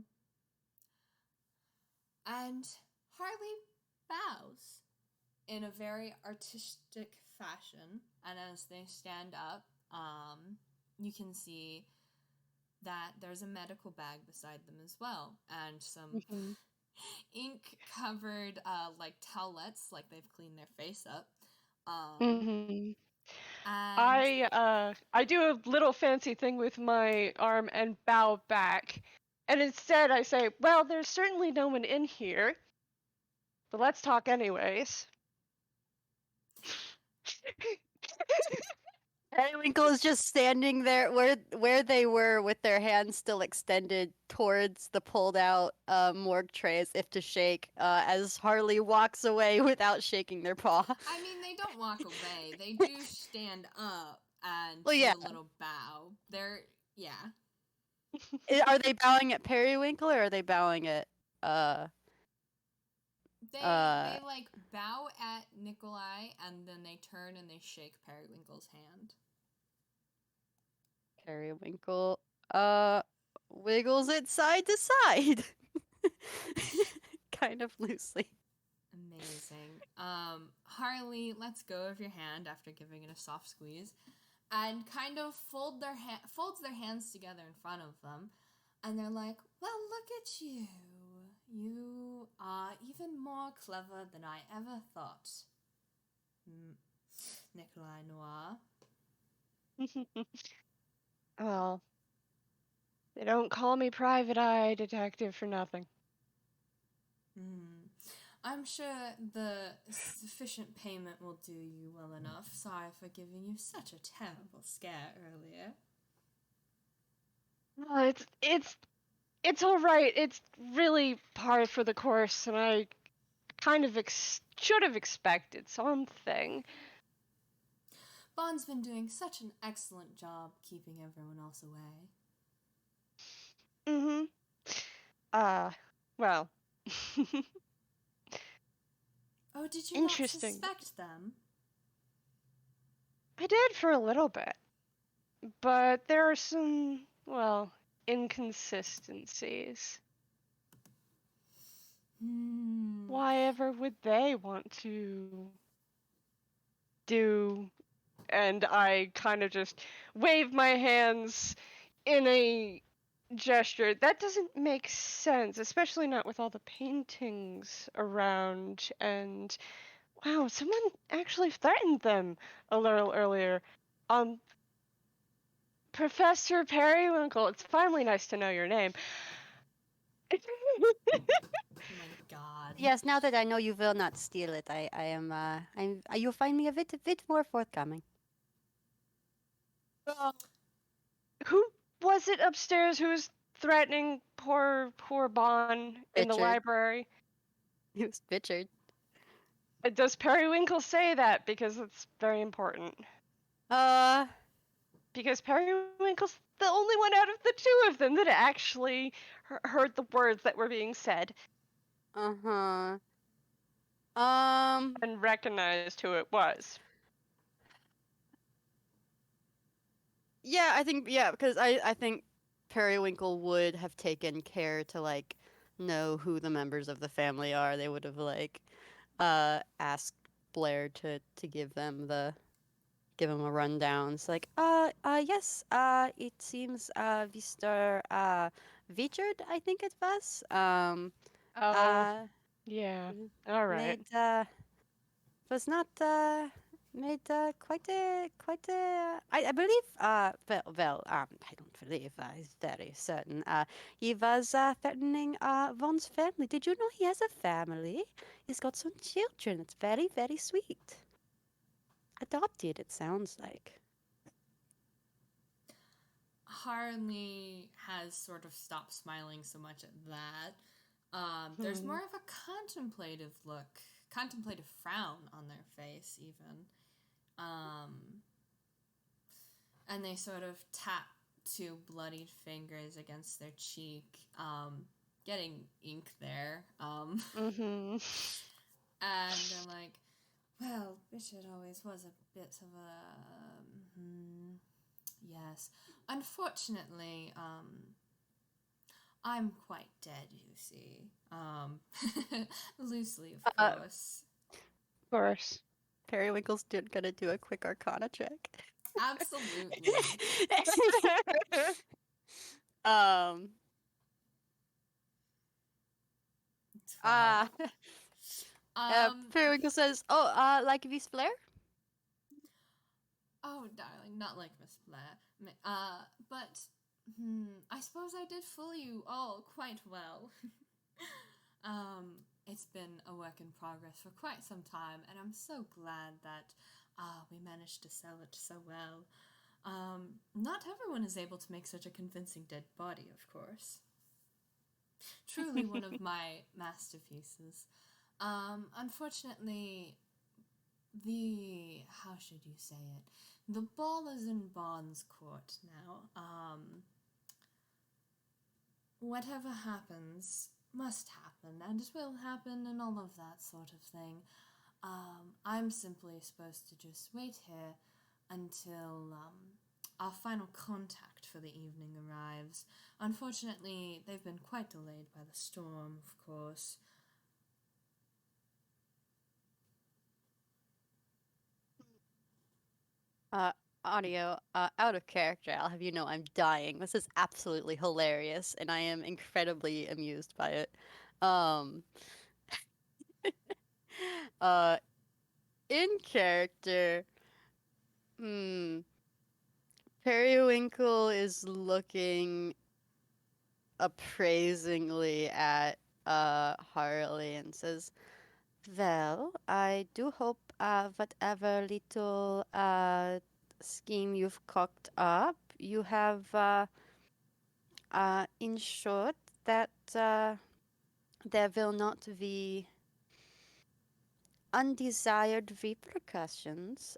and Harley bows in a very artistic fashion. And as they stand up, you can see that there's a medical bag beside them as well, and some ink covered like towelettes, like they've cleaned their face up. And I do a little fancy thing with my arm and bow back. And instead I say, well, there's certainly no one in here. But let's talk anyways. Periwinkle is just standing there where they were with their hands still extended towards the pulled out morgue tray as if to shake, as Harley walks away without shaking their paw. I mean, they don't walk away. They do stand up and Well, do yeah. a little bow. Are they bowing at Periwinkle or are they bowing at They like bow at Nikolai, and then they turn and they shake Periwinkle's hand. Periwinkle wiggles it side to side. Kind of loosely. Amazing. Harley lets go of your hand after giving it a soft squeeze, and kind of folds their hands together in front of them, and they're like, "Well, look at you. You are even more clever than I ever thought, Nikolai Noir." Well, they don't call me Private Eye Detective for nothing. I'm sure the sufficient payment will do you well enough. Sorry for giving you such a terrible scare earlier. Oh, it's all right. It's really par for the course, and I kind of should have expected something. Bond's been doing such an excellent job keeping everyone else away. Well. Oh, did you Interesting. not suspect them? I did for a little bit. But there are some, well, inconsistencies. Why ever would they want to do? And I kind of just wave my hands in a gesture. That doesn't make sense, especially not with all the paintings around. And wow, someone actually threatened them a little earlier. Professor Periwinkle, it's finally nice to know your name. Oh my god. Yes, now that I know you will not steal it, I am, you'll find me a bit more forthcoming. Who was it upstairs who was threatening poor Bon in the Richard. library? It was Richard. Does Periwinkle say that? Because it's very important. Because Periwinkle's the only one out of the two of them that actually heard the words that were being said Uh-huh. and recognized who it was. Yeah, because I think Periwinkle would have taken care to, like, know who the members of the family are. They would have, like, asked Blair to give them a rundown. It's like, yes, it seems, Mr. Richard, I think it was, Oh, yeah. All right. made, was not, made, I believe, I don't believe, he's very certain, he was, threatening, Von's family. Did you know he has a family? He's got some children. It's very, very sweet. Adopted, it sounds like. Harley has sort of stopped smiling so much at that. There's more of a contemplative look, contemplative frown on their face, even. And they sort of tap two bloodied fingers against their cheek, getting ink there. Mm-hmm. And they're like, well, Richard always was a bit of a... yes. Unfortunately, I'm quite dead, you see. Loosely, of course. Of course. Periwinkle's gonna do a quick Arcana check. Absolutely. Periwinkle says, like Miss Blair? Oh, darling, not like Miss Blair. But, I suppose I did fool you all quite well. It's been a work in progress for quite some time, and I'm so glad that, we managed to sell it so well. Not everyone is able to make such a convincing dead body, of course. Truly one of my masterpieces. Unfortunately, how should you say it? The ball is in Bond's court now. Whatever happens must happen, and it will happen, and all of that sort of thing. I'm simply supposed to just wait here until, our final contact for the evening arrives. Unfortunately, they've been quite delayed by the storm, of course. Audio, out of character, I'll have you know I'm dying. This is absolutely hilarious, and I am incredibly amused by it. In character, Periwinkle is looking appraisingly at Harley and says, well, I do hope whatever little scheme you've cocked up, you have ensured that there will not be undesired repercussions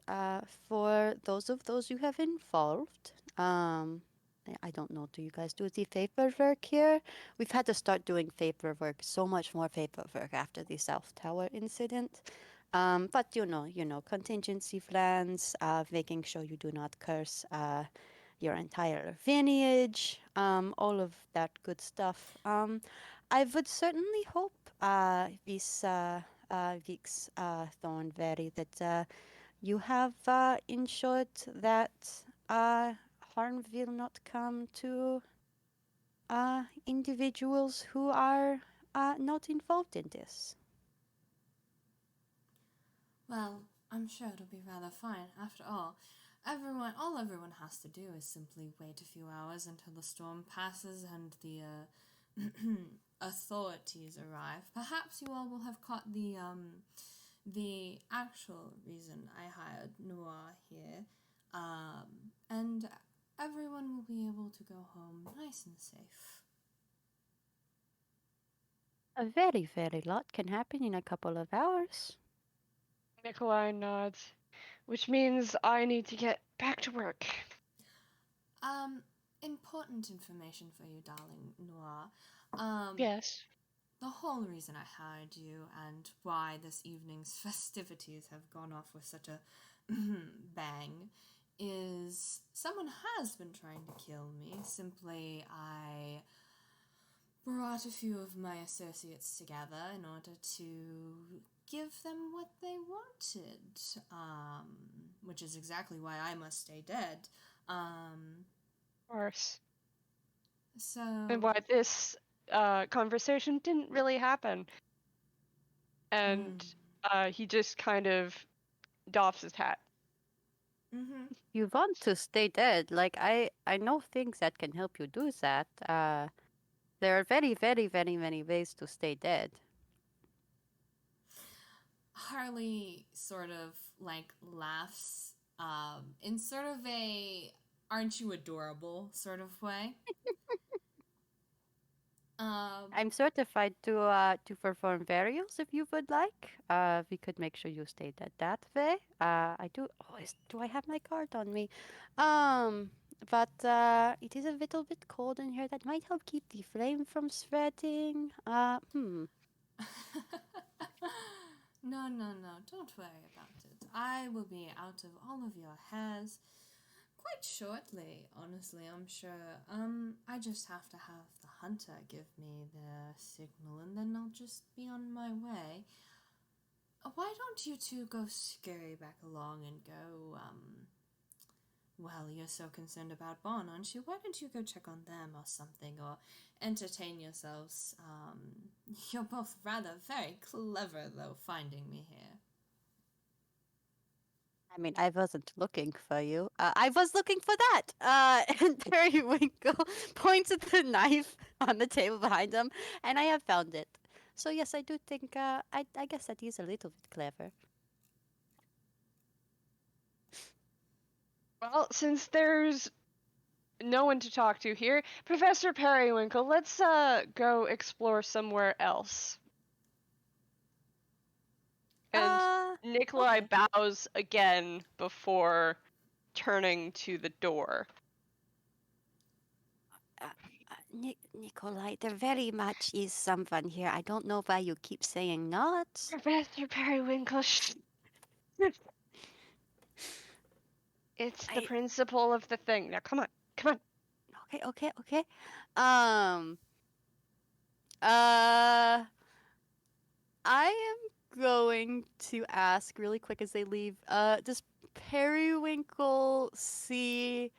for those you have involved. I don't know, do you guys do the paperwork here? We've had to start doing paperwork, so much more paperwork after the South Tower incident. But you know, contingency plans, making sure you do not curse your entire lineage, all of that good stuff. I would certainly hope this week's Thornberry that you have ensured that harm will not come to individuals who are not involved in this. Well, I'm sure it'll be rather fine. After all everyone has to do is simply wait a few hours until the storm passes and the authorities arrive, perhaps you all will have caught the actual reason I hired Noir here, and everyone will be able to go home nice and safe. A very, very lot can happen in a couple of hours. Nikolai nods, which means I need to get back to work. Important information for you, darling Noir. Yes. The whole reason I hired you and why this evening's festivities have gone off with such a bang is someone has been trying to kill me. Simply, I brought a few of my associates together in order to give them what they wanted, which is exactly why I must stay dead. Of course. So... And why this conversation didn't really happen. And he just kind of doffs his hat. Mm-hmm. You want to stay dead. Like, I know things that can help you do that. There are very, very, very many ways to stay dead. Harley sort of like laughs in sort of a "aren't you adorable" sort of way. I'm certified to perform burials if you would like. We could make sure you stay dead that way. I do. Oh, do I have my card on me? But it is a little bit cold in here. That might help keep the flame from spreading. No, don't worry about it. I will be out of all of your hairs quite shortly, honestly, I'm sure. I just have to have the hunter give me the signal, and then I'll just be on my way. Why don't you two go scurry back along and go, well, you're so concerned about Bon, aren't you? Why don't you go check on them or something, or entertain yourselves? You're both rather very clever, though, finding me here. I mean, I wasn't looking for you. I was looking for that. And Periwinkle points at the knife on the table behind him, and I have found it. So yes, I do think. I guess that is a little bit clever. Well, since there's no one to talk to here, Professor Periwinkle, let's go explore somewhere else. And Nikolai Okay. bows again before turning to the door. Nikolai, there very much is someone here. I don't know why you keep saying not. Professor Periwinkle, shh. It's the principle of the thing. Now, come on. Okay. Um. I am going to ask really quick as they leave. Does Periwinkle see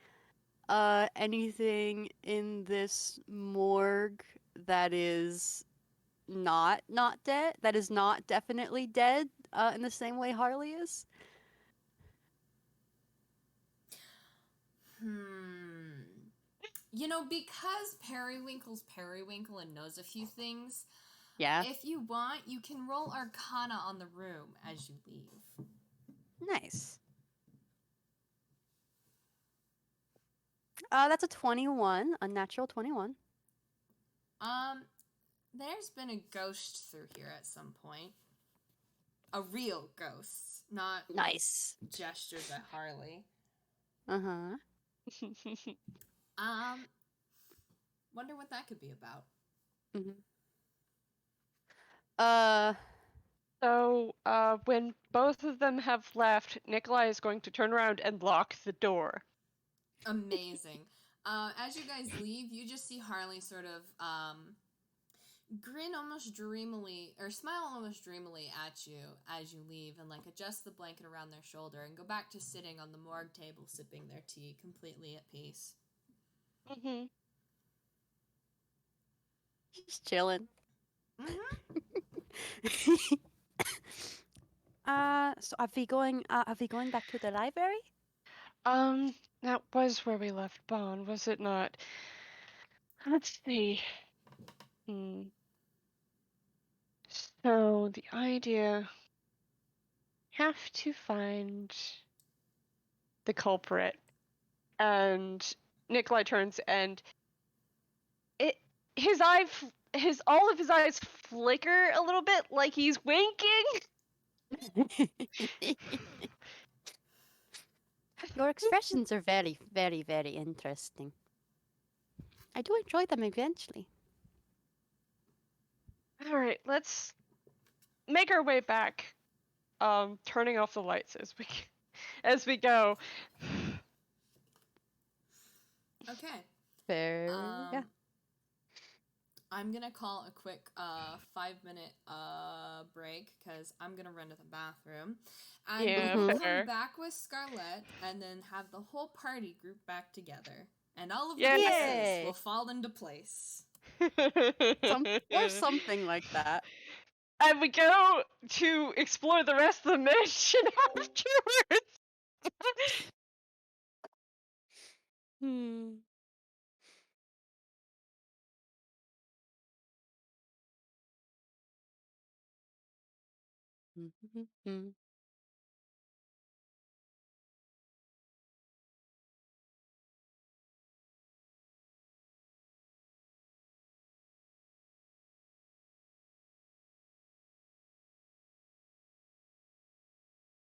anything in this morgue that is not dead? That is not definitely dead. In the same way Harley is. You know, because Periwinkle's Periwinkle and knows a few things, Yeah. if you want, you can roll Arcana on the room as you leave. Nice. That's a 21, unnatural 21. There's been a ghost through here at some point. A real ghost, not Nice. gestures at Harley. Uh-huh. Wonder what that could be about. Mm-hmm. So, when both of them have left, Nikolai is going to turn around and lock the door. Amazing. As you guys leave, you just see Harley sort of grin almost dreamily, or smile almost dreamily at you as you leave, and like adjust the blanket around their shoulder and go back to sitting on the morgue table sipping their tea, completely at peace. Mm-hmm. Just chilling. So are we going back to the library? That was where we left Bon, was it not? Let's see. So the idea, have to find the culprit, and Nikolai turns and his all of his eyes flicker a little bit like he's winking. Your expressions are very, very, very interesting. I do enjoy them eventually. All right, let's make our way back. Turning off the lights as we go. Okay. Fair. Yeah. I'm gonna call a quick 5-minute break because I'm gonna run to the bathroom, and Yeah, we'll fair. come back with Scarlett and then have the whole party group back together, and all of the Yay! pieces will fall into place. Or something like that. And we go to explore the rest of the mission afterwards. Hmm.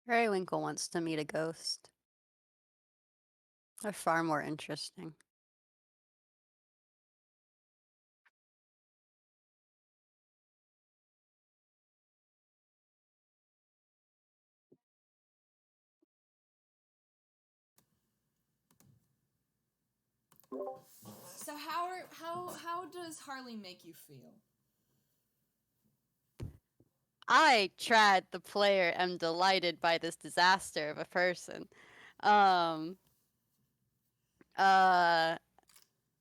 Periwinkle wants to meet a ghost. They're far more interesting. So how does Harley make you feel? I, Trad, the player, am delighted by this disaster of a person. I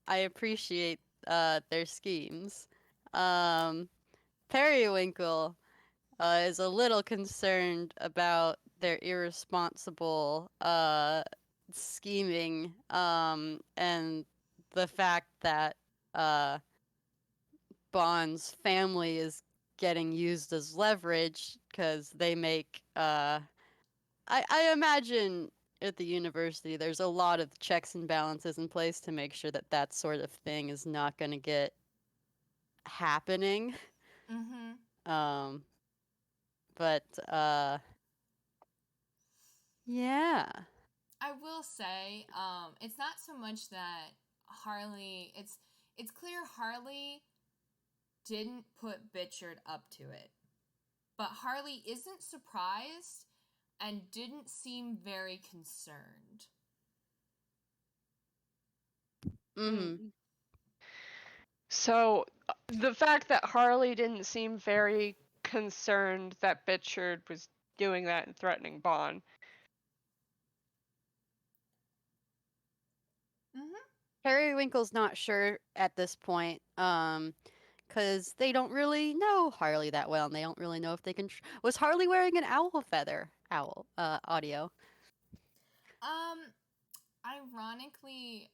appreciate their schemes. Periwinkle is a little concerned about their irresponsible scheming and the fact that Bond's family is getting used as leverage because they make I imagine at the university there's a lot of checks and balances in place to make sure that that sort of thing is not going to get happening. But yeah. I will say, it's not so much that Harley. It's clear Harley didn't put Bitchard up to it, but Harley isn't surprised and didn't seem very concerned. So the fact that Harley didn't seem very concerned that Bitchard was doing that and threatening Bond. Periwinkle's not sure at this point, because they don't really know Harley that well, and they don't really know if they can. Was Harley wearing an owl feather? Audio. Ironically,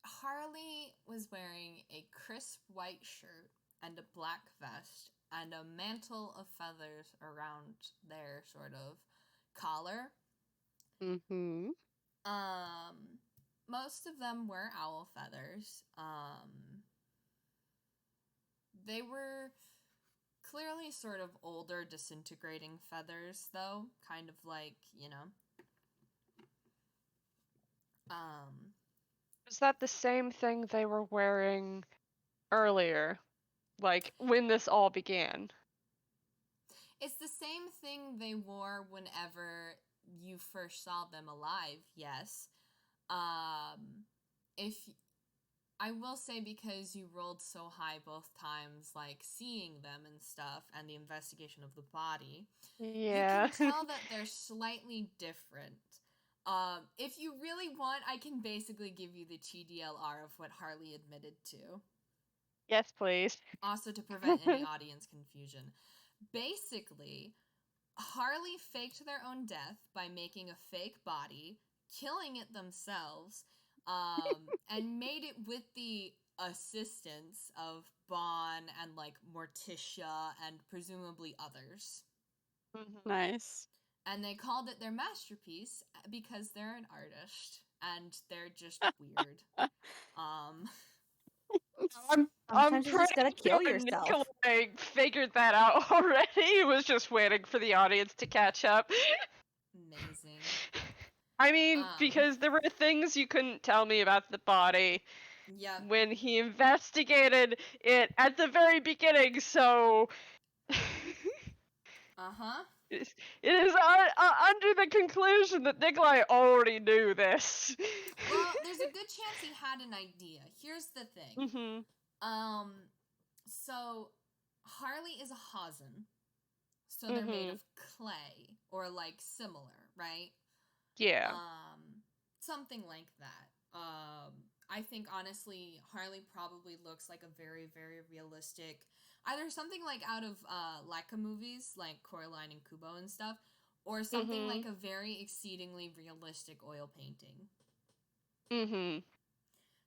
Harley was wearing a crisp white shirt and a black vest and a mantle of feathers around their sort of collar. Most of them were owl feathers. They were clearly sort of older, disintegrating feathers, though. Kind of like, Was that the same thing they were wearing earlier? Like, when this all began? It's the same thing they wore whenever you first saw them alive, yes. If I will say, because you rolled so high both times, like seeing them and stuff, and the investigation of the body, Yeah. you can tell that they're slightly different. If you really want, I can basically give you the TDLR of what Harley admitted to. Yes, please. Also to prevent any audience confusion. Basically, Harley faked their own death by making a fake body, killing it themselves, and made it with the assistance of Bon and like Morticia and presumably others. Nice. And they called it their masterpiece because they're an artist and they're just weird. I'm Sometimes you just pretty gotta kill sure yourself. Nikolai figured that out already. He was just waiting for the audience to catch up. Amazing. I mean, because there were things you couldn't tell me about the body when he investigated it at the very beginning, so... It is under the conclusion that Nikolai already knew this. Well, there's a good chance he had an idea. Here's the thing. So Harley is a Hazen. So they're made of clay or like similar, right? Yeah. Something like that. I think honestly Harley probably looks like a very, very realistic, either something like out of Leica movies, like Coraline and Kubo and stuff, or something like a very exceedingly realistic oil painting.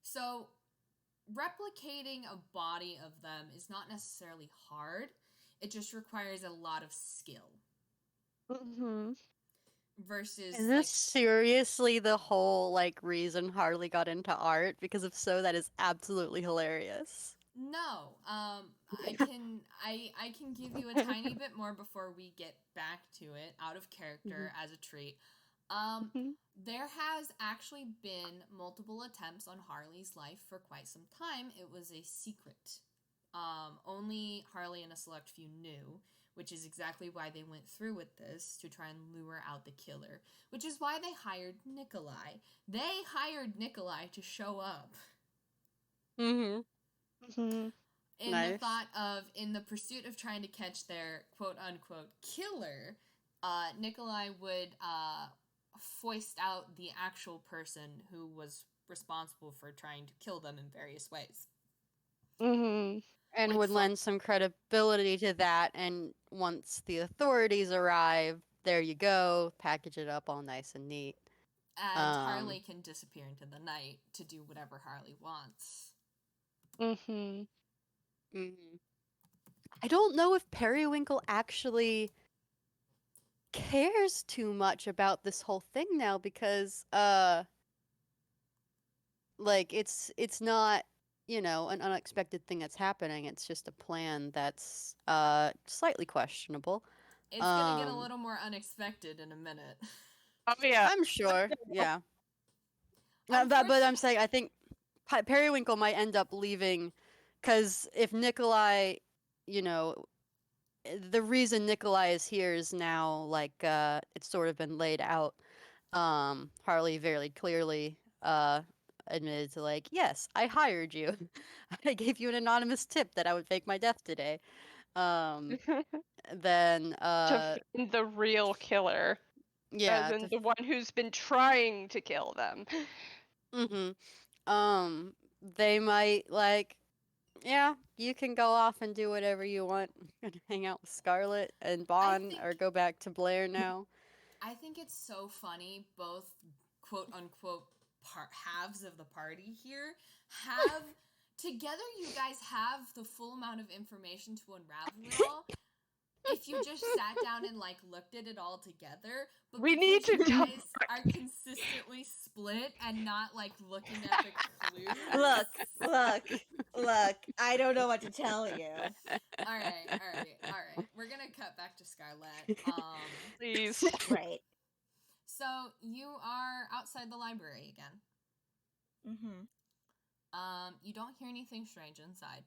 So replicating a body of them is not necessarily hard. It just requires a lot of skill. Versus, is this seriously the whole like reason Harley got into art? Because if so, that is absolutely hilarious. No, I can give you a tiny bit more before we get back to it, out of character as a treat. There has actually been multiple attempts on Harley's life for quite some time. It was a secret. Only Harley and a select few knew, which is exactly why they went through with this, to try and lure out the killer, which is why they hired Nikolai. They hired Nikolai to show up. In the thought of, in the pursuit of trying to catch their quote-unquote killer, Nikolai would foist out the actual person who was responsible for trying to kill them in various ways. And would lend some credibility to that, and once the authorities arrive, there you go, package it up all nice and neat. And Harley can disappear into the night to do whatever Harley wants. I don't know if Periwinkle actually cares too much about this whole thing now, because like it's not, you know, an unexpected thing that's happening. It's just a plan that's slightly questionable. It's gonna get a little more unexpected in a minute. Oh yeah, I'm sure. Yeah. But I'm saying I think Periwinkle might end up leaving, because if Nikolai, you know, the reason Nikolai is here is now like it's sort of been laid out. Harley very clearly admitted to, like, yes, I hired you. I gave you an anonymous tip that I would fake my death today. Then to find the real killer. Yeah, as in the one who's been trying to kill them. They might, like, yeah, you can go off and do whatever you want. I'm gonna hang out with Scarlett and Bon, or go back to Blair now. I think it's so funny, both quote-unquote halves of the party here have... Together you guys have the full amount of information to unravel it all. If you just sat down and, like, looked at it all together, but we need to you guys are consistently split and not, like, looking at the clues. Look, I don't know what to tell you. Alright. We're gonna cut back to Scarlett. Please. Right. So, you are outside the library again. You don't hear anything strange inside.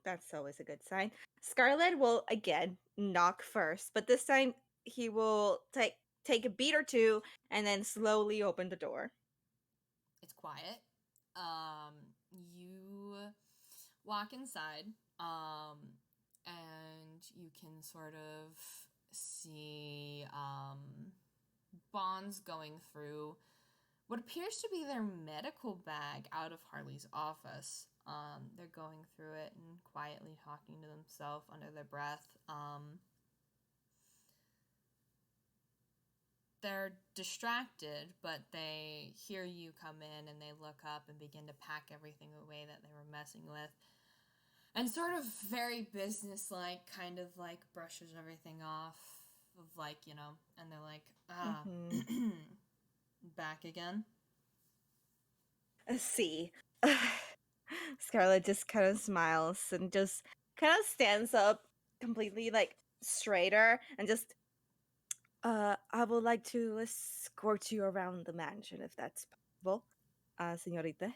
That's always a good sign. Scarlett will again knock first, but this time he will take a beat or two and then slowly open the door. It's quiet. You walk inside, and you can sort of see Bonds going through what appears to be their medical bag out of Harley's office. They're going through it and quietly talking to themselves under their breath. they're distracted, but they hear you come in and they look up and begin to pack everything away that they were messing with. And sort of very businesslike, kind of like brushes everything off of like, and they're like, back again. Let's see. Scarlett just kind of smiles and just kind of stands up completely like straighter and just I would like to escort you around the mansion if that's possible, señorita.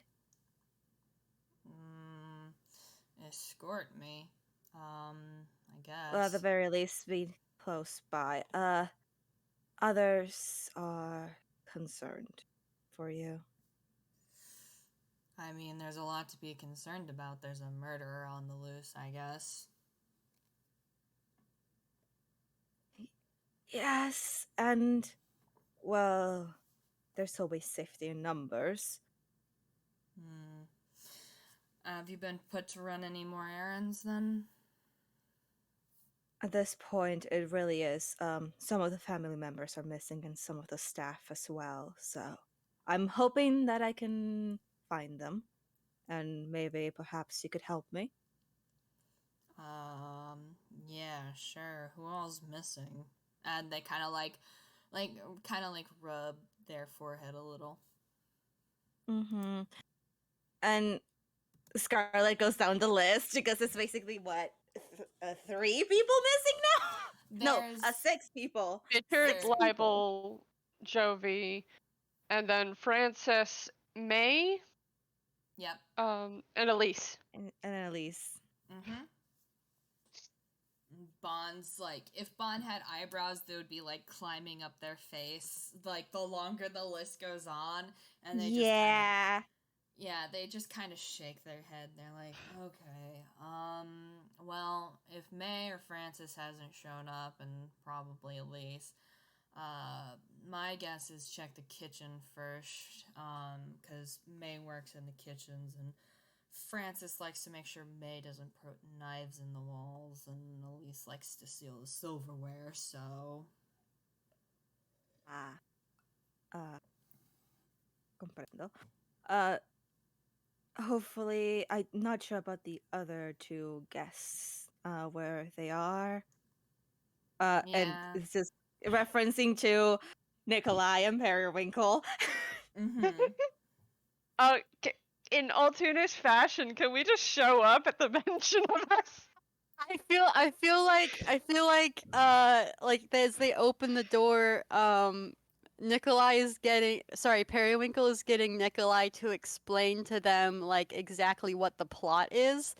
Escort me. I Well, at the guess. very least, be close by. Others are concerned for you. I mean, there's a lot to be concerned about. There's a murderer on the loose, I guess. Yes, and, well, there's always safety in numbers. Have you been put to run any more errands, then? At this point, it really is. Some of the family members are missing and some of the staff as well, so I'm hoping that I can find them, and maybe perhaps you could help me. Yeah, sure. Who all's missing? And they kind of like rub their forehead a little. Mm-hmm. And Scarlett goes down the list because it's basically what 3 people missing now. There's No, 6 people. Richard, 6 people. Libel, Jovi, and then Frances, May, Yep. and Elise. And Elise. Mm-hmm. Bond's like, if Bond had eyebrows, they would be like climbing up their face. Like the longer the list goes on, and they they just kind of shake their head. They're like, okay, well, if May or Francis hasn't shown up, and probably Elise, my guess is check the kitchen first, because May works in the kitchens, and Francis likes to make sure May doesn't put knives in the walls, and Elise likes to steal the silverware, so... Comprendo. Hopefully, I'm not sure about the other 2 guests, where they are. And Yeah. it's just referencing to Nikolai and Periwinkle. In all Toonish fashion, can we just show up at the mention of us? I feel like as they open the door, Periwinkle is getting Nikolai to explain to them like exactly what the plot is.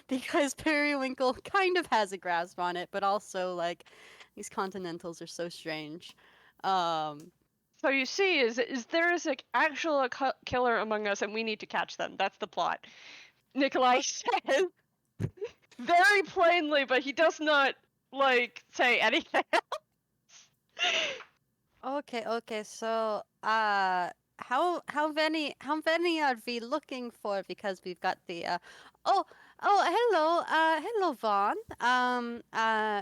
Because Periwinkle kind of has a grasp on it, but also like these Continentals are so strange. So you see, is there is an actual killer among us, and we need to catch them. That's the plot. Nikolai says very plainly, but he does not like say anything else. Okay. So, how many are we looking for? Because we've got the oh hello Vaughn,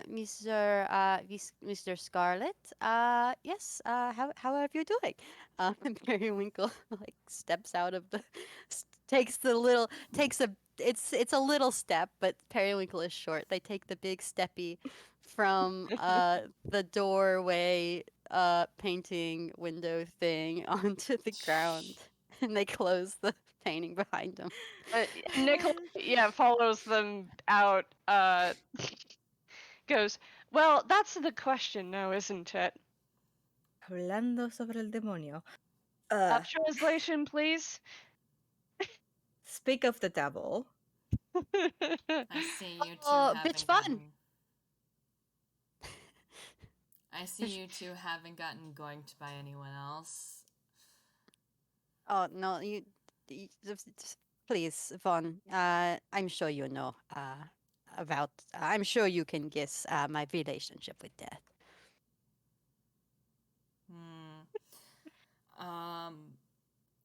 Mr. Scarlett, yes, how are you doing? And Periwinkle like steps out of the takes a it's a little step, but Periwinkle is short. They take the big steppy from the doorway painting window thing onto the ground, and they close the painting behind them. Nikolai, follows them out. Goes, well, that's the question now, isn't it? Hablando sobre el demonio. Translation, please. Speak of the devil. I see you two bitch fun. I see you two haven't gotten goinked by anyone else. Oh no, you just please, Vaughn. I'm sure you know about. I'm sure you can guess my relationship with death.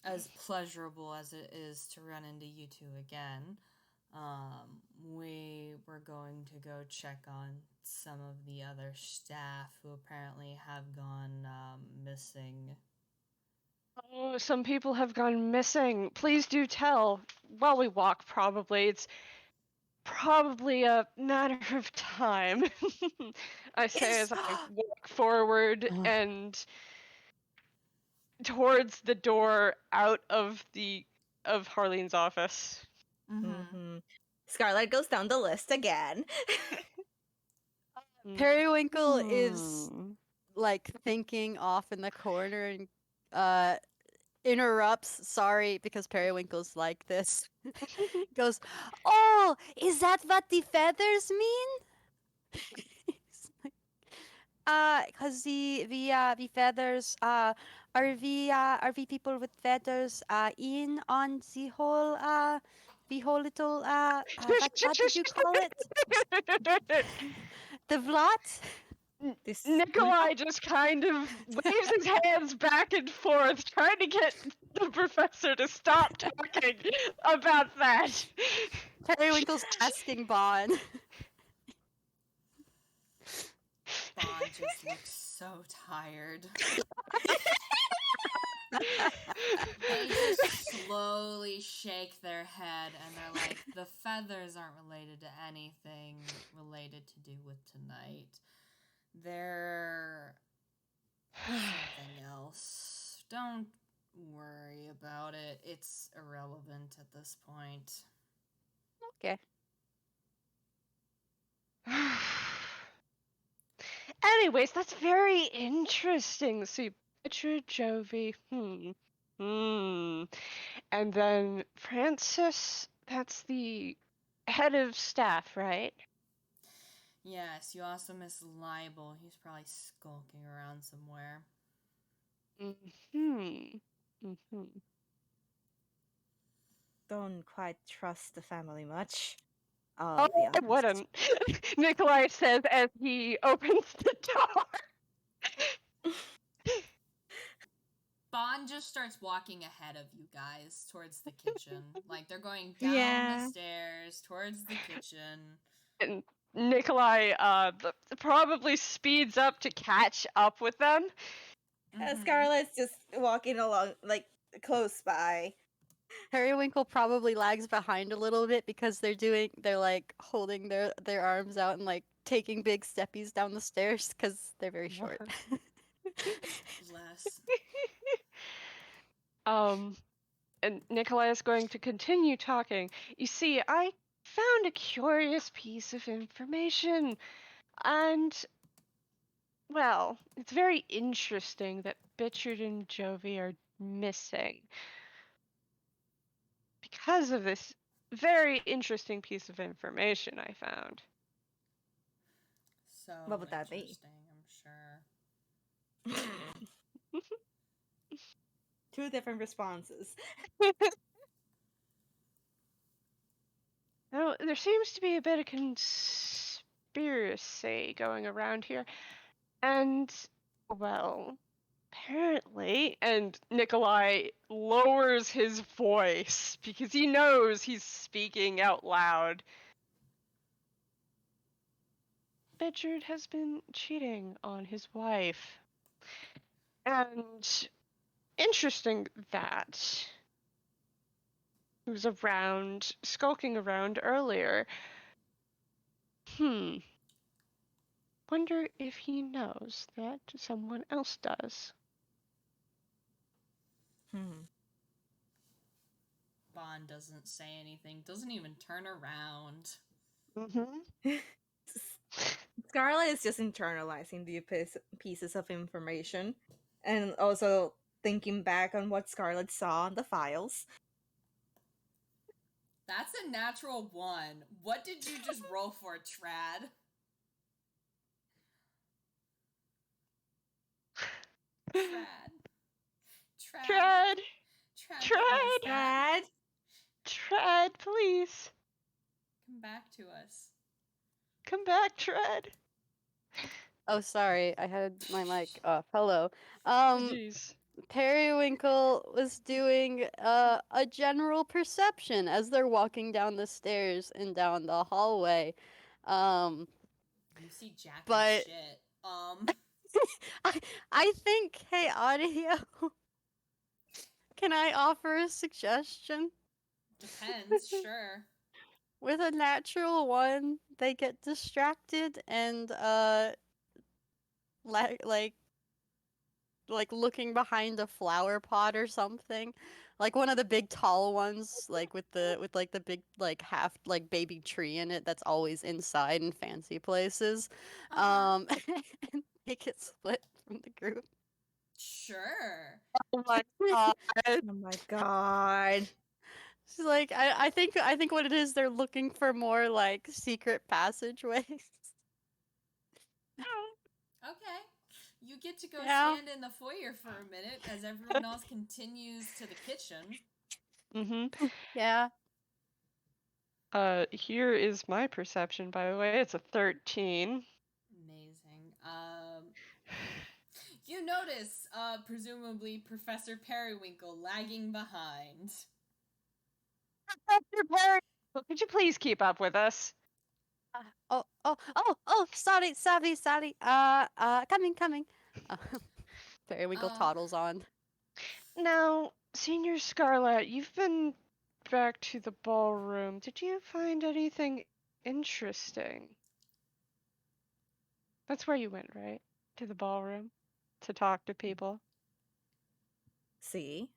As pleasurable as it is to run into you two again, We were going to go check on some of the other staff who apparently have gone missing. Oh, some people have gone missing. Please do tell. While we walk, probably. It's probably a matter of time. I say Yes. as I walk forward and towards the door out of Harlene's office. Mm-hmm. Scarlett goes down the list again. Periwinkle is like thinking off in the corner and interrupts. Sorry, because Periwinkle's like this. Goes, oh, is that what the feathers mean? Cause the feathers are we people with feathers in on the whole little what did you call it? The vlot? This Nikolai just kind of waves his hands back and forth, trying to get the professor to stop talking about that. Periwinkle's asking Bon. Bon just looks so tired. They just slowly shake their head and they're like, the feathers aren't related to anything related to do with tonight. They're something else. Don't worry about it. It's irrelevant at this point. Okay. Anyways, that's very interesting. So you pictured Jovi. And then Francis, that's the head of staff, right? Yes, you also miss Libel. He's probably skulking around somewhere. don't quite trust the family much. Oh, I wouldn't. Nikolai says as he opens the door. Bon just starts walking ahead of you guys towards the kitchen. Like, they're going down the stairs towards the kitchen. And Nikolai probably speeds up to catch up with them. Scarlett's just walking along, like, close by. Periwinkle probably lags behind a little bit because they're like holding their arms out and like taking big steppies down the stairs because they're very short. Bless. And Nikolai is going to continue talking. You see, I found a curious piece of information, and well, it's very interesting that Bichard and Jovi are missing because of this very interesting piece of information I found. So What would that be? interesting, I'm sure. Two different responses. Now, there seems to be a bit of conspiracy going around here, and, well, apparently, and Nikolai lowers his voice because he knows he's speaking out loud. Bichard has been cheating on his wife. And interesting that he was around, skulking around earlier. Wonder if he knows that someone else does. Bon doesn't say anything, doesn't even turn around. Scarlett is just internalizing the pieces of information and also thinking back on what Scarlett saw on the files. That's a natural 1. What did you just roll for, Trad? Trad, please. Come back to us. Come back, Trad. Oh, sorry, I had my mic off. Hello. Jeez. Periwinkle was doing a general perception as they're walking down the stairs and down the hallway. You see Jack But- and shit. I think, hey, audio, can I offer a suggestion? Depends, sure. With a natural one, they get distracted and like looking behind a flower pot or something, like one of the big tall ones, like with the big like half like baby tree in it that's always inside in fancy places. Uh-huh. And they get split from the group. Sure. Oh my god. Oh my god. She's like, I think what it is, they're looking for more like secret passageways. Okay. You get to go Yeah. stand in the foyer for a minute as everyone else continues to the kitchen. Mm-hmm. Yeah. Here is my perception, by the way. It's a 13. Amazing. You notice, presumably Professor Periwinkle lagging behind. Professor Perry, could you please keep up with us? Sorry. Coming. Periwinkle toddles on. Now, Senior Scarlett, you've been back to the ballroom. Did you find anything interesting? That's where you went, right? To the ballroom? To talk to people? See?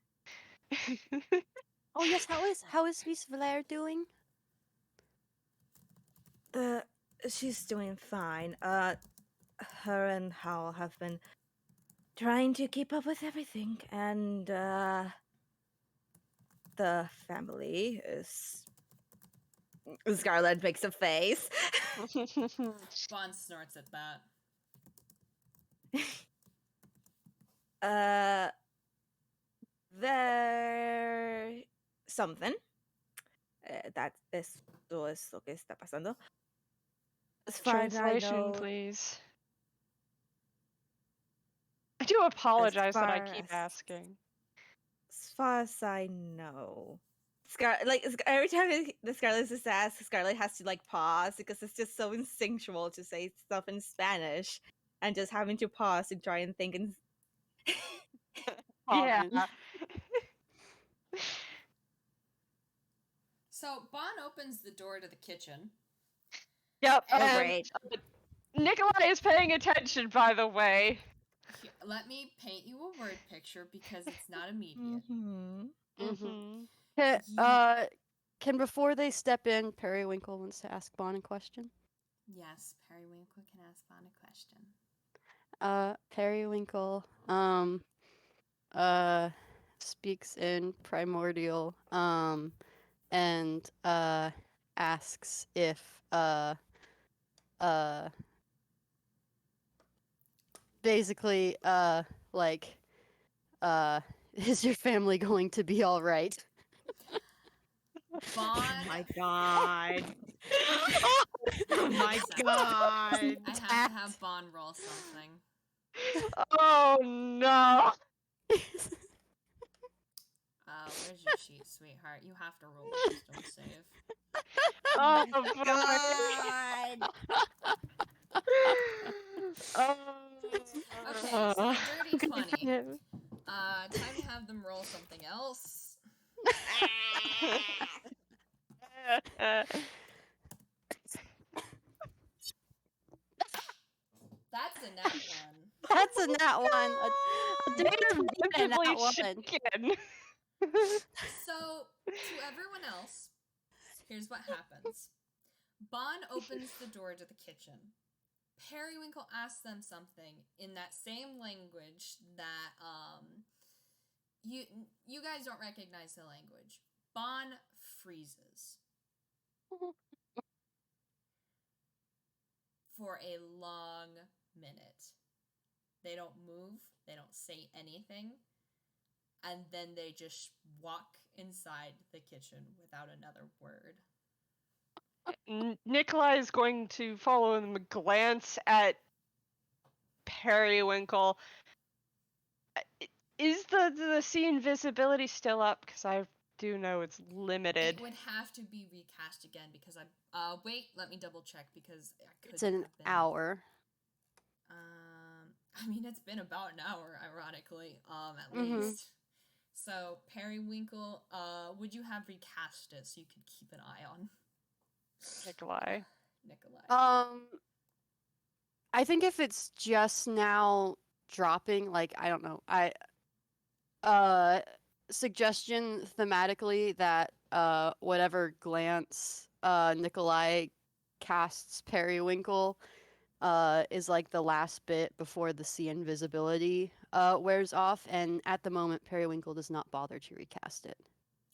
Oh yes, how is Miss Valere doing? She's doing fine. Her and Hal have been trying to keep up with everything, and the family is. Scarlett makes a face. Bond snorts at that. There something. That esto es lo que está pasando. As far as I Translation, know, please. I do apologize that I far keep as- asking. as far as I know, every time the Scarlett is asked, Scarlett has to like pause because it's just so instinctual to say stuff in Spanish, and just having to pause to try and think and. Yeah. So, Bond opens the door to the kitchen. Yep. Oh, and great. Nikolai is paying attention, by the way. Let me paint you a word picture because it's not immediate. Mm-hmm. Mm-hmm. Can before they step in, Periwinkle wants to ask Bon a question. Yes, Periwinkle can ask Bond a question. Periwinkle speaks in primordial and asks if basically like is your family going to be all right? Bond. Oh my god. Oh my god. I have to have Bond roll something. Oh no. Where's your sheet, sweetheart? You have to roll a wisdom save. Oh God. Okay, so a dirty 20. Time to have them roll something else. That's a nat one. That's a nat one. A dirty nat one. Shaken. So, to everyone else, here's what happens. Bon opens the door to the kitchen. Periwinkle asks them something in that same language that you guys don't recognize the language. Bon freezes for a long minute. They don't move, they don't say anything, and then they just walk inside the kitchen without another word. Nikolai is going to follow them, glance at Periwinkle. is the see invisibility still up? Because I do know it's limited. It would have to be recast again because I. Wait, let me double check because I could It's an have been. hour. I mean, it's been about an hour, ironically, at Mhm. least. So, Periwinkle, would you have recast it so you could keep an eye on Nikolai. Nikolai? I think if it's just now dropping, like, I don't know, suggestion thematically that whatever glance Nikolai casts Periwinkle is like the last bit before the see invisibility wears off, and at the moment Periwinkle does not bother to recast it.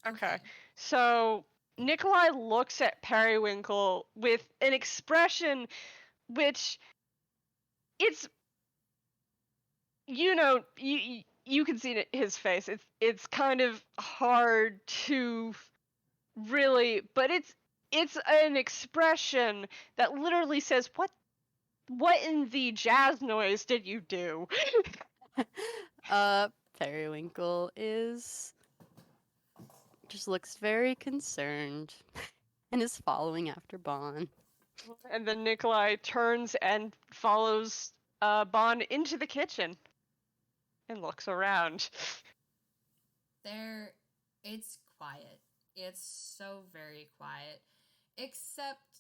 Okay. So Nikolai looks at Periwinkle with an expression which it's you can see it in his face. It's kind of hard to really, but it's an expression that literally says what in the jazz noise did you do? Periwinkle just looks very concerned and is following after Bon. And then Nikolai turns and follows Bon into the kitchen and looks around. It's quiet. It's so very quiet, except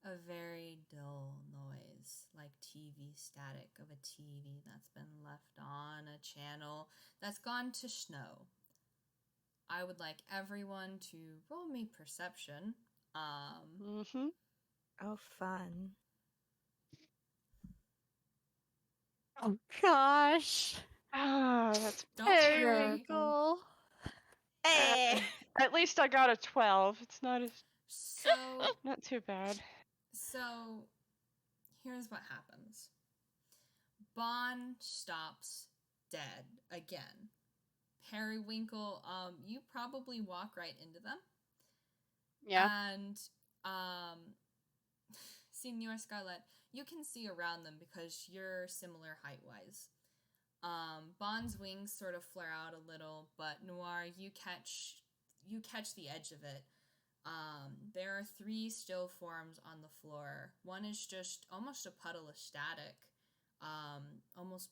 a very dull noise, like TV static of a TV that's been left on a channel that's gone to snow. I would like everyone to roll me perception. Mm-hmm. Oh, fun. Oh gosh. Ah, that's Don't worry. Periwinkle. Hey! At least I got a 12. It's not So, not too bad. so here's what happens. Bon stops dead again. Periwinkle, you probably walk right into them. Yeah. And Senor Scarlett, you can see around them because you're similar height-wise. Bon's wings sort of flare out a little, but Noir, you catch the edge of it. There are 3 still forms on the floor. One is just almost a puddle of static, almost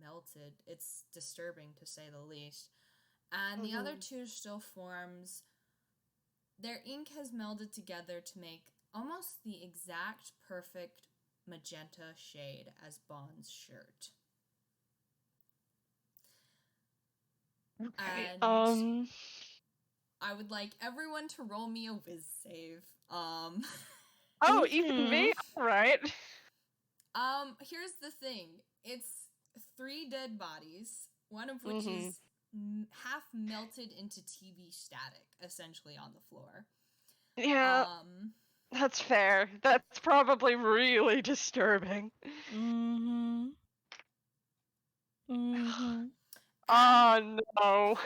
melted. It's disturbing to say the least. And the other 2 still forms, their ink has melded together to make almost the exact perfect magenta shade as Bon's shirt. Okay. And I would like everyone to roll me a whiz save. Oh, even me? Alright. Here's the thing. It's 3 dead bodies, one of which is half melted into TV static, essentially on the floor. Yeah. That's fair. That's probably really disturbing. Mm-hmm. Mm-hmm. Oh no.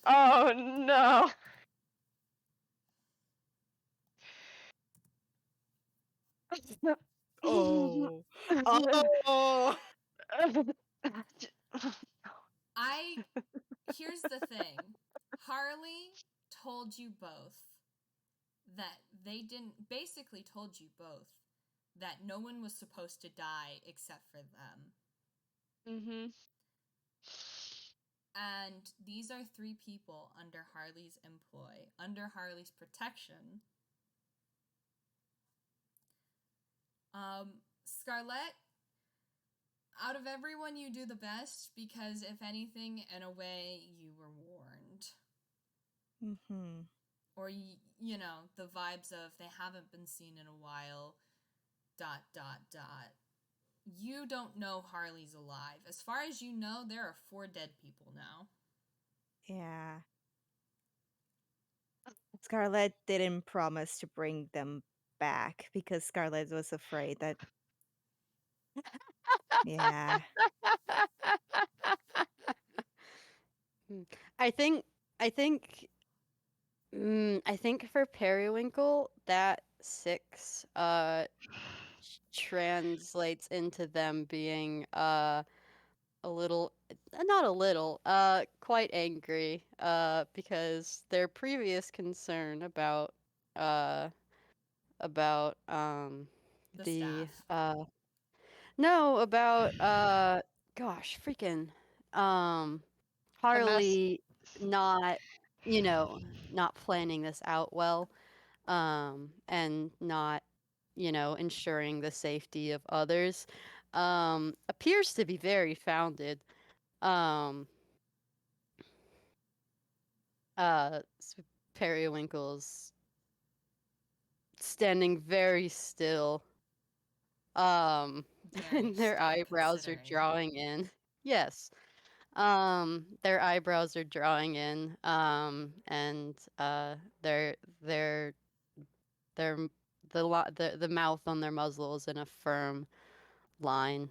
Oh no. Oh. Oh. Here's the thing. Harley told you both that basically told you both that no one was supposed to die except for them. And these are 3 people under Harley's employ, under Harley's protection. Scarlett, out of everyone, you do the best because, if anything, in a way, you were warned. Mm-hmm. Or, you know, the vibes of they haven't been seen in a while, ... You don't know Harley's alive. As far as you know, there are 4 dead people now. Yeah. Scarlett didn't promise to bring them back because Scarlett was afraid that. Yeah. I think for Periwinkle that 6 translates into them being a little, not a little, quite angry, because their previous concern uh, about, The the, staff. no, about, gosh, freaking, um, The mess. Harley not, you know, not planning this out well, and not, ensuring the safety of others, appears to be very founded. Um, Periwinkle's standing very still, Very and their still, eyebrows are considering. drawing in. Yes. Their eyebrows are drawing in, and their their their the mouth on their muzzle is in a firm line.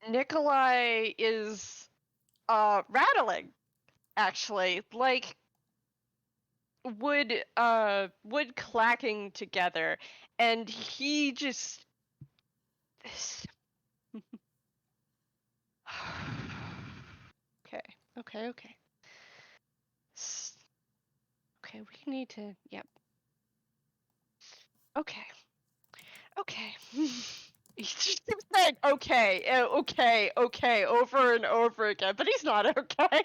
Nikolai is rattling, actually, like wood clacking together, and he just okay. Okay, we need to, yep. Okay. He just keeps saying okay over and over again, but he's not okay.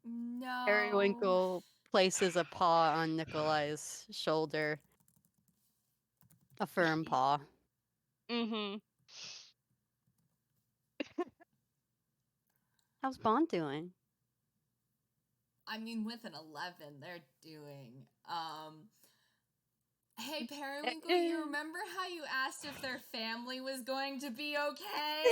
No. Periwinkle places a paw on Nikolai's shoulder, a firm paw. Mm-hmm. How's Bond doing? I mean, with an 11, they're doing. Hey, Periwinkle, you remember how you asked if their family was going to be okay?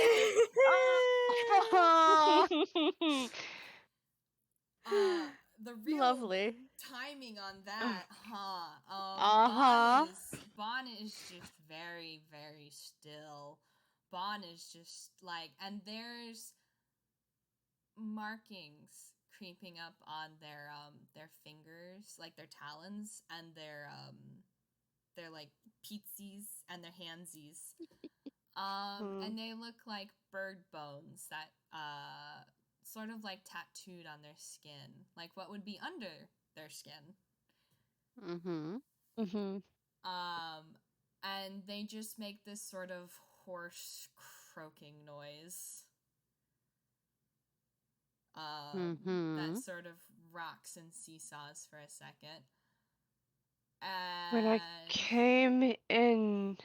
The real Lovely. timing on that, huh? Uh-huh. Bon is just very, very still. Bon is just like, and there's markings creeping up on their fingers, like their talons, and their like peetsies and their handsies. And they look like bird bones that sort of like tattooed on their skin, like what would be under their skin. Mm-hmm. And they just make this sort of hoarse croaking noise. That sort of rocks and seesaws for a second. When I came in,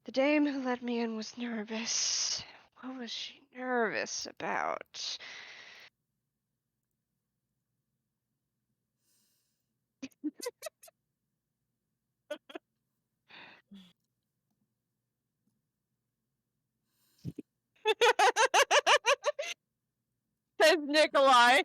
the dame who let me in was nervous. What was she nervous about? Says Nikolai.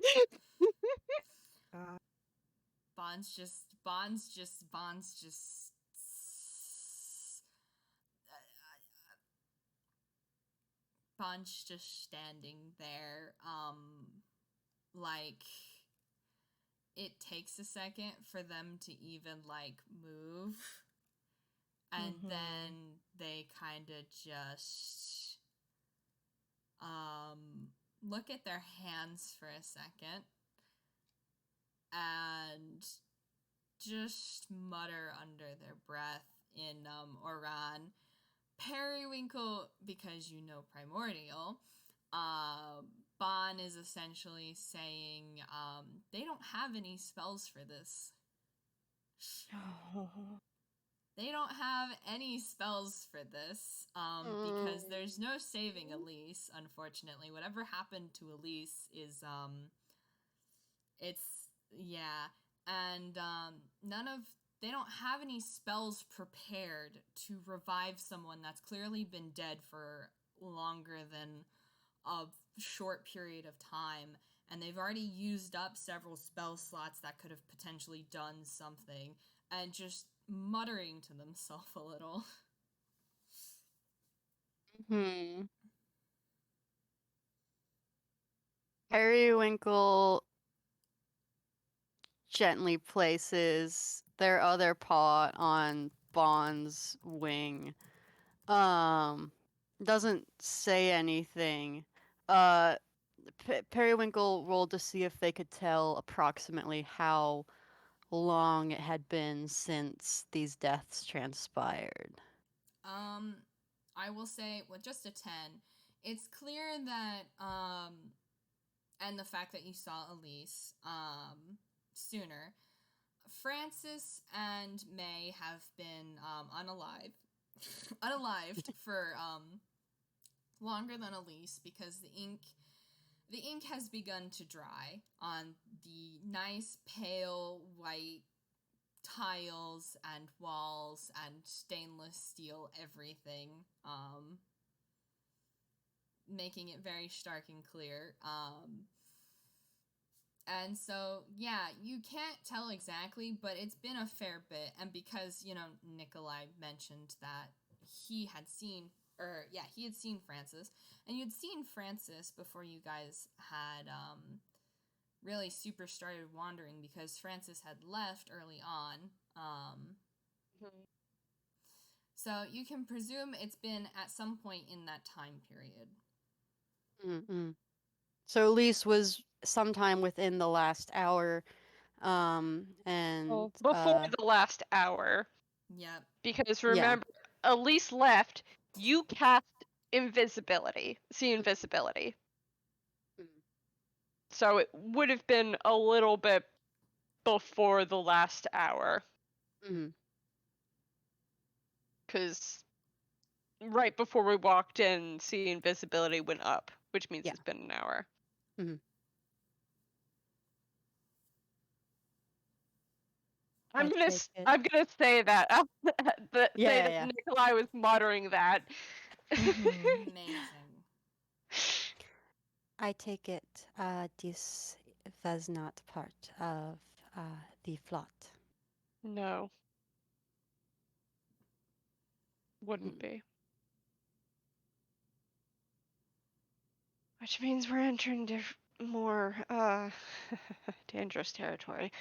Bond's just standing there, like it takes a second for them to even like move, and then they kind of just look at their hands for a second and just mutter under their breath in Oran. Periwinkle, because you know Primordial, Bon is essentially saying they don't have any spells for this. They don't have any spells for this, because there's no saving Elise, unfortunately. Whatever happened to Elise is, and they don't have any spells prepared to revive someone that's clearly been dead for longer than a short period of time, and they've already used up several spell slots that could have potentially done something, and just muttering to themselves a little. Periwinkle gently places their other paw on Bond's wing, Doesn't say anything. Periwinkle rolled to see if they could tell approximately how long it had been since these deaths transpired. I will say, with just a 10, it's clear that, and the fact that you saw Elise, sooner, Francis and May have been, unalived for, longer than Elise, because the ink has begun to dry on the nice pale white tiles and walls and stainless steel everything, making it very stark and clear. And so, yeah, you can't tell exactly, but it's been a fair bit. And because, Nikolai mentioned that he had seen Francis, and you'd seen Francis before you guys had, really super started wandering, because Francis had left early on. So you can presume it's been at some point in that time period. Mm-mm. So Elise was sometime within the last hour, and before the last hour. Yep. Because remember, Elise left. You cast invisibility. See invisibility. So it would have been a little bit before the last hour. Because right before we walked in, see invisibility went up, which means it's been an hour. I'm gonna say that that Nikolai was monitoring that. Amazing. I take it this was not part of the plot. No. Wouldn't be. Which means we're entering more dangerous territory.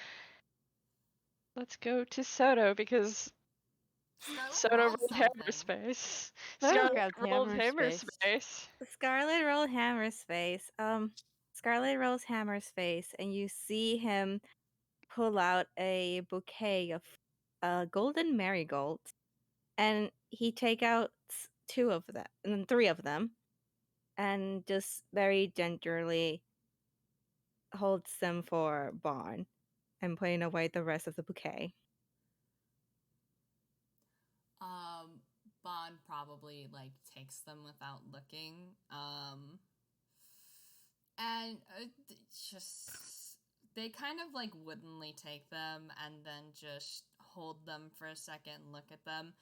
Let's go to Soto, because Soto rolled hammer space. Scarlett rolled hammer space. Scarlett rolled hammer space. Scarlett rolls hammer space, and you see him pull out a bouquet of golden marigolds, and he take out three of them, and just very gingerly holds them for Bond and putting away the rest of the bouquet. Bond probably takes them without looking, and just they kind of woodenly take them and then just hold them for a second, look at them,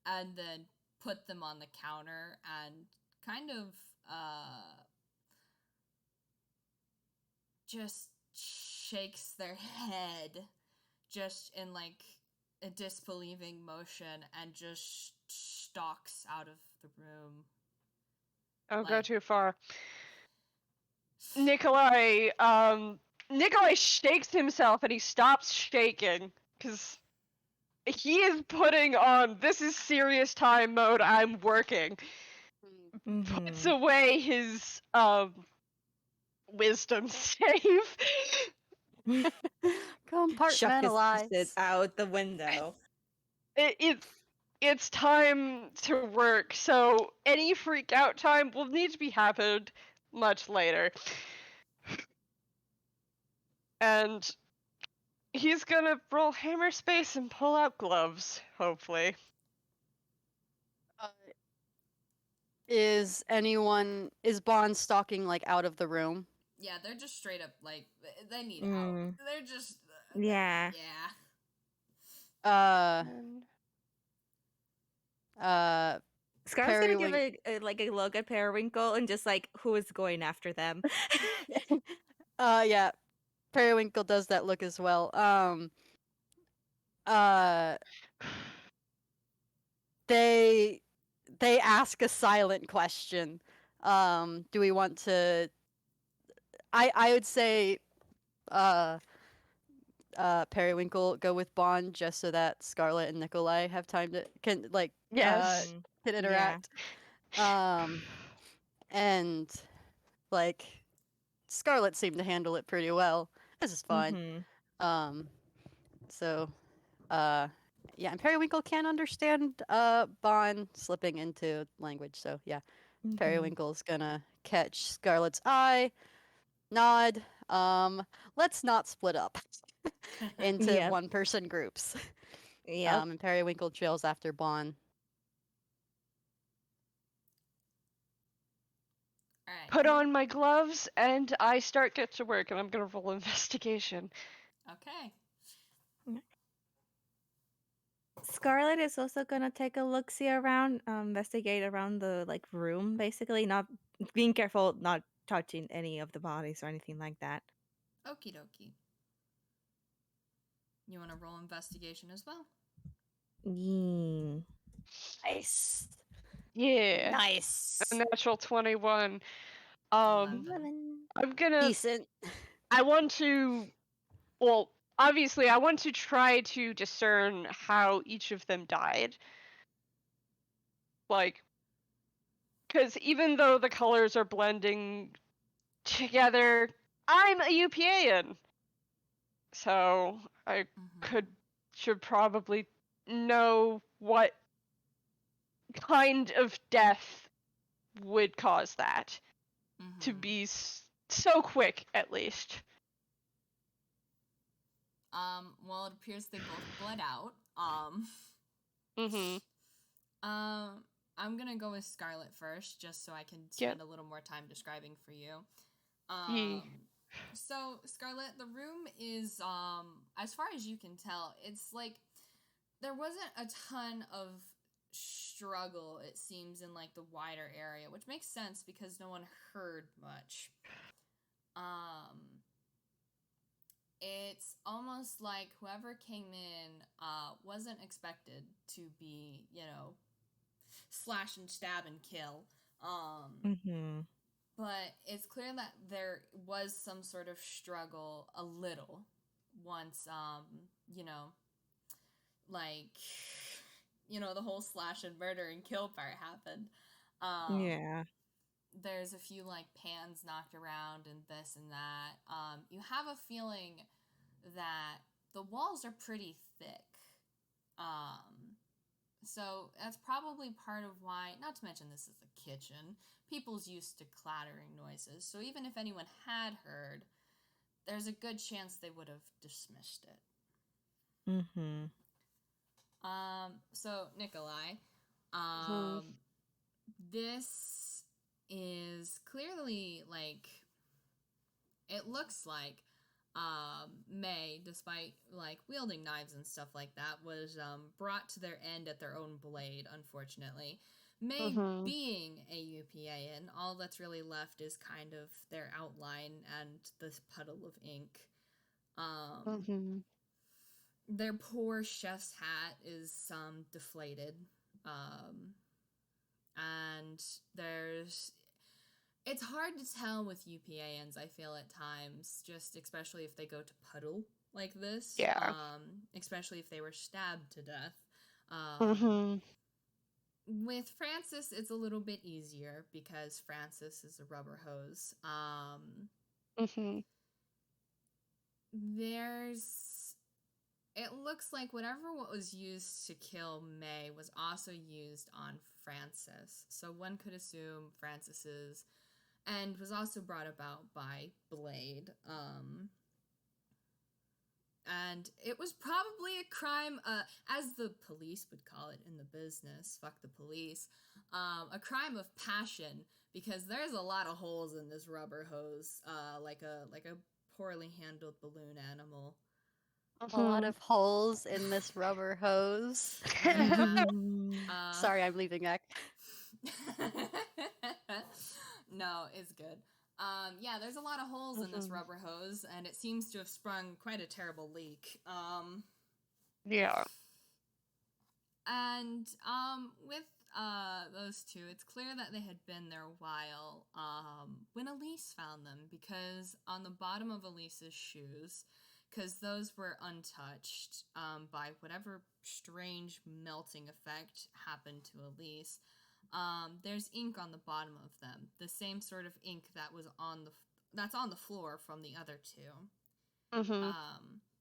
and then put them on the counter and kind of just shakes their head just in a disbelieving motion and just stalks out of the room. Don't go too far. Nikolai shakes himself, and he stops shaking because he is putting on "this is serious time" mode. I'm working. Puts away his wisdom save. Compartmentalize it out the window. It's time to work, so any freak out time will need to be happened much later. And he's gonna roll hammer space and pull out gloves, hopefully. Is Bond stalking out of the room? Yeah, they're just straight up they need out. They're just yeah. Scarlett's gonna give a look at Periwinkle and just who is going after them. Yeah. Periwinkle does that look as well. They ask a silent question. Do we want to? I would say, Periwinkle go with Bond just so that Scarlett and Nikolai have time to Yes. can interact. And like Scarlett seemed to handle it pretty well. This is fine. So yeah, and Periwinkle can't understand Bond slipping into language, so yeah. Periwinkle's gonna catch Scarlett's eye, nod. Let's not split up into Yep. one-person groups. Yep. And Periwinkle trails after Bond. All right. Put on my gloves and I get to work, and I'm gonna roll investigation. Okay. Scarlett is also gonna take a look-see around, investigate around the like room, basically, not being careful, not touching any of the bodies or anything like that. Okie dokie. You want to roll investigation as well? Yeah. Nice. Yeah. Nice. A natural 21. 11. I'm gonna. Decent. I want to. Well, obviously, I want to try to discern how each of them died. Like, because even though the colors are blending together, I'm a UPAN. So I should probably know what kind of death would cause that to be so quick, at least. Well, it appears they both bled out. I'm gonna go with Scarlett first, just so I can spend a little more time describing for you. So, Scarlett, the room is, as far as you can tell, it's like there wasn't a ton of struggle, it seems, in like the wider area, which makes sense because no one heard much. It's almost like whoever came in wasn't expected to be, slash and stab and kill. But it's clear that there was some sort of struggle a little once, the whole slash and murder and kill part happened. Yeah. There's a few like pans knocked around and this and that. You have a feeling that the walls are pretty thick. So that's probably part of why, not to mention this is a kitchen, people's used to clattering noises. So even if anyone had heard, there's a good chance they would have dismissed it. So Nikolai, this is clearly like, it looks like May, despite like wielding knives and stuff like that, was brought to their end at their own blade, unfortunately. May being a UPAN, all that's really left is kind of their outline and this puddle of ink. Their poor chef's hat is deflated. And it's hard to tell with UPANs, I feel, at times, just especially if they go to puddle like this. Yeah. Especially if they were stabbed to death. With Francis, it's a little bit easier because Francis is a rubber hose. It looks like what was used to kill May was also used on Francis. So one could assume Francis's end was also brought about by Blade. And it was probably a crime, as the police would call it in the business, fuck the police, a crime of passion, because there's a lot of holes in this rubber hose, like a poorly handled balloon animal. A lot of holes in this rubber hose. Sorry, I'm leaving that. No, it's good. Yeah, there's a lot of holes in this rubber hose, and it seems to have sprung quite a terrible leak. Yeah. And with those two, it's clear that they had been there a while when Elise found them, because on the bottom of Elise's shoes, because those were untouched by whatever strange melting effect happened to Elise. There's ink on the bottom of them, the same sort of ink that was that's on the floor from the other two. Mm-hmm.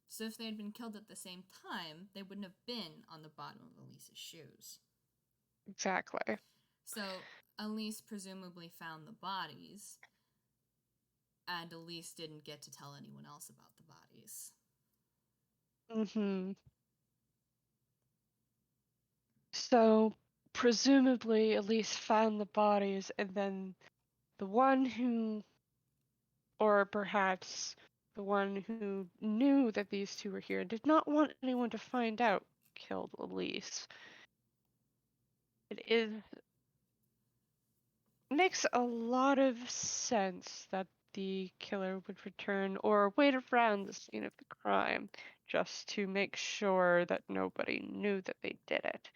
So if they had been killed at the same time, they wouldn't have been on the bottom of Elise's shoes. Exactly. So Elise presumably found the bodies, and Elise didn't get to tell anyone else about the bodies. Mm-hmm. So, presumably, Elise found the bodies, and then the one who, or perhaps the one who knew that these two were here and did not want anyone to find out, killed Elise. It makes a lot of sense that the killer would return or wait around the scene of the crime just to make sure that nobody knew that they did it.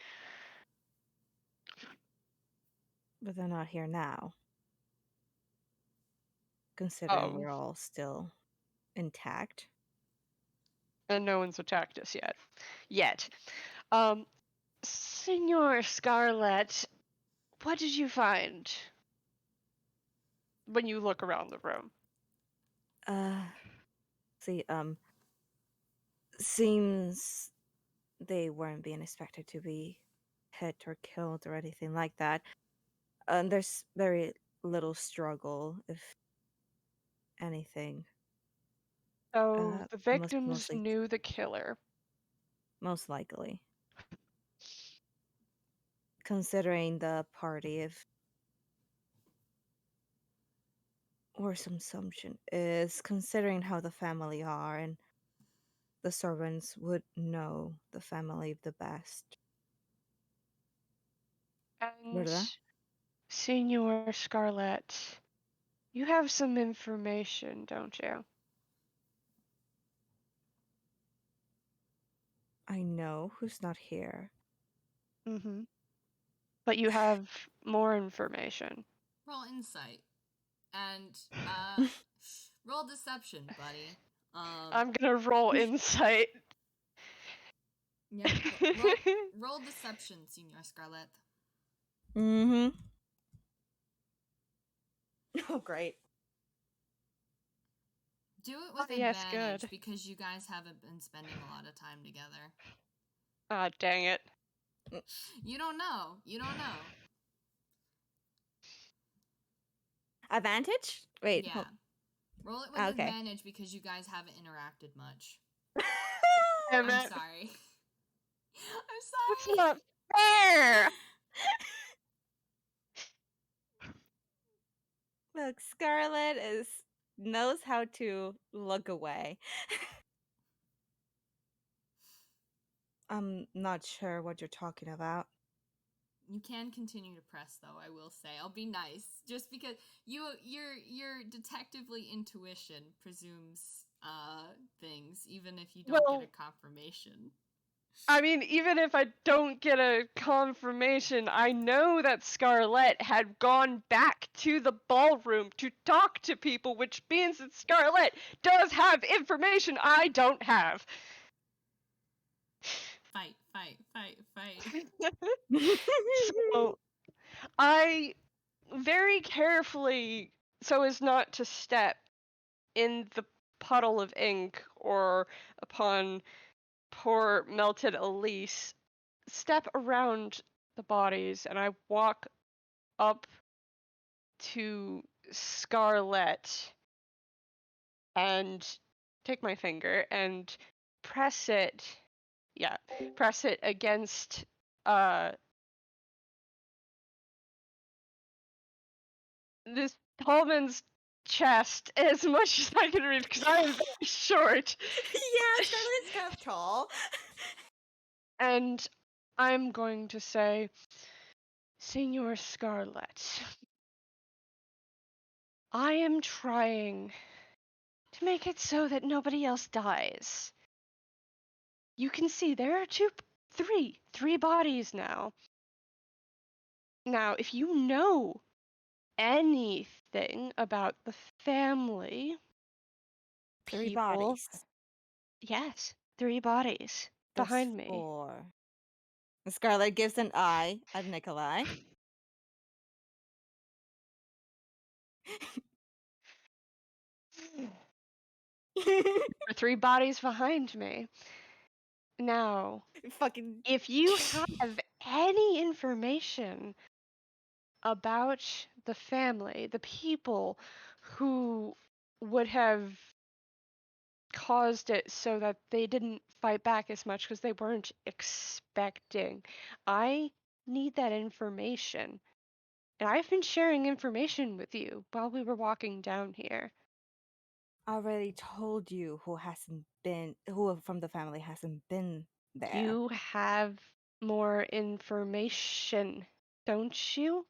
But they're not here now. Considering we're all still intact. And no one's attacked us yet. Senor Scarlett, what did you find when you look around the room? See, seems they weren't being expected to be hit or killed or anything like that. There's very little struggle, if anything. So the victims mostly, knew the killer. most likely. Considering the party, or some assumption is considering how the family are, and the servants would know the family the best. And ¿Verdad? Senor Scarlett, you have some information, don't you? I know who's not here. Mm-hmm. But you have more information. Roll insight. And roll deception, buddy. I'm gonna roll insight. Yeah. Roll deception, Senor Scarlett. Mm-hmm. Oh, great. Do it with yes, advantage good. because you guys haven't been spending a lot of time together. Ah, dang it. You don't know. You don't know. Advantage? Wait. Yeah. Roll it with Okay. advantage because you guys haven't interacted much. Damn I'm it. sorry. That's I'm sorry. not fair. Look, Scarlett knows how to look away. I'm not sure what you're talking about. You can continue to press, though. I will say, I'll be nice, just because your detectively intuition presumes things, even if you don't get a confirmation. I mean, even if I don't get a confirmation, I know that Scarlett had gone back to the ballroom to talk to people, which means that Scarlett does have information I don't have. Fight. So, I very carefully, so as not to step in the puddle of ink or upon poor melted Elise, step around the bodies and I walk up to Scarlett and take my finger and press it against this Tallman's chest as much as I can reach because I am very short. Yeah, Scarlett's kind of tall. And I'm going to say, Senor Scarlett, I am trying to make it so that nobody else dies. You can see there are three bodies now. Now, if you know anything about the family, Three people, bodies. Yes, 3 bodies There's behind me. 4. Scarlett gives an eye at Nikolai. There are 3 bodies behind me. Now, Fucking. if you have any information about the family, the people who would have caused it so that they didn't fight back as much because they weren't expecting, I need that information. And I've been sharing information with you while we were walking down here. I already told you who from the family hasn't been there. You have more information, don't you?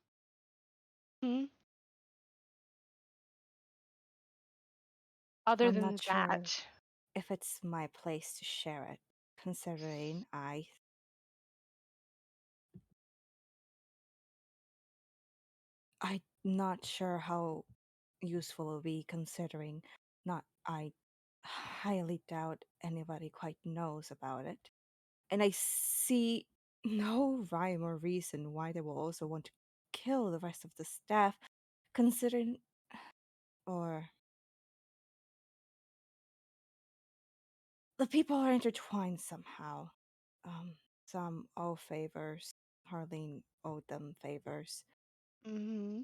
Other I'm than not sure that, if it's my place to share it, considering I'm not sure how useful it'll be, considering I highly doubt anybody quite knows about it. And I see no rhyme or reason why they will also want to kill the rest of the staff, considering. Or. The people are intertwined somehow. Some owe favors. Harleen owed them favors. mm-hmm.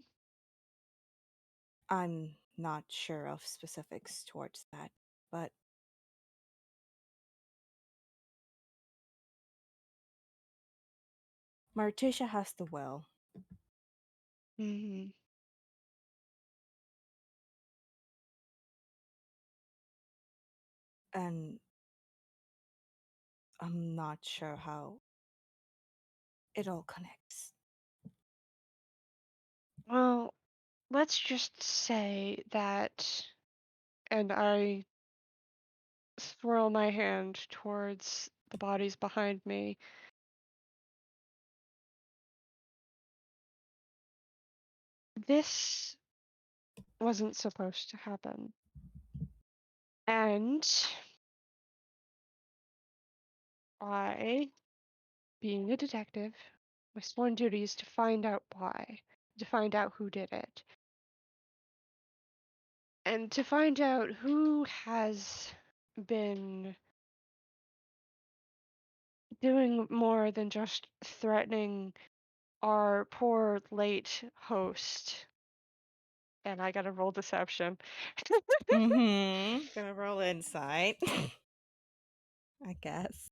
I'm not sure of specifics towards that, but Martisha has the will. Mm-hmm. And I'm not sure how it all connects. Well, let's just say that, and I swirl my hand towards the bodies behind me. This wasn't supposed to happen. And I, being a detective, my sworn duty is to find out why, to find out who did it, and to find out who has been doing more than just threatening our poor late host. And I gotta roll deception. Gonna roll insight. I guess.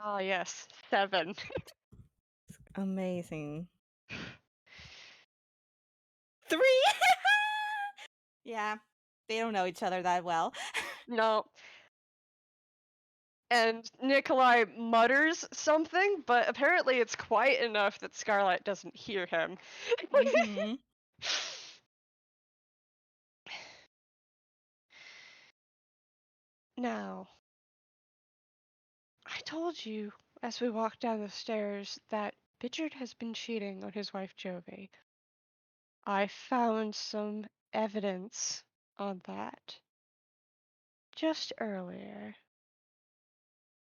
Oh, yes, 7. Amazing. 3! Yeah, they don't know each other that well. No. And Nikolai mutters something, but apparently it's quiet enough that Scarlett doesn't hear him. Mhm. Now, I told you as we walked down the stairs that Bichard has been cheating on his wife Jovi. I found some evidence on that just earlier.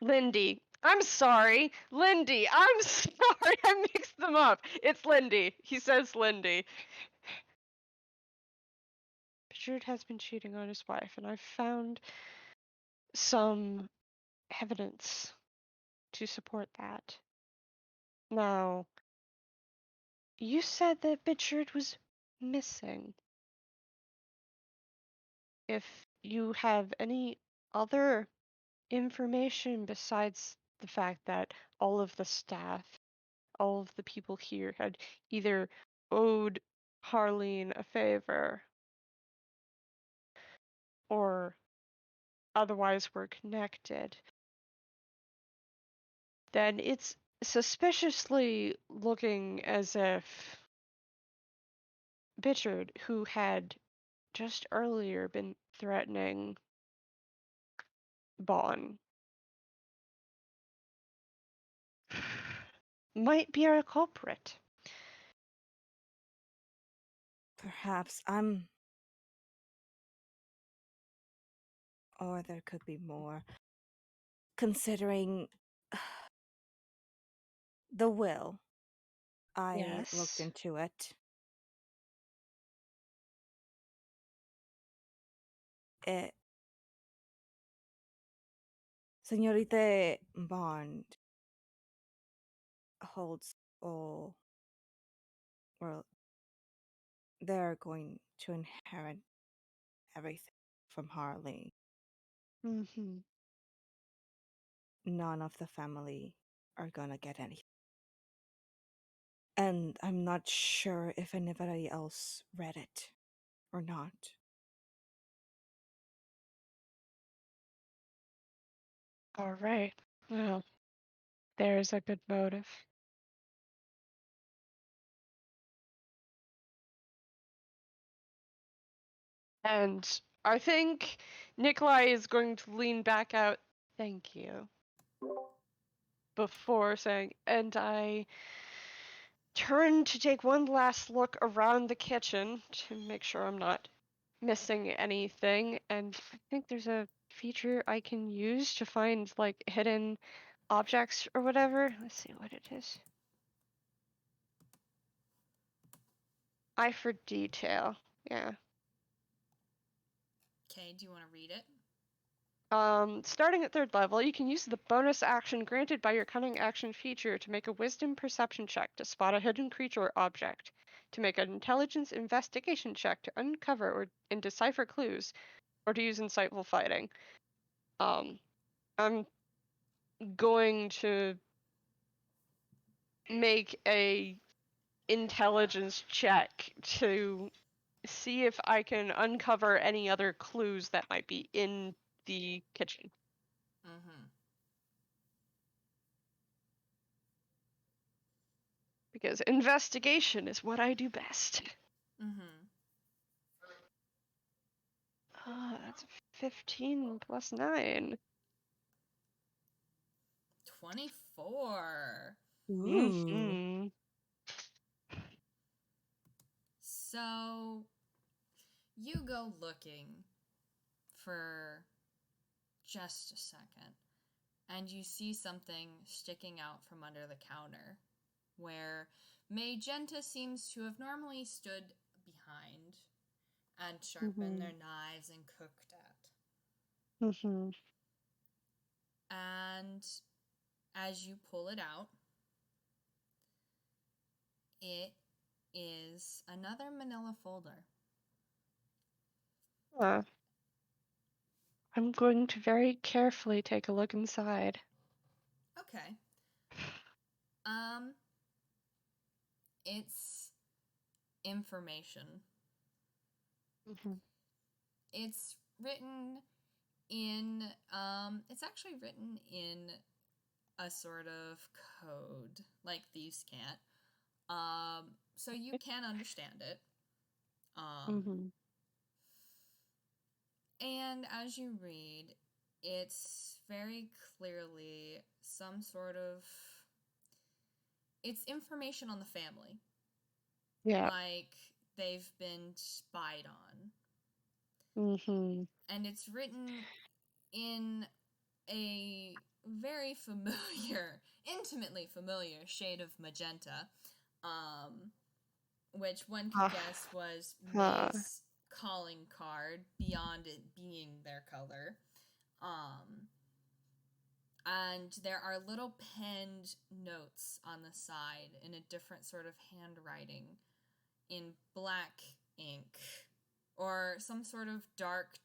Lindy. I'm sorry. Lindy. I'm sorry. I mixed them up. It's Lindy. He says Lindy. Bichard has been cheating on his wife, and I found some evidence to support that. Now, you said that Bichard was missing. If you have any other information besides the fact that all of the staff, all of the people here had either owed Harleen a favor or otherwise were connected, then it's suspiciously looking as if Bichard, who had just earlier been threatening Bon, might be our culprit. Perhaps I'm or there could be more. Considering the will, I looked Yes. into it. Señorita Bond holds all, well, they're going to inherit everything from Harley. Mm-hmm. None of the family are gonna get anything. And I'm not sure if anybody else read it or not. All right. Well, there's a good motive. And I think Nikolai is going to lean back out. Thank you. Before saying, and I turn to take one last look around the kitchen to make sure I'm not missing anything. And I think there's a feature I can use to find like hidden objects or whatever. Let's see what it is. Eye for detail. Yeah. Okay, do you want to read it? Starting at 3rd level, you can use the bonus action granted by your cunning action feature to make a wisdom perception check to spot a hidden creature or object, to make an intelligence investigation check to uncover and decipher clues, or to use insightful fighting. I'm going to make a intelligence check to see if I can uncover any other clues that might be in the kitchen. Mm-hmm. Because investigation is what I do best. Mm-hmm. That's 15 plus 9. 24. Mm-hmm. So you go looking for just a second, and you see something sticking out from under the counter, where Magenta seems to have normally stood behind and sharpened their knives and cooked at. Mm-hmm. And as you pull it out, it is another manila folder. I'm going to very carefully take a look inside. Okay. It's information. Mm-hmm. It's written in, it's actually written in a sort of code, like thieves can't. So you can understand it. And as you read, it's very clearly some sort of, it's information on the family. Yeah. Like they've been spied on. Mm-hmm. And it's written in a very familiar, intimately familiar shade of magenta, which one could guess was May's calling card beyond it being their color. And there are little penned notes on the side in a different sort of handwriting in black ink or some sort of dark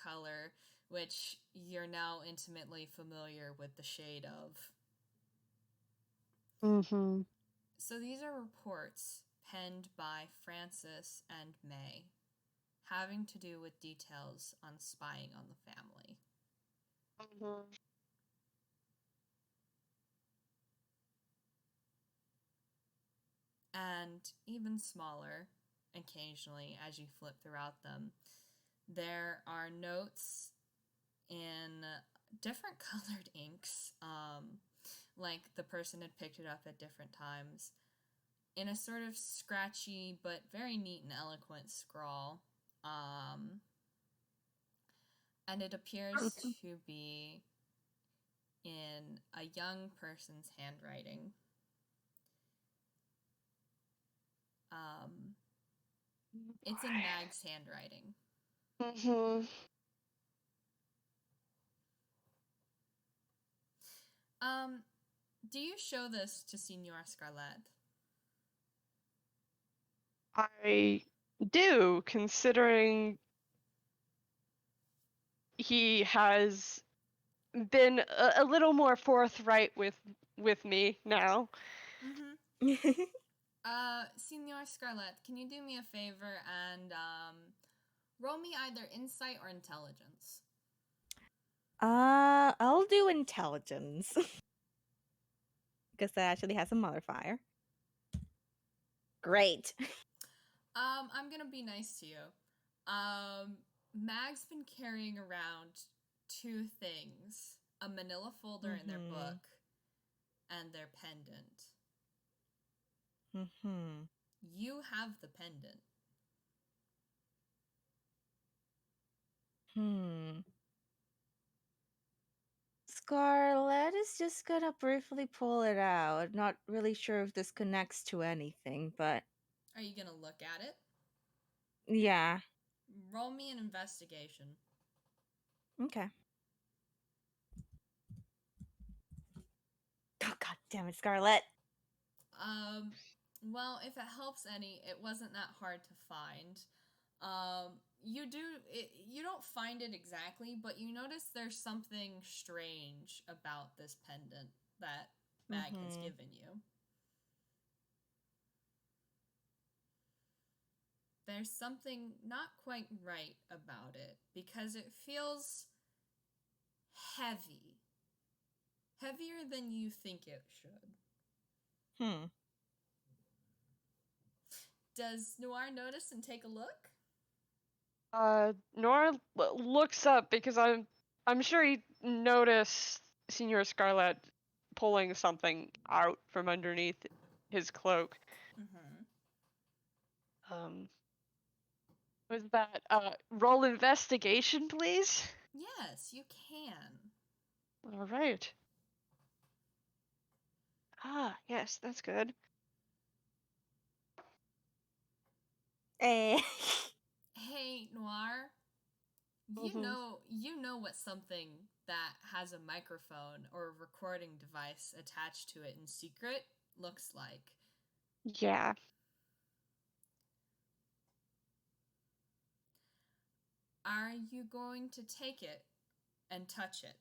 color, which you're now intimately familiar with the shade of. Mm-hmm. So these are reports penned by Francis and May, having to do with details on spying on the family. Mm-hmm. And even smaller, occasionally, as you flip throughout them, there are notes in different colored inks, like the person had picked it up at different times, in a sort of scratchy but very neat and eloquent scrawl. and it appears to be in a young person's handwriting. It's in Mag's handwriting. Mm-hmm. Do you show this to Senor Scarlett? I do, considering he has been a little more forthright with me now. Mm-hmm. Senor Scarlett, can you do me a favor and roll me either insight or intelligence? I'll do intelligence. Because that actually has a modifier. Great. I'm gonna be nice to you. Mag's been carrying around two things: a manila folder in their book and their pendant. You have the pendant. Scarlett is just gonna briefly pull it out. Not really sure if this connects to anything, but Are you gonna look at it? yeah. Roll me an investigation. Okay. Oh, god damn it, Scarlett. Well, if it helps any, it wasn't that hard to find. You don't find it exactly, but you notice there's something strange about this pendant that Mag has given you. There's something not quite right about it because it feels heavy. Heavier than you think it should. Does Noir notice and take a look? Noir looks up because I'm sure he noticed Senor Scarlett pulling something out from underneath his cloak. Was that roll investigation, please? Yes, you can. All right. Ah, yes, that's good. Eh. Hey, Noir. You know what something that has a microphone or a recording device attached to it in secret looks like. Yeah. Are you going to take it and touch it?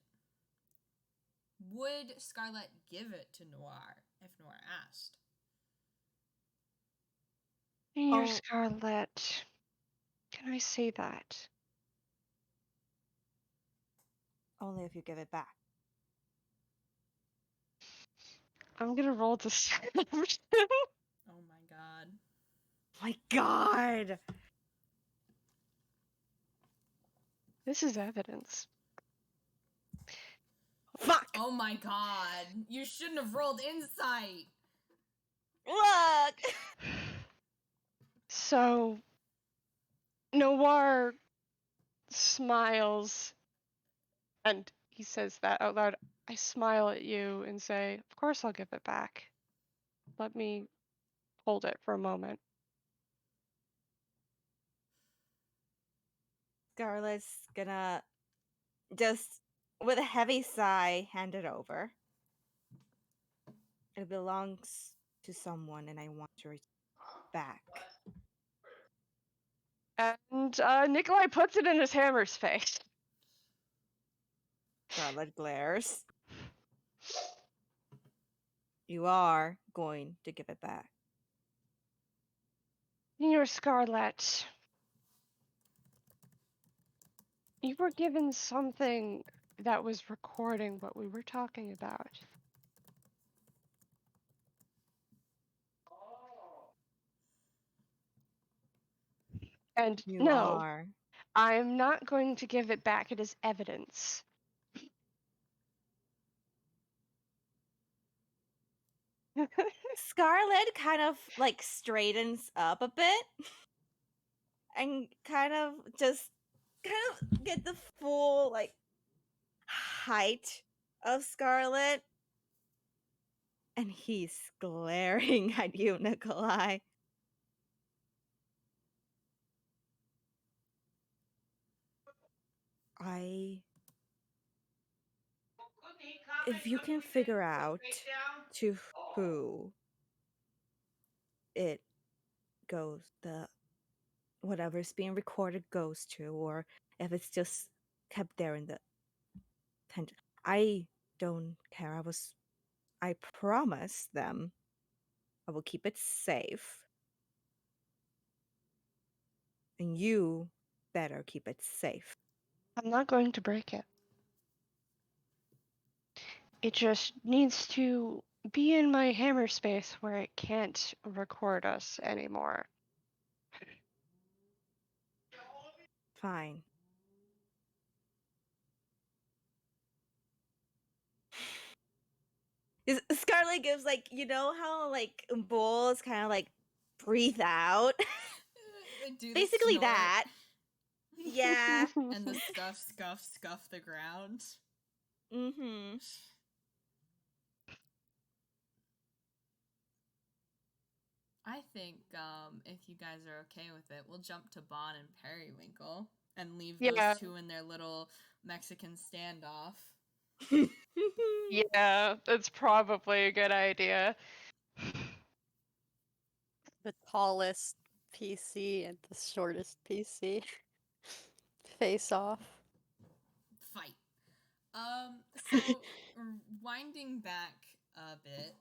Would Scarlett give it to Noir if Noir asked? Senor Scarlett, can I say that? Only if you give it back. I'm gonna roll deception. Oh my god. My god! This is evidence. Fuck! Oh my god. You shouldn't have rolled insight. Look! So, Noir smiles, and he says that out loud. I smile at you and say, of course I'll give it back. Let me hold it for a moment. Scarlett's gonna just, with a heavy sigh, hand it over. It belongs to someone and I want to return it back. And Nikolai puts it in his hammer's face. Scarlett glares. You are going to give it back. Senor Scarlett, you were given something that was recording what we were talking about. And You no, are. I'm not going to give it back. It is evidence. Scarlett kind of straightens up a bit and kind of just kind of get the full like height of Scarlett, and he's glaring at you, Nikolai. If you can figure out to who it goes, whatever's being recorded goes to, or if it's just kept there in the tent, I don't care. I promise them I will keep it safe, and you better keep it safe. I'm not going to break it. It just needs to be in my hammer space where it can't record us anymore. Fine. Scarlett gives like, you know how like bulls kind of like breathe out? They do the Basically snort. that. Yeah. And the scuff the ground. Mm-hmm. I think if you guys are okay with it, we'll jump to Bon and Periwinkle and leave Yeah. those two in their little Mexican standoff. Yeah, that's probably a good idea. The tallest PC and the shortest PC face off. Fight. So winding back a bit,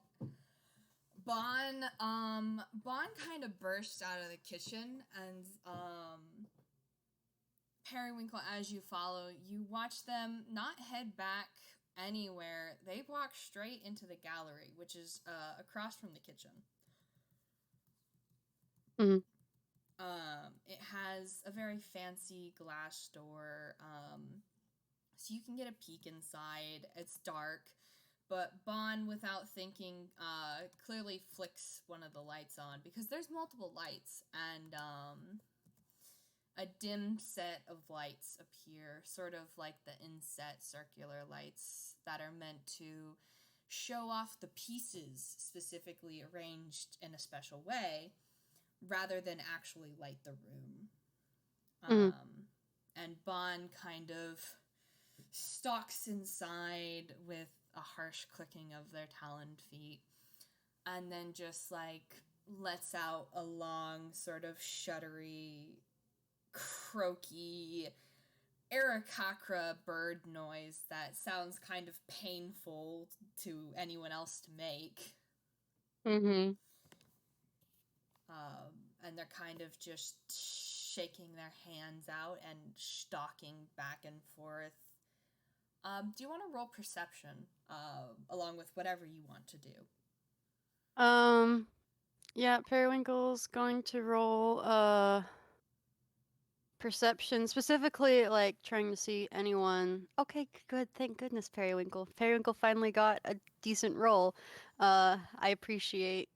Bon kind of bursts out of the kitchen, and Periwinkle, as you follow, you watch them not head back anywhere. They walk straight into the gallery, which is across from the kitchen. Mhm. It has a very fancy glass door, so you can get a peek inside. It's dark, but Bon, without thinking, clearly flicks one of the lights on, because there's multiple lights, and a dim set of lights appear, sort of like the inset circular lights that are meant to show off the pieces specifically arranged in a special way, rather than actually light the room. Mhm. And Bon kind of stalks inside with a harsh clicking of their taloned feet, and then just like lets out a long, sort of shuddery, croaky Arakakra bird noise that sounds kind of painful to anyone else to make. Mm-hmm. And they're kind of just shaking their hands out and stalking back and forth. Do you want to roll perception along with whatever you want to do? Yeah, Periwinkle's going to roll perception, specifically like trying to see anyone. Okay, good. Thank goodness, Periwinkle. Periwinkle finally got a decent roll. I appreciate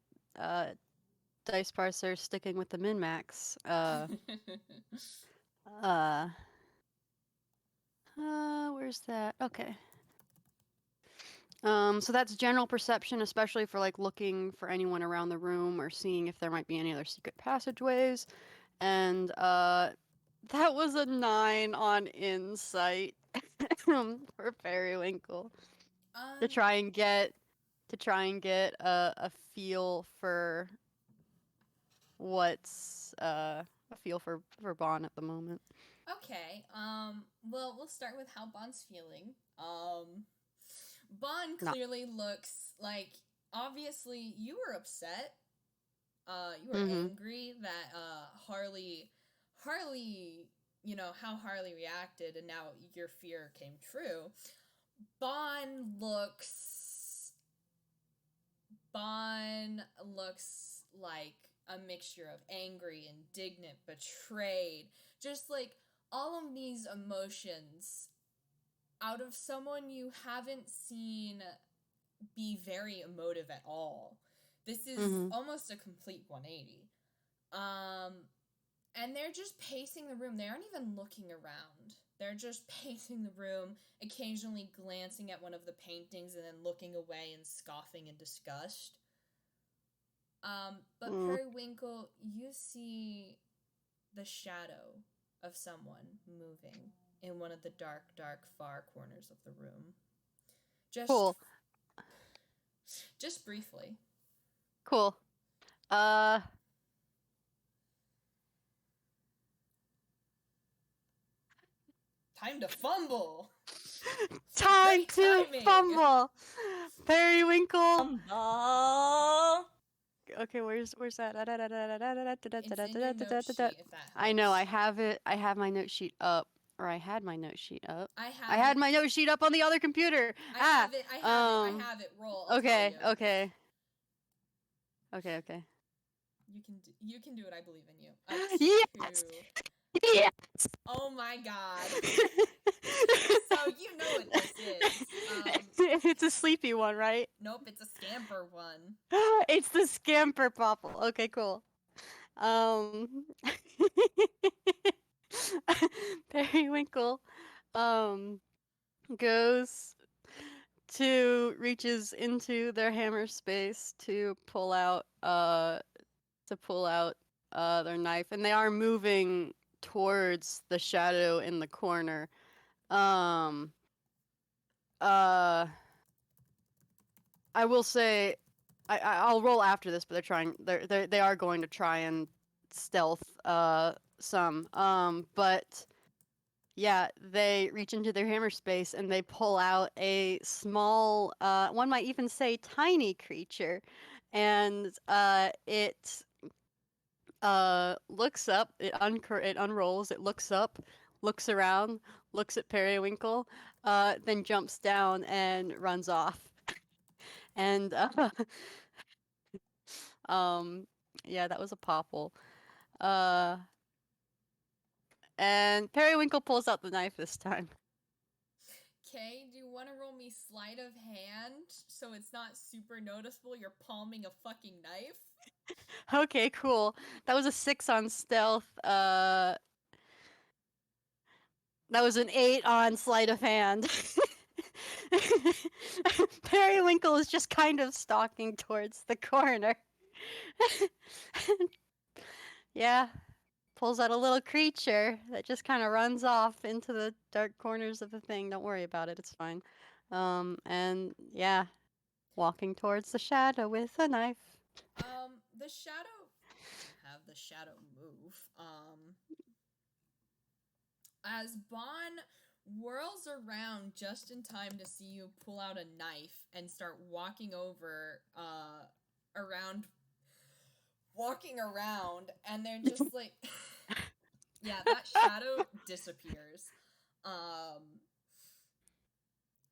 Dice Parser sticking with the min-max. Where's that? Okay. So that's general perception, especially for like looking for anyone around the room or seeing if there might be any other secret passageways. And that was a 9 on insight for Periwinkle to try and get a feel for what's a feel for Bon at the moment. Okay. Well, we'll start with how Bon's feeling. Bon No. clearly looks like, obviously you were upset. You were Mhm. angry that Harley, you know how Harley reacted, and now your fear came true. Bon looks like a mixture of angry, indignant, betrayed, just like all of these emotions out of someone you haven't seen be very emotive at all. This is Mhm. almost a complete 180. And they're just pacing the room. They aren't even looking around. They're just pacing the room, occasionally glancing at one of the paintings and then looking away and scoffing in disgust. But Periwinkle, you see the shadow of someone moving in one of the dark, dark, far corners of the room. Cool. Just briefly. Cool. Time to fumble. Time Great to timing. fumble. Periwinkle. Fumble. Okay, where's that? It's in your note sheet, if that helps. I know, I have it. I have my note sheet up. Or I had my note sheet up. I had my note sheet up on the other computer. I have it. I have it. Roll. I'll Okay, tell you. okay. You can do it. I believe in you. Yes! Yes! Oh my god. So you know what this is. It's a sleepy one, right? Nope, it's a scamper one. It's the scamper popple. Okay, cool. Periwinkle reaches into their hammer space to pull out their knife, and they are moving towards the shadow in the corner. I will say, I'll roll after this, but they are going to try and stealth some. But yeah, they reach into their hammer space and they pull out a small, one might even say tiny creature, and it looks up, it unrolls, it looks up, looks around, looks at Periwinkle, then jumps down and runs off. And yeah, that was a popple. And Periwinkle pulls out the knife this time. Okay, do you want to roll me sleight of hand so it's not super noticeable you're palming a fucking knife? Okay, cool. That was a 6 on stealth. That was an 8 on sleight of hand. Periwinkle is just kind of stalking towards the corner. Yeah, pulls out a little creature that just kind of runs off into the dark corners of the thing. Don't worry about it, it's fine. And yeah, walking towards the shadow with a knife. The shadow... have the shadow move. As Bon whirls around just in time to see you pull out a knife and start walking over, walking around, and they're just like... yeah, that shadow disappears.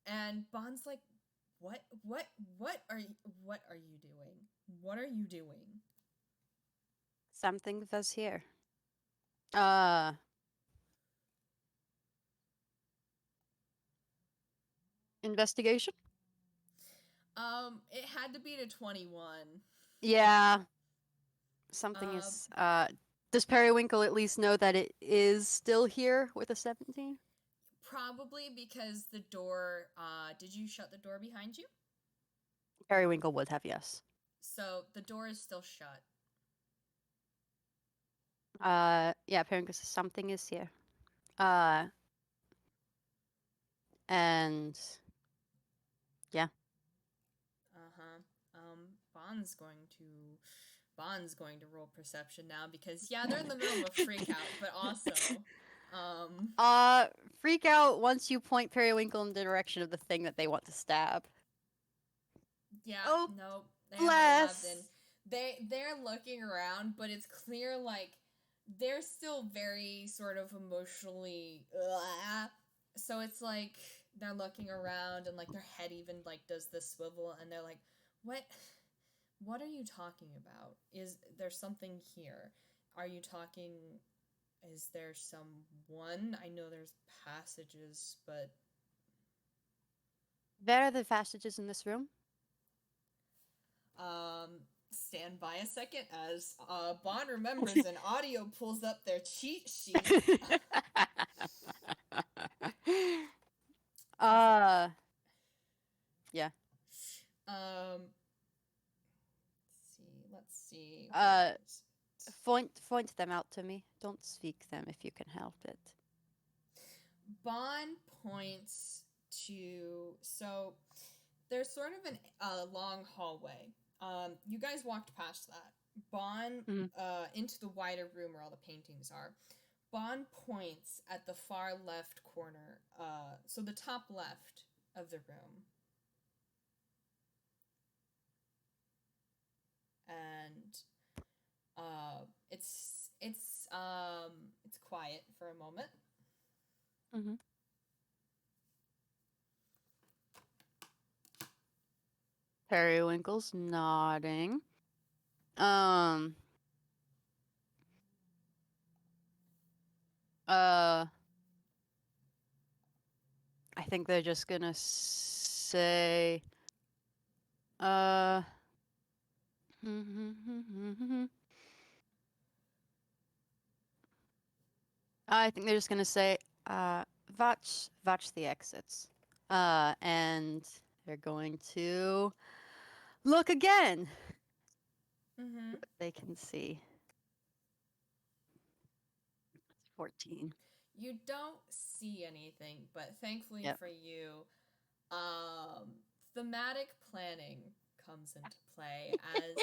And Bon's like, what are you doing? What are you doing? Something was here. Investigation? It had to be to 21. Yeah. Something is, does Periwinkle at least know that it is still here with a 17? Probably because the door, did you shut the door behind you? Periwinkle would have, yes. So the door is still shut. Yeah, Periwinkle says something is here. And yeah. Bond's going to roll perception now because yeah, they're in the middle of a freak out, but also freak out once you point Periwinkle in the direction of the thing that they want to stab. Yeah, oh, nope. Bless. They're looking around, but it's clear like they're still very sort of emotionally so it's like they're looking around and like their head even like does this swivel and they're like, what are you talking about? Is there something here? Are you talking, is there someone? I know there's passages, but... Where are the passages in this room? stand by a second as Bond remembers and audio pulls up their cheat sheet. Yeah. Let's see. Point them out to me. Don't speak them if you can help it. Bond points to, so there's sort of a long hallway. You guys walked past that. Bond into the wider room where all the paintings are. Bond points at the far left corner, so the top left of the room. And it's quiet for a moment. Mm-hmm. Periwinkle's nodding. I think they're just gonna say, I think they're just gonna say, watch the exits. And they're going to look again. Mm-hmm. They can see. 14. You don't see anything, but thankfully for you, thematic planning comes into play as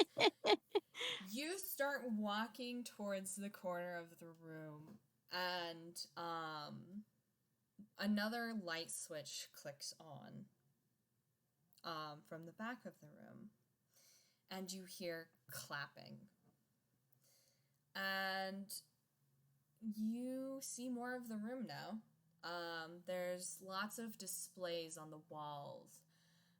you start walking towards the corner of the room, and another light switch clicks on from the back of the room, and you hear clapping. And you see more of the room now. There's lots of displays on the walls,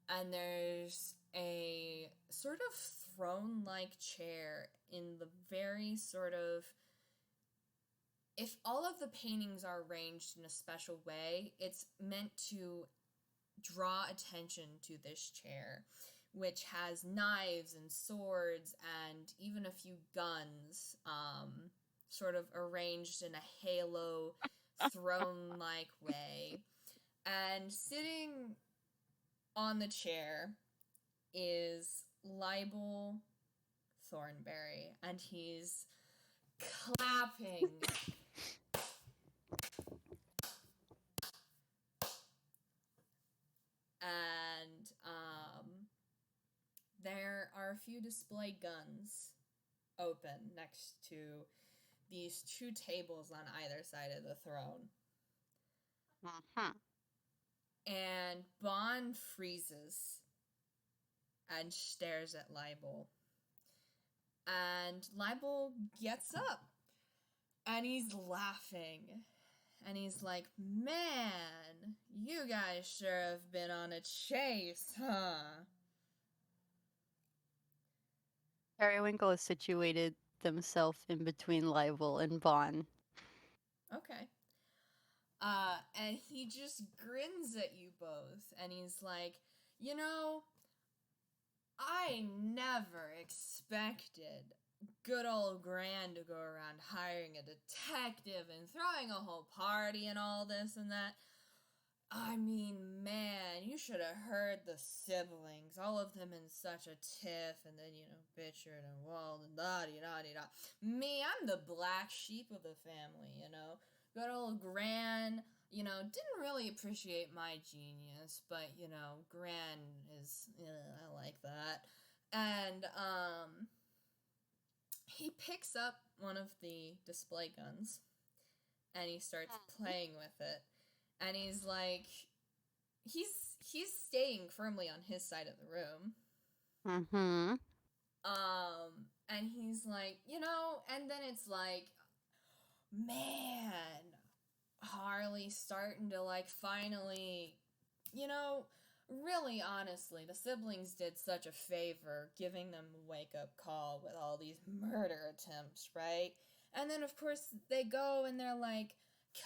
and there's a sort of throne-like chair in the very sort of... If all of the paintings are arranged in a special way, it's meant to draw attention to this chair, which has knives and swords and even a few guns, sort of arranged in a halo, throne-like way. And sitting on the chair is Libel Thornberry, and he's clapping. And there are a few display guns open next to these two tables on either side of the throne. Uh-huh. And Bond freezes and stares at Libel. And Libel gets up and he's laughing. And he's like, man, you guys sure have been on a chase, huh? Periwinkle has situated themselves in between Libel and Bon. Okay. And he just grins at you both, and he's like, you know, I never expected good old Gran to go around hiring a detective and throwing a whole party and all this and that. I mean, man, you should have heard the siblings, all of them in such a tiff, and then, you know, Bichard and Wald and da-di-da-di-da. Me, I'm the black sheep of the family, you know. Good old Gran, you know, didn't really appreciate my genius, but, you know, Gran is, I like that. And, he picks up one of the display guns, and he starts playing with it. And he's like, he's staying firmly on his side of the room. Mm-hmm. And he's like, you know, and then it's like, man, Harley's starting to, like, finally, you know, really honestly, the siblings did such a favor giving them a wake-up call with all these murder attempts, right? And then, of course, they go and they're, like,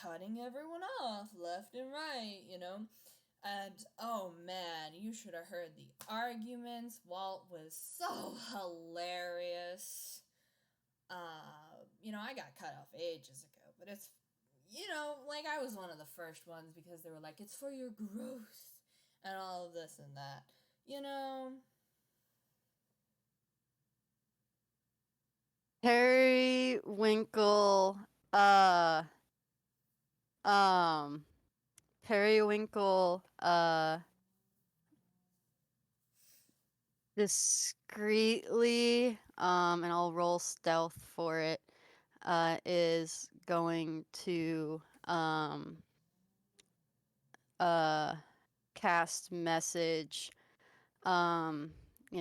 cutting everyone off left and right, you know? And oh man, you should have heard the arguments. Walt was so hilarious. I got cut off ages ago, but it's, like I was one of the first ones because they were like, it's for your growth and all of this and that, Periwinkle, Periwinkle, discreetly, and I'll roll stealth for it, is going to, cast message, and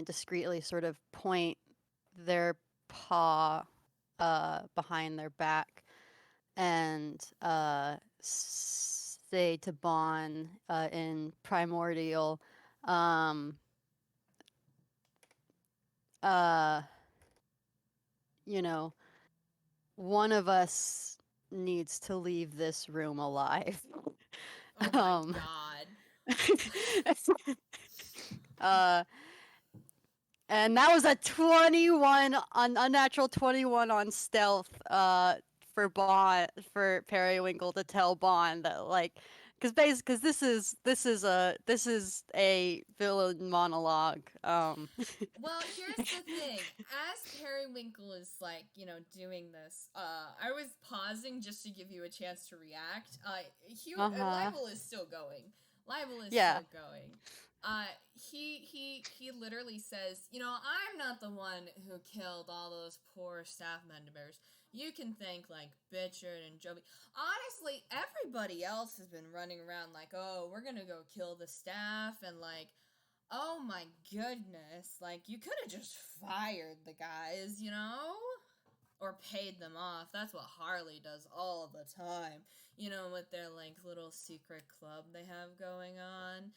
discreetly sort of point their paw, behind their back and, say to Bon, in primordial, um, you know, one of us needs to leave this room alive. oh my god. And that was a 21 on unnatural 21 on stealth, for Periwinkle to tell Bond that, like, because this is a villain monologue. Well, here's the thing. As Periwinkle is doing this, I was pausing just to give you a chance to react. Libel is still going. Libel is Yeah. still going. He literally says, I'm not the one who killed all those poor staff members. You can thank Bitchard and Joby. Honestly, everybody else has been running around like, oh, we're gonna go kill the staff and oh my goodness, you could have just fired the guys, or paid them off. That's what Harley does all the time, with their little secret club they have going on,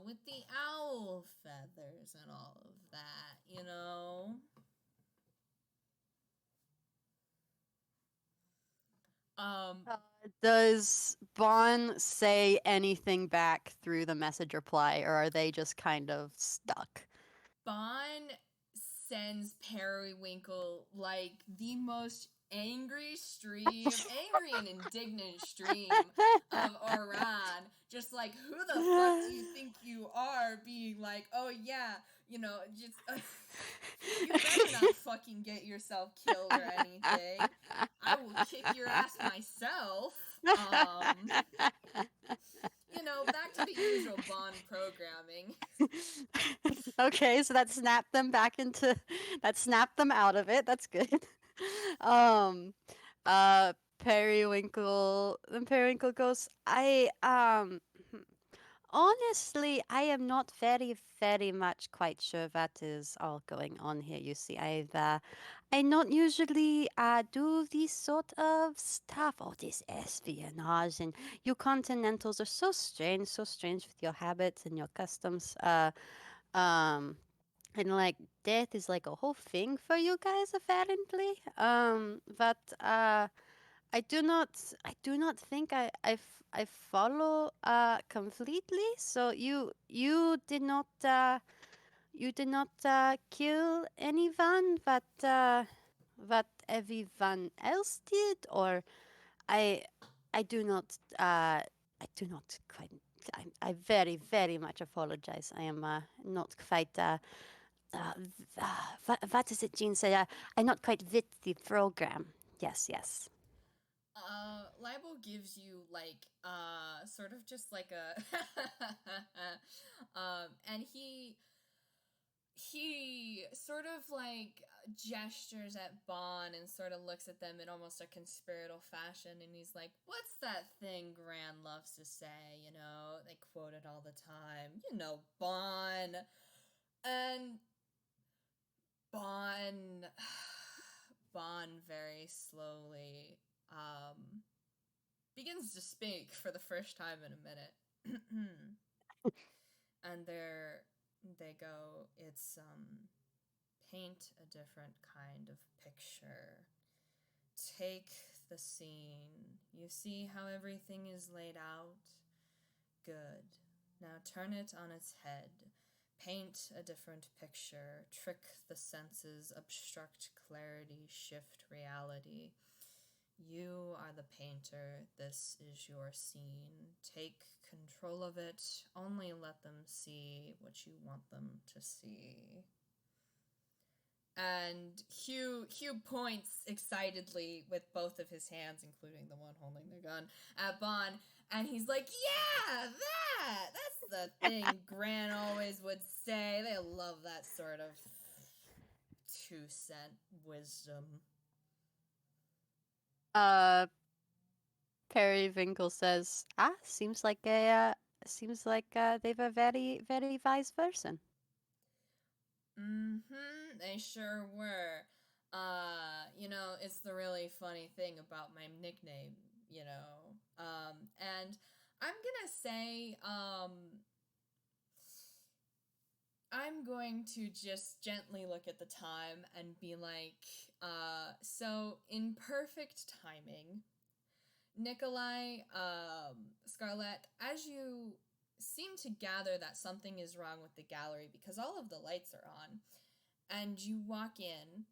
with the owl feathers and all of that, Does Bon say anything back through the message reply, or are they just kind of stuck? Bon sends Periwinkle the most angry and indignant stream of Oran. Just who the fuck do you think you are? Being oh yeah, just you better not fucking get yourself killed or anything. I will kick your ass myself. Back to the usual Bond programming. Okay, so that snapped them out of it. That's good. Periwinkle goes, honestly, I am not very, very much quite sure what is all going on here. You see, I not usually do this sort of stuff, all this espionage, and you continentals are so strange with your habits and your customs. And death is a whole thing for you guys, apparently. But I do not think I follow completely. So you did not kill anyone, but everyone else did, or I do not quite. I very, very much apologize. I am not quite. What is it Jean said? I'm not quite with the program. Yes. Libel gives you sort of just a and he sort of gestures at Bon and sort of looks at them in almost a conspiratorial fashion, and he's like, what's that thing Gran loves to say, they quote it all the time, Bon. And Bon very slowly begins to speak for the first time in a minute. And they go, it's paint a different kind of picture. Take the scene. You see how everything is laid out? Good. Now turn it on its head. Paint a different picture. Trick the senses. Obstruct clarity. Shift reality. You are the painter. This is your scene. Take control of it. Only let them see what you want them to see. And Hugh points excitedly with both of his hands, including the one holding the gun, at Bon, and he's like, yeah, that's the thing Gran always would say. They love that sort of 2-cent wisdom. Periwinkle says, seems like they've a very, very wise person. They sure were. It's the really funny thing about my nickname, and I'm gonna say, I'm going to just gently look at the time and be like, so in perfect timing, Nikolai, Scarlett, as you seem to gather that something is wrong with the gallery because all of the lights are on, and you walk in,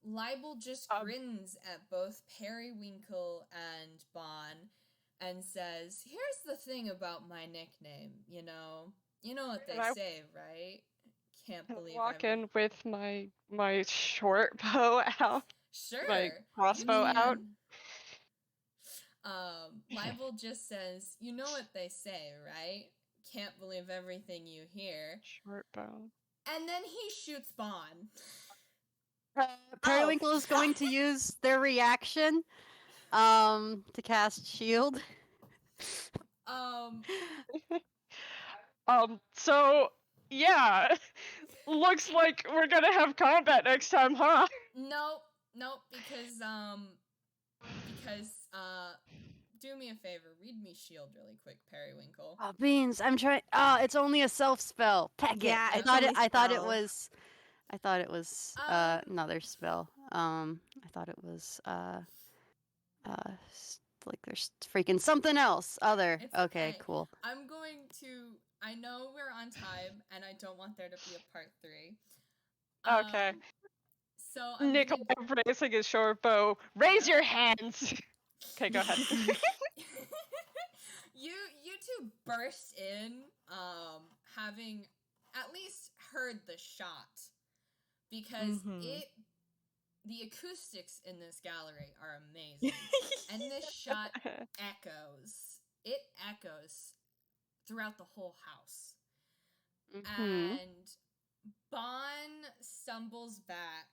Libel just grins at both Periwinkle and Bon and says, here's the thing about my nickname, you know what they say, right? Can't believe walk in with my short bow out. Sure. My crossbow out. Libel just says, you know what they say, right? Can't believe everything you hear. Short bow. And then he shoots Bon. Periwinkle is going to use their reaction to cast shield. So yeah. Looks like we're gonna have combat next time, huh? Nope, because do me a favor, read me shield really quick, Periwinkle. Oh, beans! I'm trying. Oh, it's only a self spell. Peck it. Yeah, I thought it was another spell. I thought it was like there's freaking something else. It's okay, cool. I'm going to. I know we're on time, and I don't want there to be a part 3. Okay. So I'm Nikolai raising his short bow. Raise your hands. Okay, go ahead. You two burst in, having at least heard the shot, because the acoustics in this gallery are amazing, and this shot echoes. It echoes throughout the whole house, and Bon stumbles back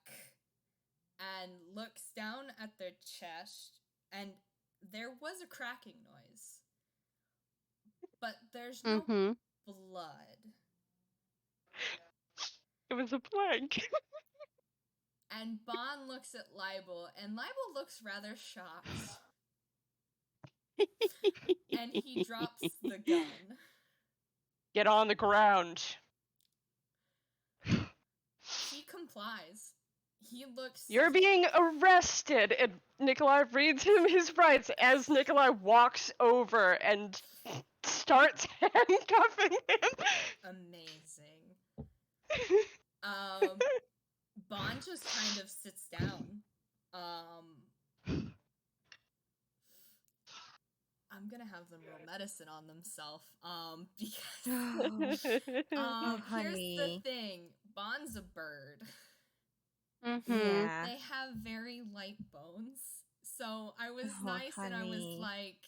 and looks down at their chest, and there was a cracking noise, but there's no blood. It was a blank. And Bon looks at Libel, and Libel looks rather shocked. And he drops the gun. Get on the ground. He complies. He looks... You're being arrested! And Nikolai reads him his rights as Nikolai walks over and starts handcuffing him. Amazing. Bon just kind of sits down. I'm gonna have them roll medicine on themselves, because here's the thing. Bon's a bird. Yeah. They have very light bones. So I was nice and I was like,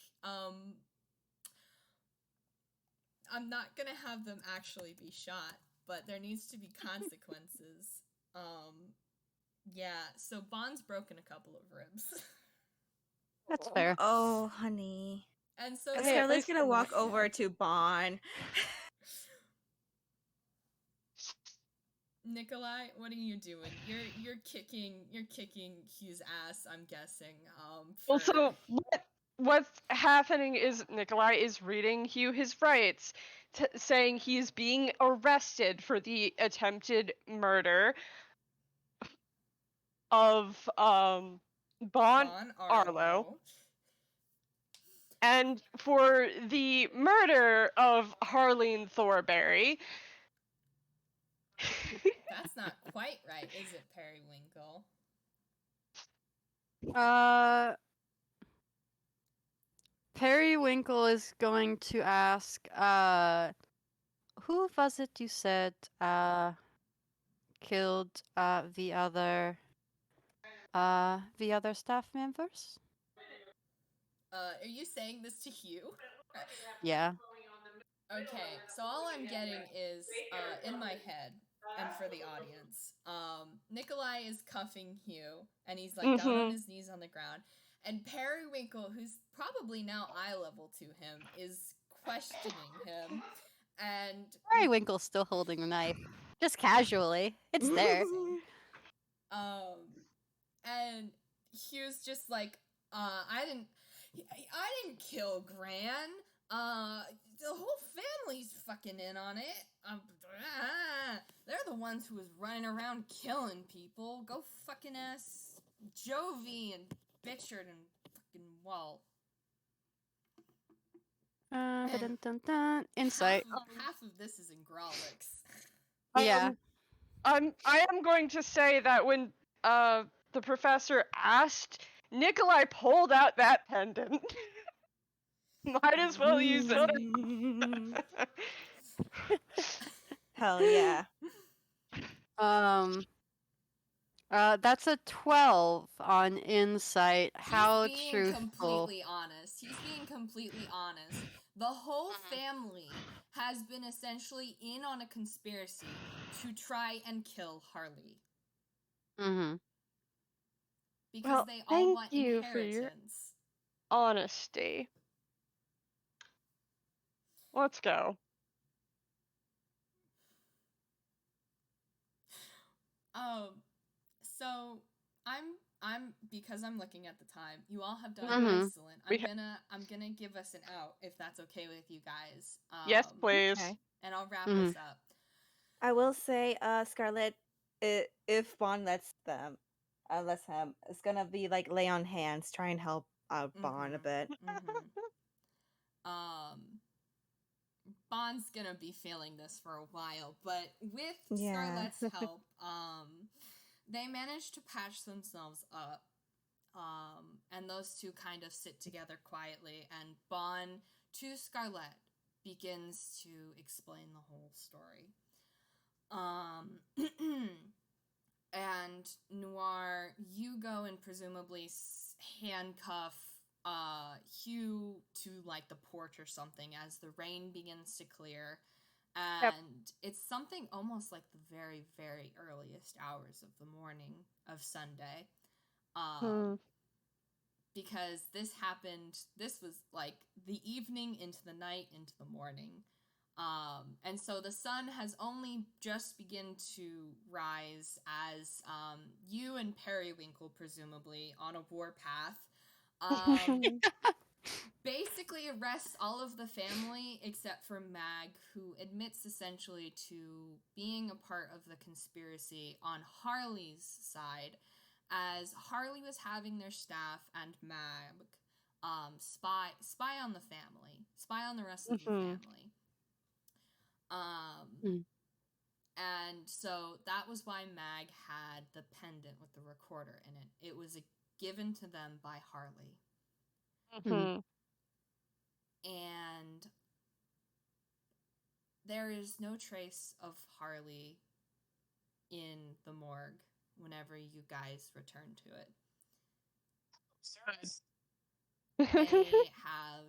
I'm not gonna have them actually be shot, but there needs to be consequences. Yeah, so Bon's broken a couple of ribs. That's fair. Oh, honey. And so Scarlett's gonna walk over to Bon. Nikolai, what are you doing? You're kicking Hugh's ass, I'm guessing. Well, so what's happening is Nikolai is reading Hugh his rights, saying he's being arrested for the attempted murder of Bon Arlo. and for the murder of Harleen Thornberry. That's not quite right, is it, Periwinkle? Periwinkle is going to ask, who was it you said, killed, the other staff members? Are you saying this to Hugh? Yeah. Okay, so all I'm getting is, in my head, and for the audience, Nikolai is cuffing Hugh, and he's, like, down on his knees on the ground, and Periwinkle, who's probably now eye level to him, is questioning him, and... Periwinkle's still holding the knife. Just casually. It's there. And Hugh's just like, I didn't kill Gran. The whole family's fucking in on it. They're the ones who was running around killing people. Go fucking ask Jovi and Bichard and fucking Walt. Dun, dun, dun. Insight. Half of this is in Grolix. Yeah. I am going to say that when the professor asked, Nikolai pulled out that pendant. Might as well use it. Hell yeah. That's a 12 on insight. How He's being truthful. completely honest. He's being completely honest. The whole family has been essentially in on a conspiracy to try and kill Harley. Mm-hmm. Because they all thank want you for inheritance. your honesty. Let's go. So I'm because I'm looking at the time. You all have done Mhm. excellent. I'm gonna give us an out if that's okay with you guys. Yes, please. Okay. And I'll wrap us up. I will say, Scarlett, if Bond lets him, it's gonna be like lay on hands, try and help out Bond a bit. Bond's gonna be feeling this for a while, but with Yeah. Scarlett's help, they manage to patch themselves up. And those two kind of sit together quietly, and Bond to Scarlett begins to explain the whole story. And Noir, you go and presumably handcuff Hugh to like the porch or something as the rain begins to clear. And it's something almost like the very, very earliest hours of the morning of Sunday. Because this was like the evening into the night into the morning. And so the sun has only just begun to rise as you and Periwinkle, presumably, on a warpath, basically arrests all of the family except for Mag, who admits essentially to being a part of the conspiracy on Harley's side, as Harley was having their staff and Mag spy on the family, spy on the rest of the family. And so that was why Mag had the pendant with the recorder in it. It was given to them by Harley. And there is no trace of Harley in the morgue whenever you guys return to it. They have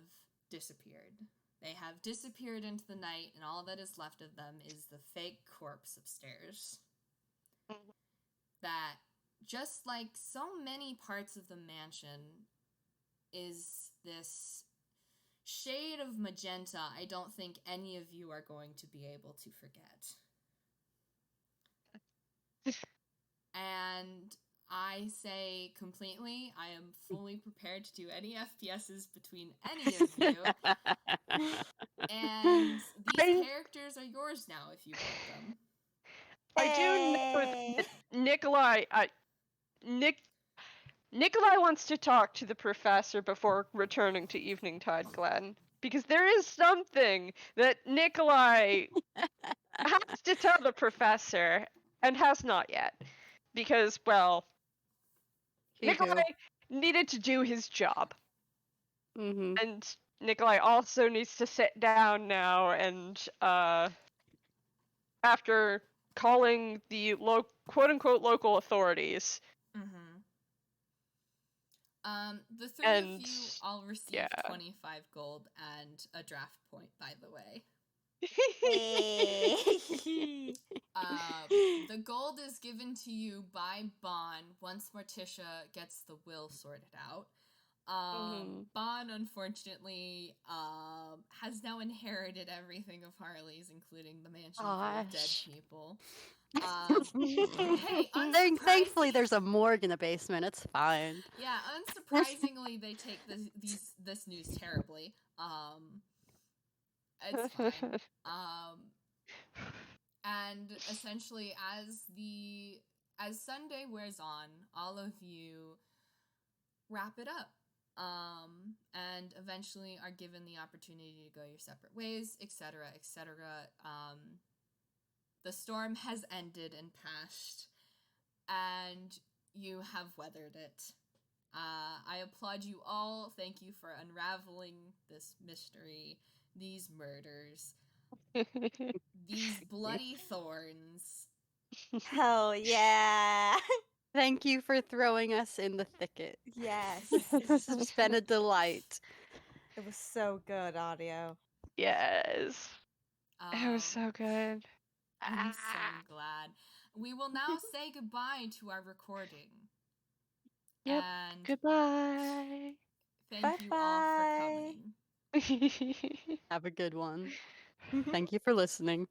disappeared. They have disappeared into the night, and all that is left of them is the fake corpse upstairs. That, just like so many parts of the mansion, is this shade of magenta I don't think any of you are going to be able to forget. And I say completely, I am fully prepared to do any FPSs between any of you. And these characters are yours now if you want them. I do know that Nikolai, Nikolai wants to talk to the professor before returning to Eveningtide Glen. Because there is something that Nikolai has to tell the professor, and has not yet. Because, well, He Nikolai do. needed to do his job. Mm-hmm. And Nikolai also needs to sit down now and, after calling the quote-unquote local authorities. Mm-hmm. The three of you And all received yeah. 25 gold and a draft point, by the way. The gold is given to you by Bon once Morticia gets the will sorted out. Bon, unfortunately, has now inherited everything of Harley's, including the mansion full of dead Gosh. people. Hey, Thankfully, there's a morgue in the basement. It's fine. Yeah, unsurprisingly, they take this news terribly. It's fine. And essentially, as Sunday wears on, all of you wrap it up. And eventually are given the opportunity to go your separate ways, etc., etc. The storm has ended and passed, and you have weathered it. I applaud you all. Thank you for unraveling this mystery, these murders, these bloody thorns. Hell yeah. Thank you for throwing us in the thicket. Yes. This has been a delight. It was so good, audio. Yes. It was so good. I'm so glad. We will now say goodbye to our recording. Yep. And Goodbye. thank you all for coming. Have a good one. Thank you for listening.